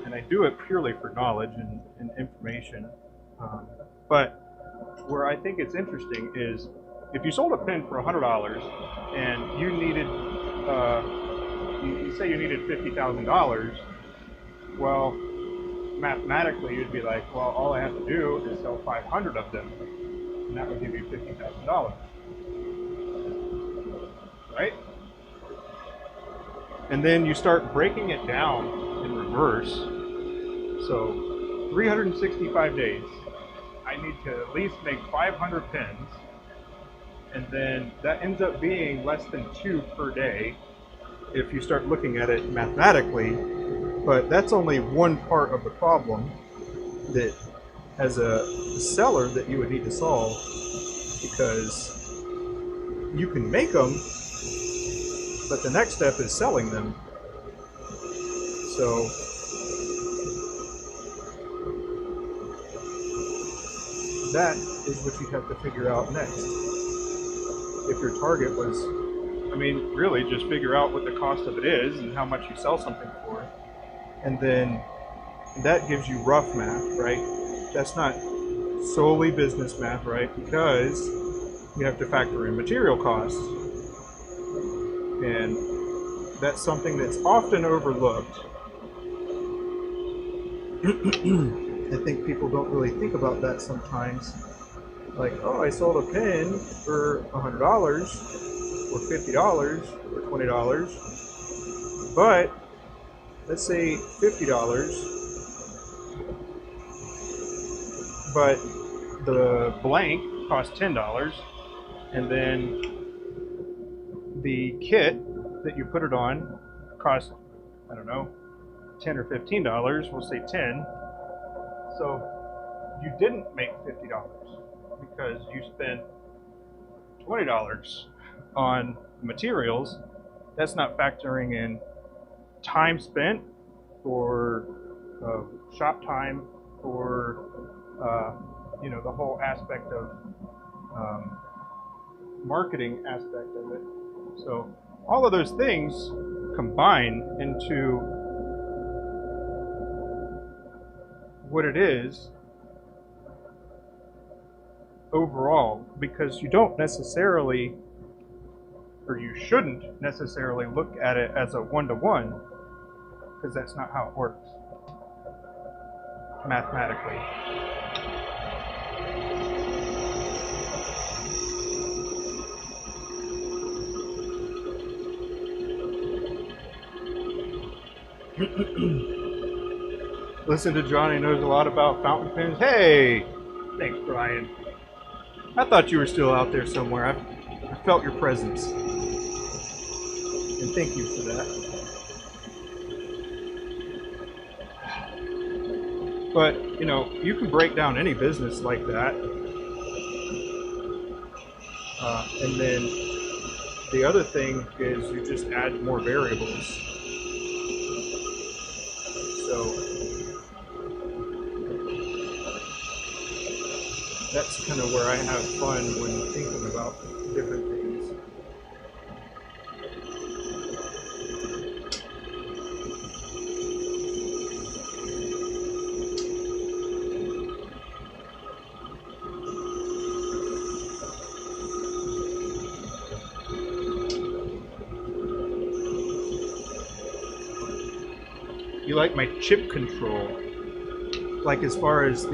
And I do it purely for knowledge and information. But where I think it's interesting is if you sold a pen for $100 and you needed, you say you needed $50,000, well, mathematically you'd be like, well, all I have to do is sell 500 of them, and that would give you $50,000, right? And then you start breaking it down in reverse. So 365 days, I need to at least make 500 pens, and then that ends up being less than 2 per day if you start looking at it mathematically. But that's only one part of the problem that as a seller that you would need to solve, because you can make them, but the next step is selling them. So that is what you have to figure out next. If your target was, I mean, really just figure out what the cost of it is and how much you sell something for. And then that gives you rough math, right? That's not solely business math, right? Because you have to factor in material costs. And that's something that's often overlooked. I think people don't really think about that sometimes. like, oh, I sold a pen for $100 or $50 or $20, but let's say $50, but the blank cost $10, and then the kit that you put it on cost, I don't know, $10 or $15. We'll say 10. So you didn't make $50 because you spent $20 on materials. That's not factoring in time spent for shop time, for the whole aspect of marketing aspect of it. So all of those things combine into what it is overall, because you don't necessarily, or you shouldn't necessarily look at it as a one-to-one, because that's not how it works mathematically. Listen to Johnny knows a lot about fountain pens. Hey! Thanks, Brian. I thought you were still out there somewhere. I felt your presence. And thank you for that. But, you can break down any business like that. And then the other thing is you just add more variables. So that's kind of where I have fun when thinking about different things. You like my chip control, like as far as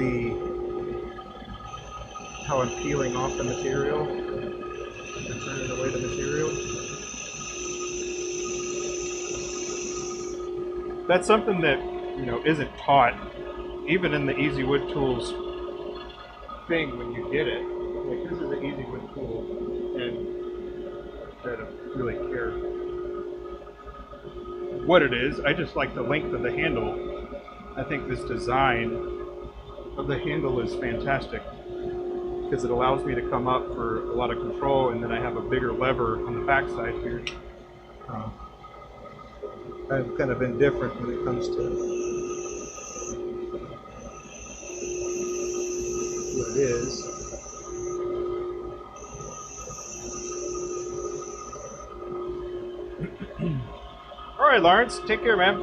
how I'm peeling off the material and turning away the material. That's something that isn't taught even in the Easy Wood Tools thing when you get it. Like, this is an Easy Wood tool, and I don't really care what it is. I just like the length of the handle. I think this design of the handle is fantastic because it allows me to come up for a lot of control, and then I have a bigger lever on the back side here. I've kind of been different when it comes to what it is. All right, Lawrence, take care, man.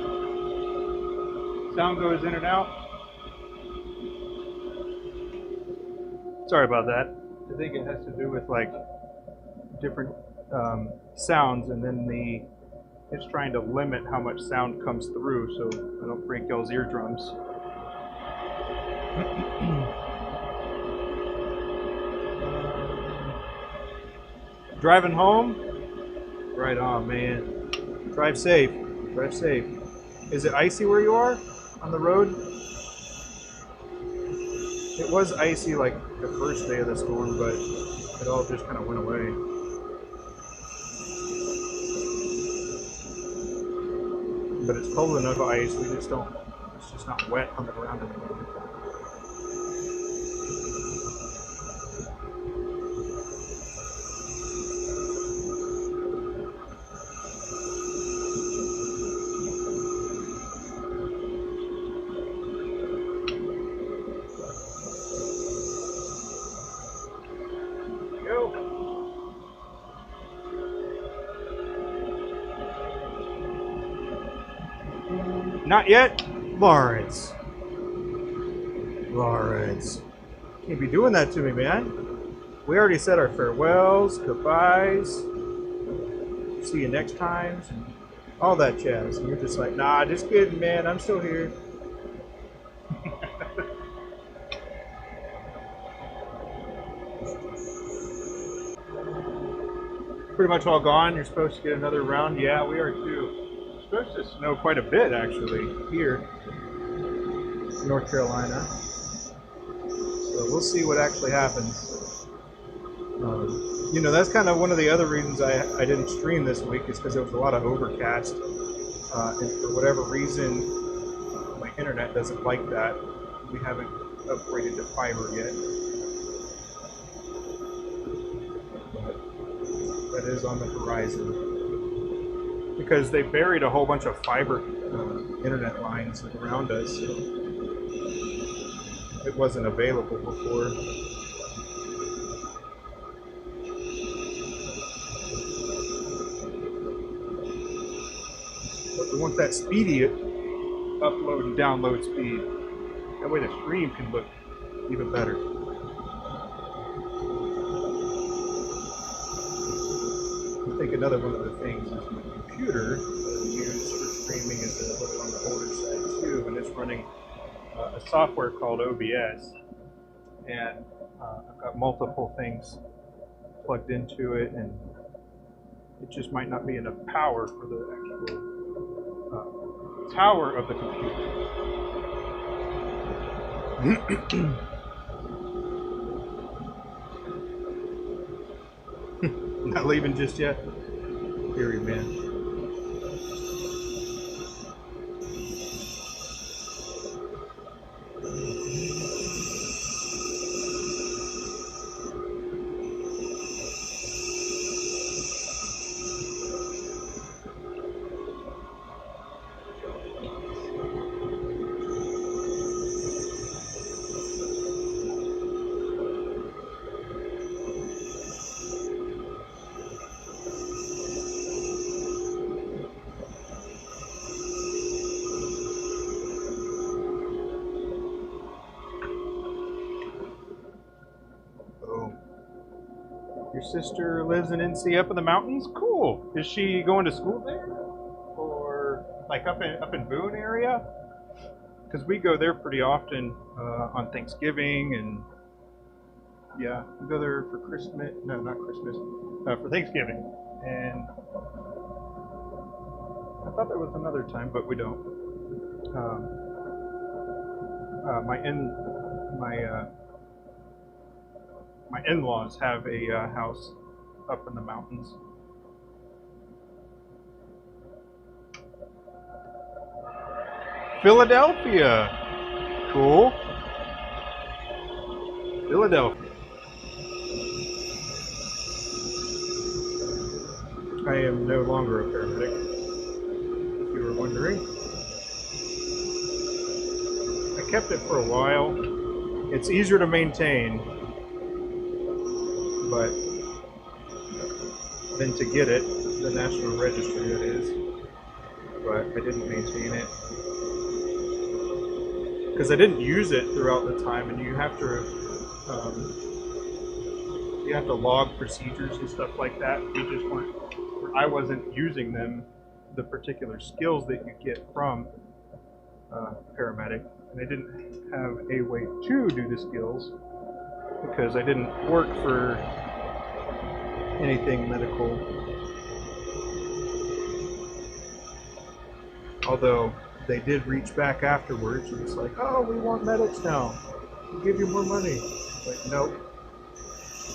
Sound goes in and out. Sorry about that. I think it has to do with like different sounds, and then it's trying to limit how much sound comes through so I don't break y'all's eardrums. Driving home? Right on, man. Drive safe. Drive safe. Is it icy where you are on the road? It was icy like the first day of the storm, but it all just kind of went away. But it's cold enough ice, it's just not wet on the ground anymore. Not yet? Lawrence. Lawrence. Can't be doing that to me, man. We already said our farewells, goodbyes, see you next times, and all that jazz. And you're just like, nah, just kidding, man. I'm still here. pretty much all gone. You're supposed to get another round. Yeah, we are too. It's supposed to snow quite a bit actually here in North Carolina. So we'll see what actually happens. You know, that's kind of one of the other reasons I didn't stream this week is because there was a lot of overcast. And for whatever reason, my internet doesn't like that. We haven't upgraded to fiber yet. But that is on the horizon. Because they buried a whole bunch of fiber internet lines around us. So it wasn't available before. But we want that speedy upload and download speed. That way the stream can look even better. I think another one of the things is my computer that I use for streaming is a little on the older side too, and it's running a software called OBS, and I've got multiple things plugged into it, and it just might not be enough power for the actual tower of the computer. Not leaving just yet? Period, man. Your sister lives in NC up in the mountains? Cool. Is she going to school there? Or like up in Boone area? Because we go there pretty often on Thanksgiving, and yeah, we go there for Christmas. No, not Christmas. For Thanksgiving. And I thought there was another time, but we don't. My in-laws have a house up in the mountains. Philadelphia. Cool. Philadelphia. I am no longer a paramedic, if you were wondering. I kept it for a while. It's easier to maintain, but then to get it, the National Registry that is, but I didn't maintain it because I didn't use it throughout the time, and you have to log procedures and stuff like that. I wasn't using them, the particular skills that you get from paramedic, and I didn't have a way to do the skills because I didn't work for anything medical. Although they did reach back afterwards and it's like, oh, we want medics now. We'll give you more money. Like, nope.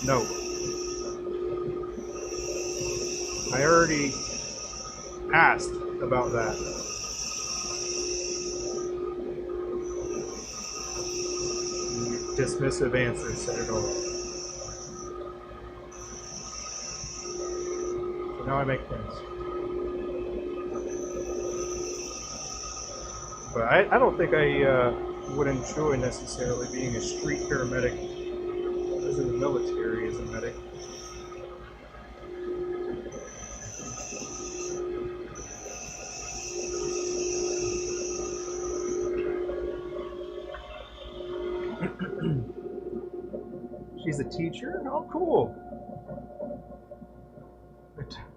No. I already asked about that. Dismissive answers said it all. So now I make things. But I don't think I would enjoy necessarily being a street paramedic. I was in the military as a medic. She's a teacher? Oh, cool.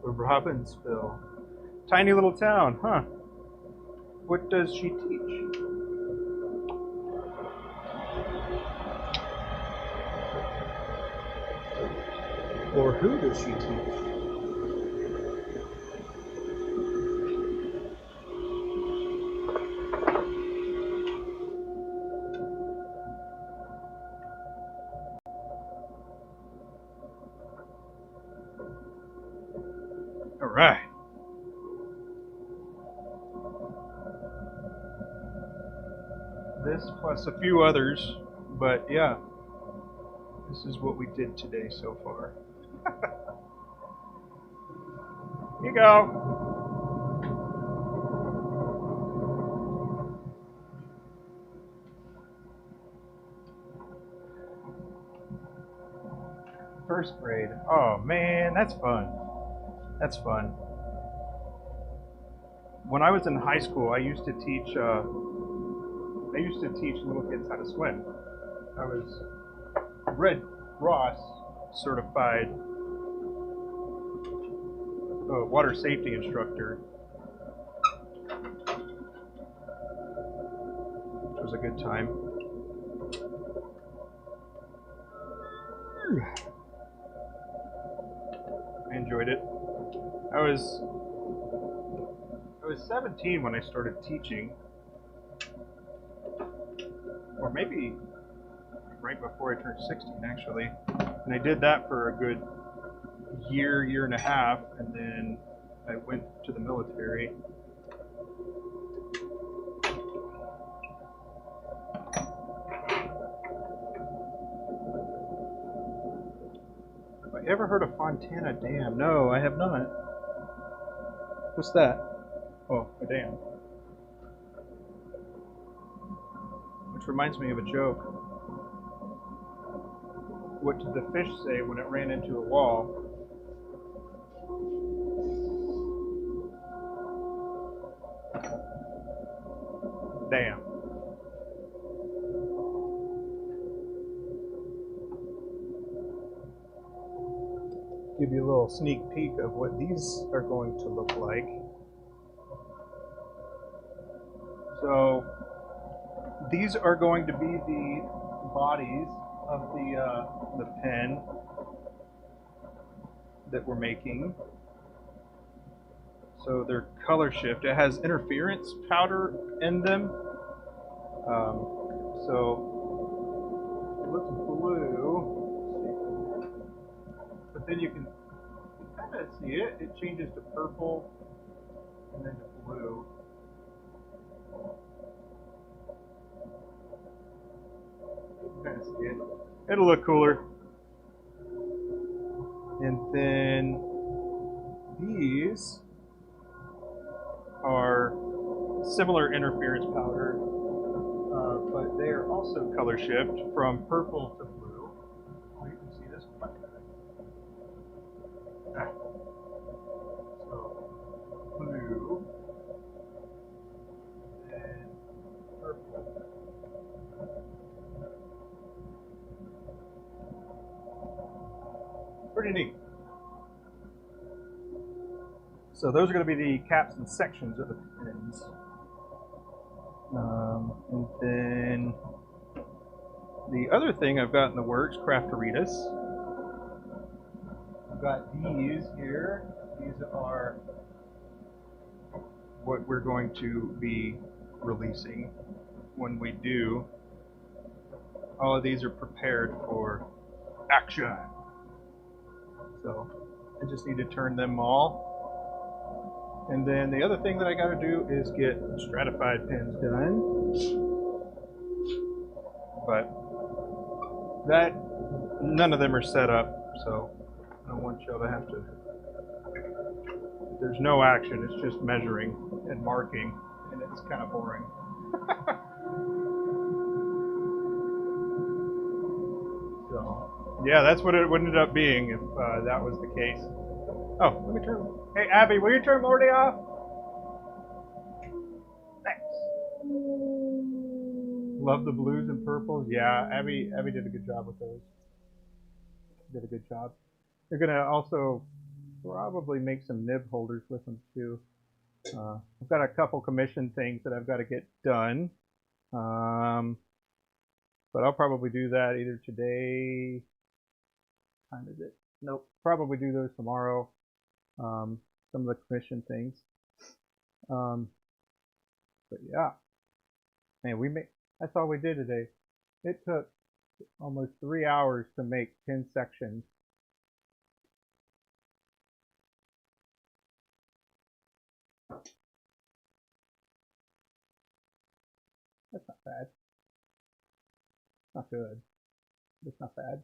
Robbinsville. Tiny little town, huh? What does she teach? Or who does she teach? All right. This plus a few others, but yeah, this is what we did today so far. Here you go. First grade. Oh man, that's fun. That's fun. When I was in high school, I used to teach. I used to teach little kids how to swim. I was Red Cross certified water safety instructor, which was a good time. I enjoyed it. I was 17 when I started teaching, or maybe right before I turned 16 actually. And I did that for a good year and a half, and then I went to the military. Have I ever heard of Fontana Dam? No, I have not. What's that? Oh, a dam. Which reminds me of a joke. What did the fish say when it ran into a wall? Damn. Give you a little sneak peek of what these are going to look like. So these are going to be the bodies of the pen that we're making. So they're color shift. It has interference powder in them. So it looks blue, but then you can kind of see it. It changes to purple and then to blue. You can kind of see it. It'll look cooler. And then these are similar interference powder, but they are also color shift from purple to blue. Oh, you can see this one. So blue and purple. Pretty neat. So those are going to be the caps and sections of the pins. And then the other thing I've got in the works, Crafteritas. I've got these here. These are what we're going to be releasing when we do. All of these are prepared for action. So I just need to turn them all. And then the other thing that I got to do is get stratified pins done. But none of them are set up, so I don't want y'all to have to. There's no action, it's just measuring and marking, and it's kind of boring. So, yeah, that's what it would end up being if that was the case. Oh, let me turn. Hey, Abby, will you turn Morty off? Thanks. Love the blues and purples. Yeah, Abby did a good job with those. Did a good job. They're gonna also probably make some nib holders with them too. I've got a couple commission things that I've got to get done, but I'll probably do that either today. What time is it? Nope. Probably do those tomorrow. Some of the commission things. But yeah, man, that's all we did today. It took almost 3 hours to make 10 sections. bad. Not good. It's not bad.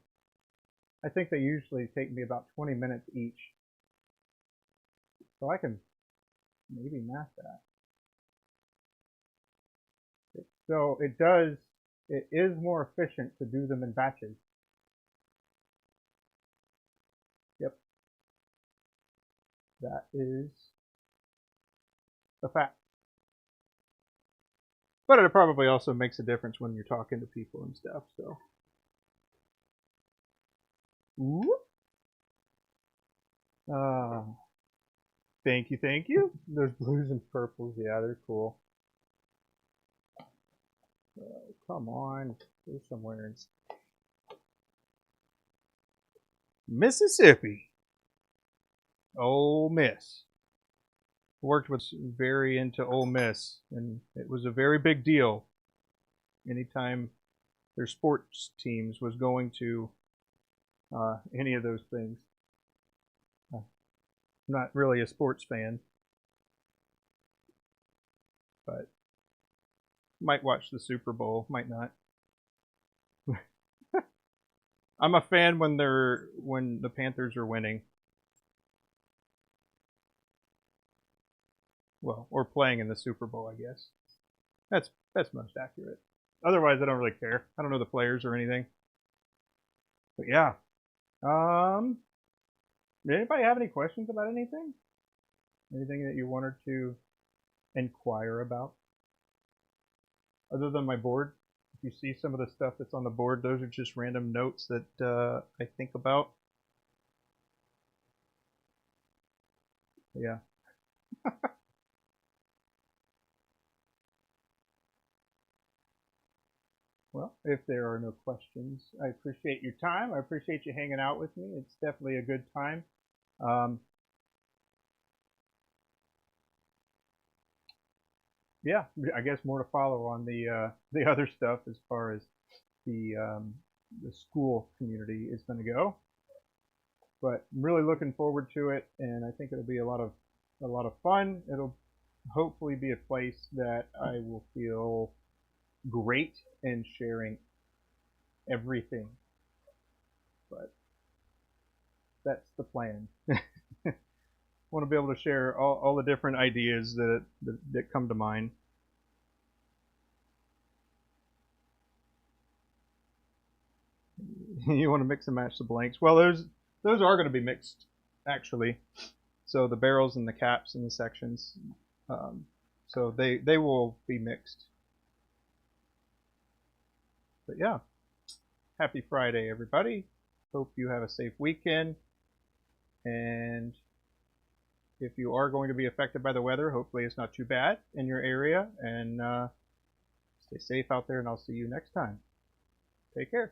I think they usually take me about 20 minutes each. So I can maybe math that. So it is more efficient to do them in batches. Yep. That is a fact. But it probably also makes a difference when you're talking to people and stuff, so. Ooh. Thank you, thank you. Those blues and purples, yeah, they're cool. Come on, go somewhere in Mississippi. Ole Miss. Worked with very into Ole Miss, and it was a very big deal. Anytime their sports teams was going to any of those things. I'm not really a sports fan, but might watch the Super Bowl, might not. I'm a fan when the Panthers are winning. Well, or playing in the Super Bowl, I guess. That's most accurate. Otherwise, I don't really care. I don't know the players or anything. But yeah. Did anybody have any questions about anything? Anything that you wanted to inquire about? Other than my board? If you see some of the stuff that's on the board, those are just random notes that I think about. Yeah. Well, if there are no questions, I appreciate your time. I appreciate you hanging out with me. It's definitely a good time. Yeah, I guess more to follow on the other stuff as far as the school community is going to go. But I'm really looking forward to it, and I think it'll be a lot of fun. It'll hopefully be a place that I will feel great in sharing everything. But that's the plan. Want to be able to share all the different ideas that come to mind. You want to mix and match the blanks. Well, those are going to be mixed, actually. So the barrels and the caps and the sections. So they will be mixed. But yeah, happy Friday, everybody. Hope you have a safe weekend. And if you are going to be affected by the weather, hopefully it's not too bad in your area. And stay safe out there, and I'll see you next time. Take care.